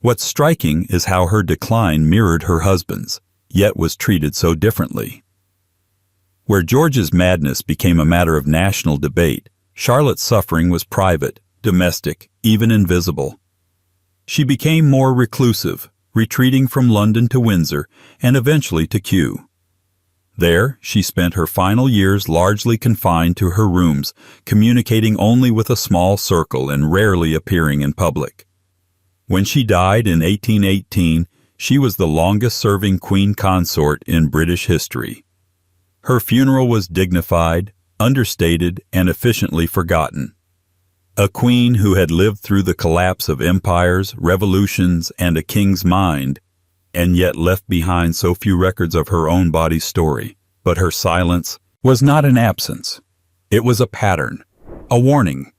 What's striking is how her decline mirrored her husband's, yet was treated so differently. Where George's madness became a matter of national debate, Charlotte's suffering was private, domestic, even invisible. She became more reclusive, retreating from London to Windsor and eventually to Kew. There, she spent her final years largely confined to her rooms, communicating only with a small circle and rarely appearing in public. When she died in 1818, she was the longest-serving queen consort in British history. Her funeral was dignified, understated, and efficiently forgotten. A queen who had lived through the collapse of empires, revolutions, and a king's mind, and yet left behind so few records of her own body's story. But her silence was not an absence. It was a pattern, a warning.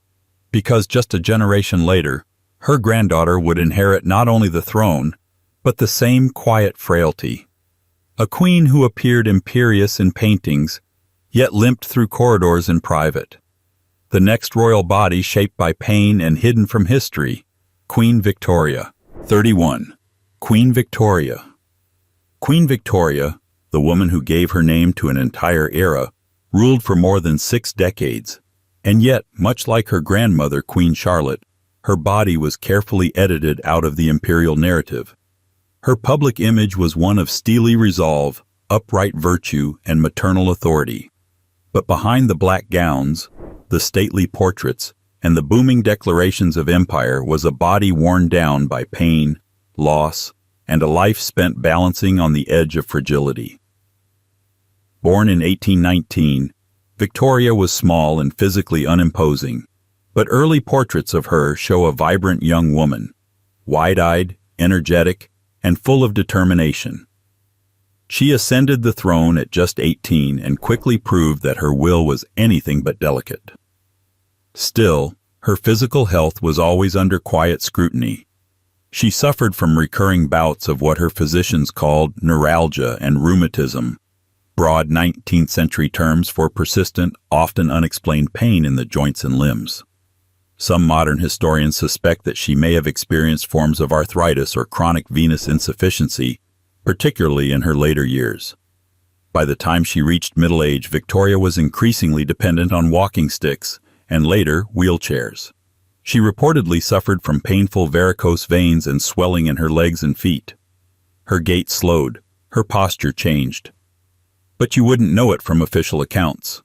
because just a generation later, her granddaughter would inherit not only the throne, but the same quiet frailty. A queen who appeared imperious in paintings, yet limped through corridors in private. The next royal body shaped by pain and hidden from history, Queen Victoria. 31. Queen Victoria. Queen Victoria, the woman who gave her name to an entire era, ruled for more than 6 decades, and yet, much like her grandmother, Queen Charlotte, her body was carefully edited out of the imperial narrative. Her public image was one of steely resolve, upright virtue, and maternal authority. But behind the black gowns, the stately portraits, and the booming declarations of empire was a body worn down by pain, loss, and a life spent balancing on the edge of fragility. Born in 1819, Victoria was small and physically unimposing, but early portraits of her show a vibrant young woman, wide-eyed, energetic, and full of determination. She ascended the throne at just 18 and quickly proved that her will was anything but delicate. Still, her physical health was always under quiet scrutiny. She suffered from recurring bouts of what her physicians called neuralgia and rheumatism, broad 19th century terms for persistent, often unexplained pain in the joints and limbs. Some modern historians suspect that she may have experienced forms of arthritis or chronic venous insufficiency, particularly in her later years. By the time she reached middle age, Victoria was increasingly dependent on walking sticks and later wheelchairs. She reportedly suffered from painful varicose veins and swelling in her legs and feet. Her gait slowed, her posture changed. But you wouldn't know it from official accounts.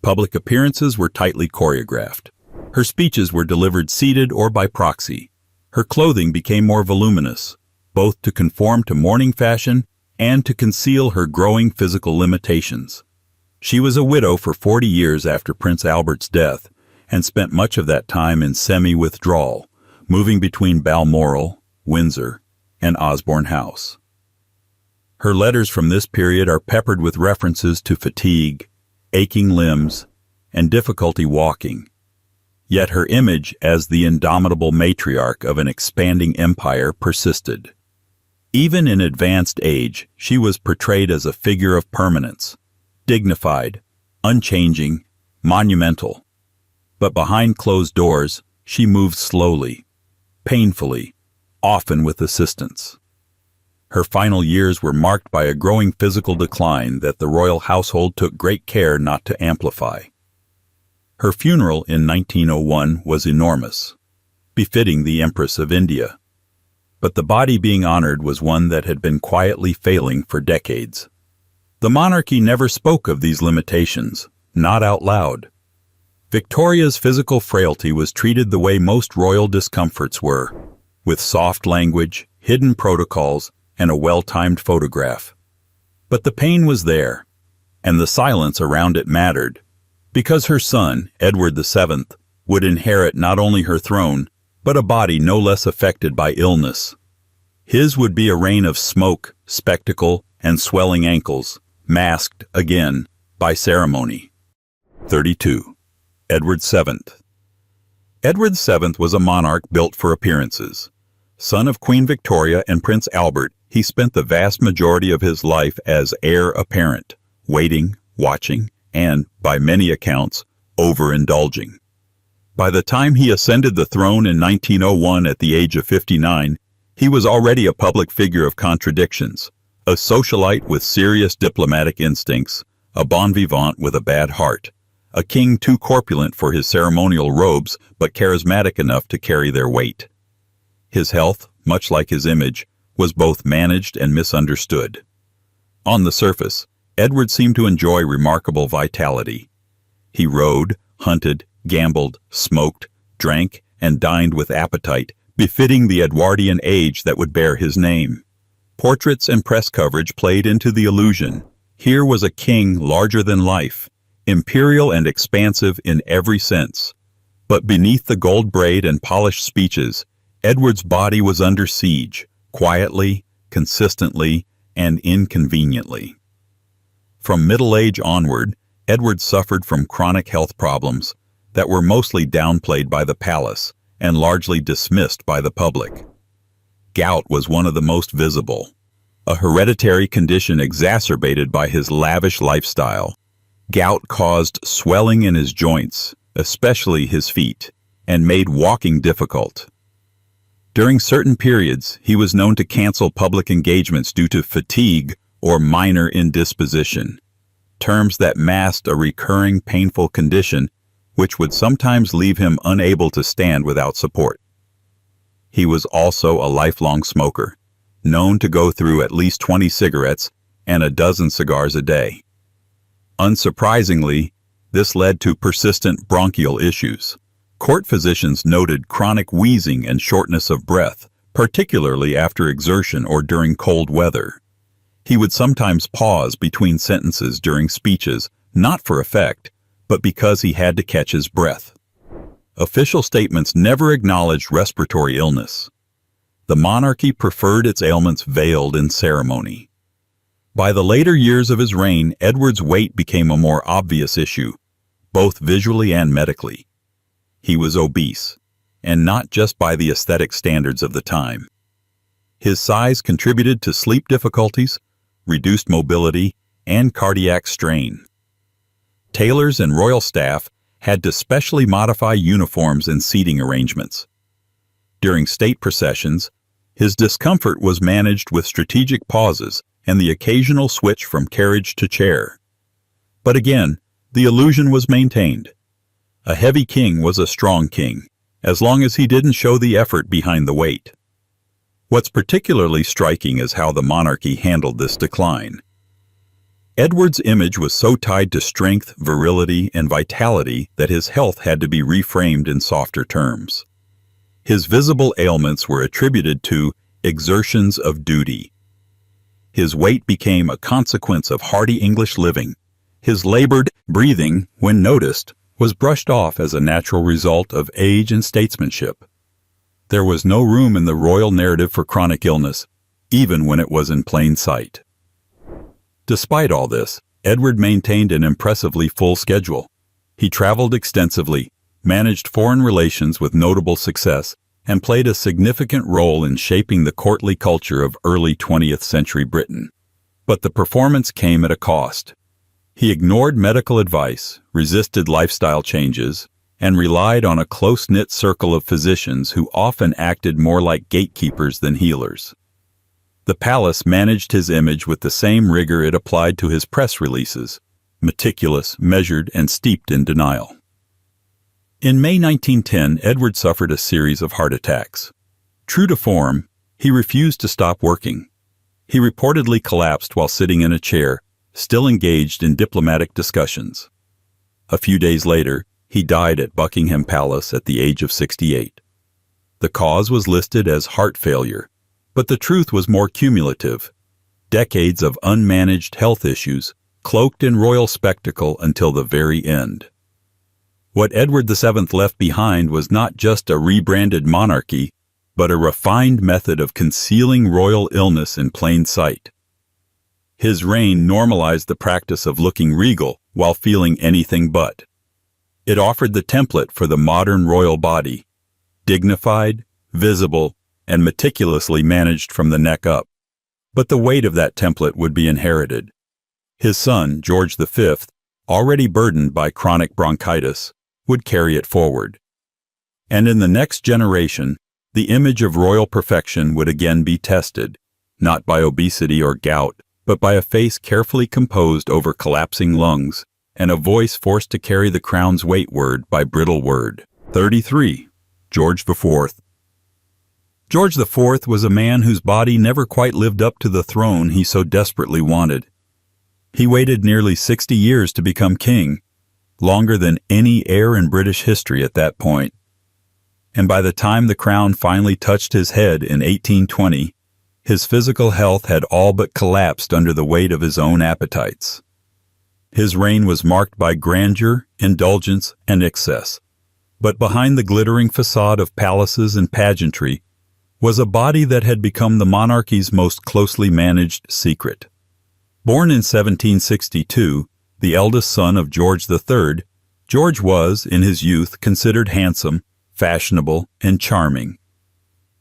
Public appearances were tightly choreographed. Her speeches were delivered seated or by proxy. Her clothing became more voluminous, both to conform to mourning fashion and to conceal her growing physical limitations. She was a widow for 40 years after Prince Albert's death and spent much of that time in semi-withdrawal, moving between Balmoral, Windsor, and Osborne House. Her letters from this period are peppered with references to fatigue, aching limbs, and difficulty walking. Yet her image as the indomitable matriarch of an expanding empire persisted. Even in advanced age, she was portrayed as a figure of permanence, dignified, unchanging, monumental. But behind closed doors, she moved slowly, painfully, often with assistance. Her final years were marked by a growing physical decline that the royal household took great care not to amplify. Her funeral in 1901 was enormous, befitting the Empress of India. But the body being honored was one that had been quietly failing for decades. The monarchy never spoke of these limitations, not out loud. Victoria's physical frailty was treated the way most royal discomforts were, with soft language, hidden protocols, and a well-timed photograph. But the pain was there, and the silence around it mattered, because her son, Edward VII, would inherit not only her throne, but a body no less affected by illness. His would be a reign of smoke, spectacle, and swelling ankles, masked, again, by ceremony. 32. Edward VII. Edward VII was a monarch built for appearances. Son of Queen Victoria and Prince Albert, he spent the vast majority of his life as heir apparent, waiting, watching, and, by many accounts, overindulging. By the time he ascended the throne in 1901 at the age of 59, he was already a public figure of contradictions, a socialite with serious diplomatic instincts, a bon vivant with a bad heart, a king too corpulent for his ceremonial robes but charismatic enough to carry their weight. His health, much like his image, was both managed and misunderstood. On the surface, Edward seemed to enjoy remarkable vitality. He rode, hunted, gambled, smoked, drank, and dined with appetite, befitting the Edwardian age that would bear his name. Portraits and press coverage played into the illusion. Here was a king larger than life, imperial and expansive in every sense. But beneath the gold braid and polished speeches, Edward's body was under siege, quietly, consistently, and inconveniently. From middle age onward, Edward suffered from chronic health problems that were mostly downplayed by the palace and largely dismissed by the public. Gout was one of the most visible, a hereditary condition exacerbated by his lavish lifestyle. Gout caused swelling in his joints, especially his feet, and made walking difficult. During certain periods, he was known to cancel public engagements due to fatigue or minor indisposition, terms that masked a recurring painful condition which would sometimes leave him unable to stand without support. He was also a lifelong smoker, known to go through at least 20 cigarettes and a dozen cigars a day. Unsurprisingly, this led to persistent bronchial issues. Court physicians noted chronic wheezing and shortness of breath, particularly after exertion or during cold weather. He would sometimes pause between sentences during speeches, not for effect, but because he had to catch his breath. Official statements never acknowledged respiratory illness. The monarchy preferred its ailments veiled in ceremony. By the later years of his reign, Edward's weight became a more obvious issue, both visually and medically. He was obese, and not just by the aesthetic standards of the time. His size contributed to sleep difficulties, reduced mobility, and cardiac strain. Tailors and royal staff had to specially modify uniforms and seating arrangements. During state processions, his discomfort was managed with strategic pauses and the occasional switch from carriage to chair. But again, the illusion was maintained. A heavy king was a strong king, as long as he didn't show the effort behind the weight. What's particularly striking is how the monarchy handled this decline. Edward's image was so tied to strength, virility, and vitality that his health had to be reframed in softer terms. His visible ailments were attributed to exertions of duty. His weight became a consequence of hardy English living. His labored breathing, when noticed, was brushed off as a natural result of age and statesmanship. There was no room in the royal narrative for chronic illness, even when it was in plain sight. Despite all this, Edward maintained an impressively full schedule. He traveled extensively, managed foreign relations with notable success, and played a significant role in shaping the courtly culture of early 20th century Britain. But the performance came at a cost. He ignored medical advice, resisted lifestyle changes, and relied on a close-knit circle of physicians who often acted more like gatekeepers than healers. The palace managed his image with the same rigor it applied to his press releases, meticulous, measured, and steeped in denial. In May 1910, Edward suffered a series of heart attacks. True to form, he refused to stop working. He reportedly collapsed while sitting in a chair, still engaged in diplomatic discussions. A few days later, he died at Buckingham Palace at the age of 68. The cause was listed as heart failure, but the truth was more cumulative. Decades of unmanaged health issues, cloaked in royal spectacle until the very end. What Edward VII left behind was not just a rebranded monarchy, but a refined method of concealing royal illness in plain sight. His reign normalized the practice of looking regal while feeling anything but. It offered the template for the modern royal body, dignified, visible, and meticulously managed from the neck up. But the weight of that template would be inherited. His son, George V, already burdened by chronic bronchitis, would carry it forward. And in the next generation, the image of royal perfection would again be tested, not by obesity or gout, but by a face carefully composed over collapsing lungs, and a voice forced to carry the crown's weight word by brittle word. 33. George IV. George IV was a man whose body never quite lived up to the throne he so desperately wanted. He waited nearly 60 years to become king, longer than any heir in British history at that point. And by the time the crown finally touched his head in 1820, his physical health had all but collapsed under the weight of his own appetites. His reign was marked by grandeur, indulgence, and excess. But behind the glittering facade of palaces and pageantry was a body that had become the monarchy's most closely managed secret. Born in 1762, the eldest son of George III, George was, in his youth, considered handsome, fashionable, and charming.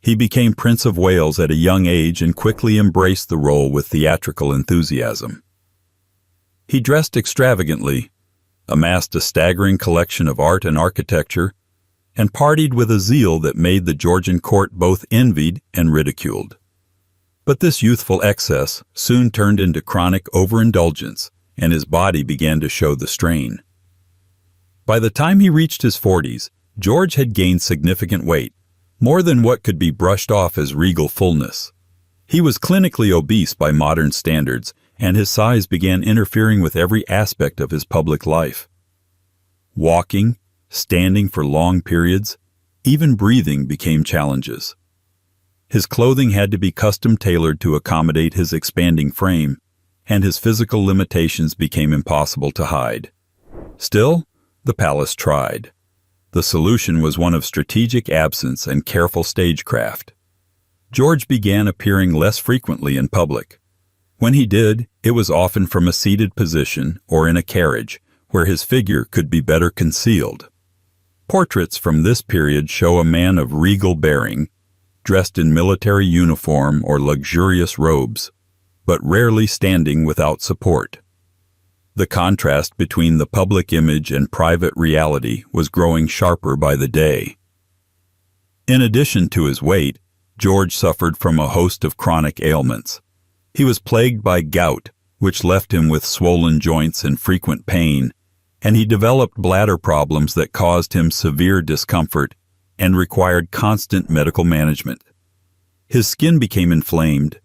He became Prince of Wales at a young age and quickly embraced the role with theatrical enthusiasm. He dressed extravagantly, amassed a staggering collection of art and architecture, and partied with a zeal that made the Georgian court both envied and ridiculed. But this youthful excess soon turned into chronic overindulgence, and his body began to show the strain. By the time he reached his 40s, George had gained significant weight, more than what could be brushed off as regal fullness. He was clinically obese by modern standards, and his size began interfering with every aspect of his public life. Walking, standing for long periods, even breathing became challenges. His clothing had to be custom-tailored to accommodate his expanding frame, and his physical limitations became impossible to hide. Still, the palace tried. The solution was one of strategic absence and careful stagecraft. George began appearing less frequently in public. When he did, it was often from a seated position or in a carriage, where his figure could be better concealed. Portraits from this period show a man of regal bearing, dressed in military uniform or luxurious robes, but rarely standing without support. The contrast between the public image and private reality was growing sharper by the day. In addition to his weight, George suffered from a host of chronic ailments. He was plagued by gout, which left him with swollen joints and frequent pain, and he developed bladder problems that caused him severe discomfort and required constant medical management. His skin became inflamed,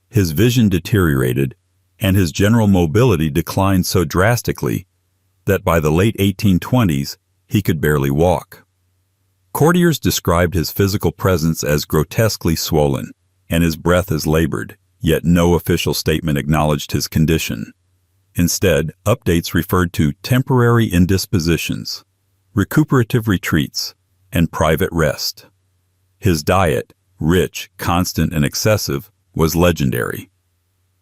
his vision deteriorated, and his general mobility declined so drastically that by the late 1820s he could barely walk. Courtiers described his physical presence as grotesquely swollen and his breath as labored, yet no official statement acknowledged his condition. Instead, updates referred to temporary indispositions, recuperative retreats, and private rest. His diet, rich, constant, and excessive, was legendary.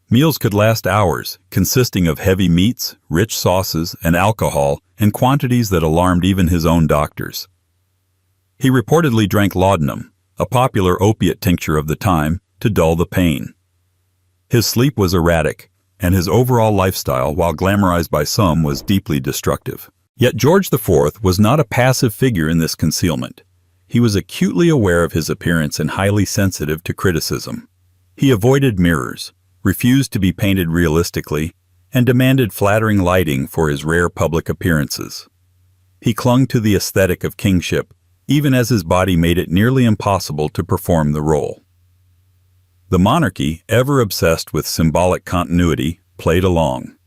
Meals could last hours, consisting of heavy meats, rich sauces, and alcohol in quantities that alarmed even his own doctors. He reportedly drank laudanum, a popular opiate tincture of the time, to dull the pain. His sleep was erratic, and his overall lifestyle, while glamorized by some, was deeply destructive. Yet George IV was not a passive figure in this concealment. He was acutely aware of his appearance and highly sensitive to criticism. He avoided mirrors, refused to be painted realistically, and demanded flattering lighting for his rare public appearances. He clung to the aesthetic of kingship, even as his body made it nearly impossible to perform the role. The monarchy, ever obsessed with symbolic continuity, played along.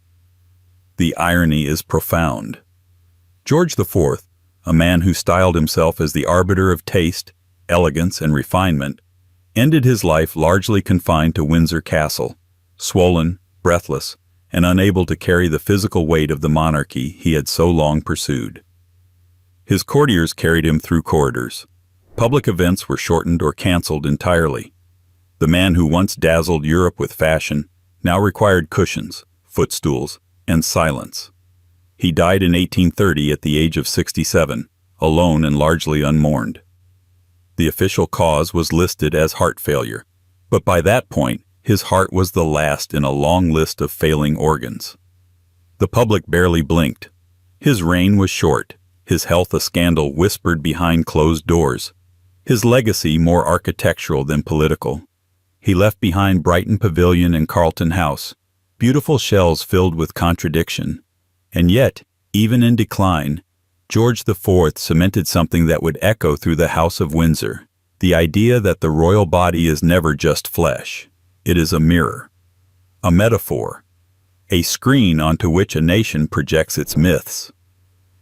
The irony is profound. George IV, a man who styled himself as the arbiter of taste, elegance, and refinement, ended his life largely confined to Windsor Castle, swollen, breathless, and unable to carry the physical weight of the monarchy he had so long pursued. His courtiers carried him through corridors. Public events were shortened or canceled entirely. The man who once dazzled Europe with fashion now required cushions, footstools, and silence. He died in 1830 at the age of 67, alone and largely unmourned. The official cause was listed as heart failure, but by that point, his heart was the last in a long list of failing organs. The public barely blinked. His reign was short, his health a scandal whispered behind closed doors, his legacy more architectural than political. He left behind Brighton Pavilion and Carlton House, beautiful shells filled with contradiction. And yet, even in decline, George IV cemented something that would echo through the House of Windsor, the idea that the royal body is never just flesh. It is a mirror, a metaphor, a screen onto which a nation projects its myths.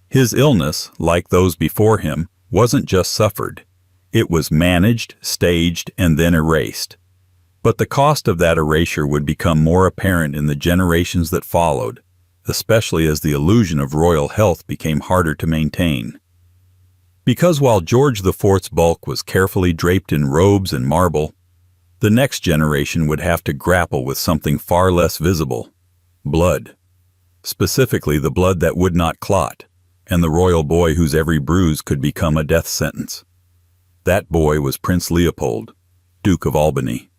His illness, like those before him, wasn't just suffered. It was managed, staged, and then erased. But the cost of that erasure would become more apparent in the generations that followed, especially as the illusion of royal health became harder to maintain. Because while George IV's bulk was carefully draped in robes and marble, the next generation would have to grapple with something far less visible: blood. Specifically, the blood that would not clot, and the royal boy whose every bruise could become a death sentence. That boy was Prince Leopold, Duke of Albany.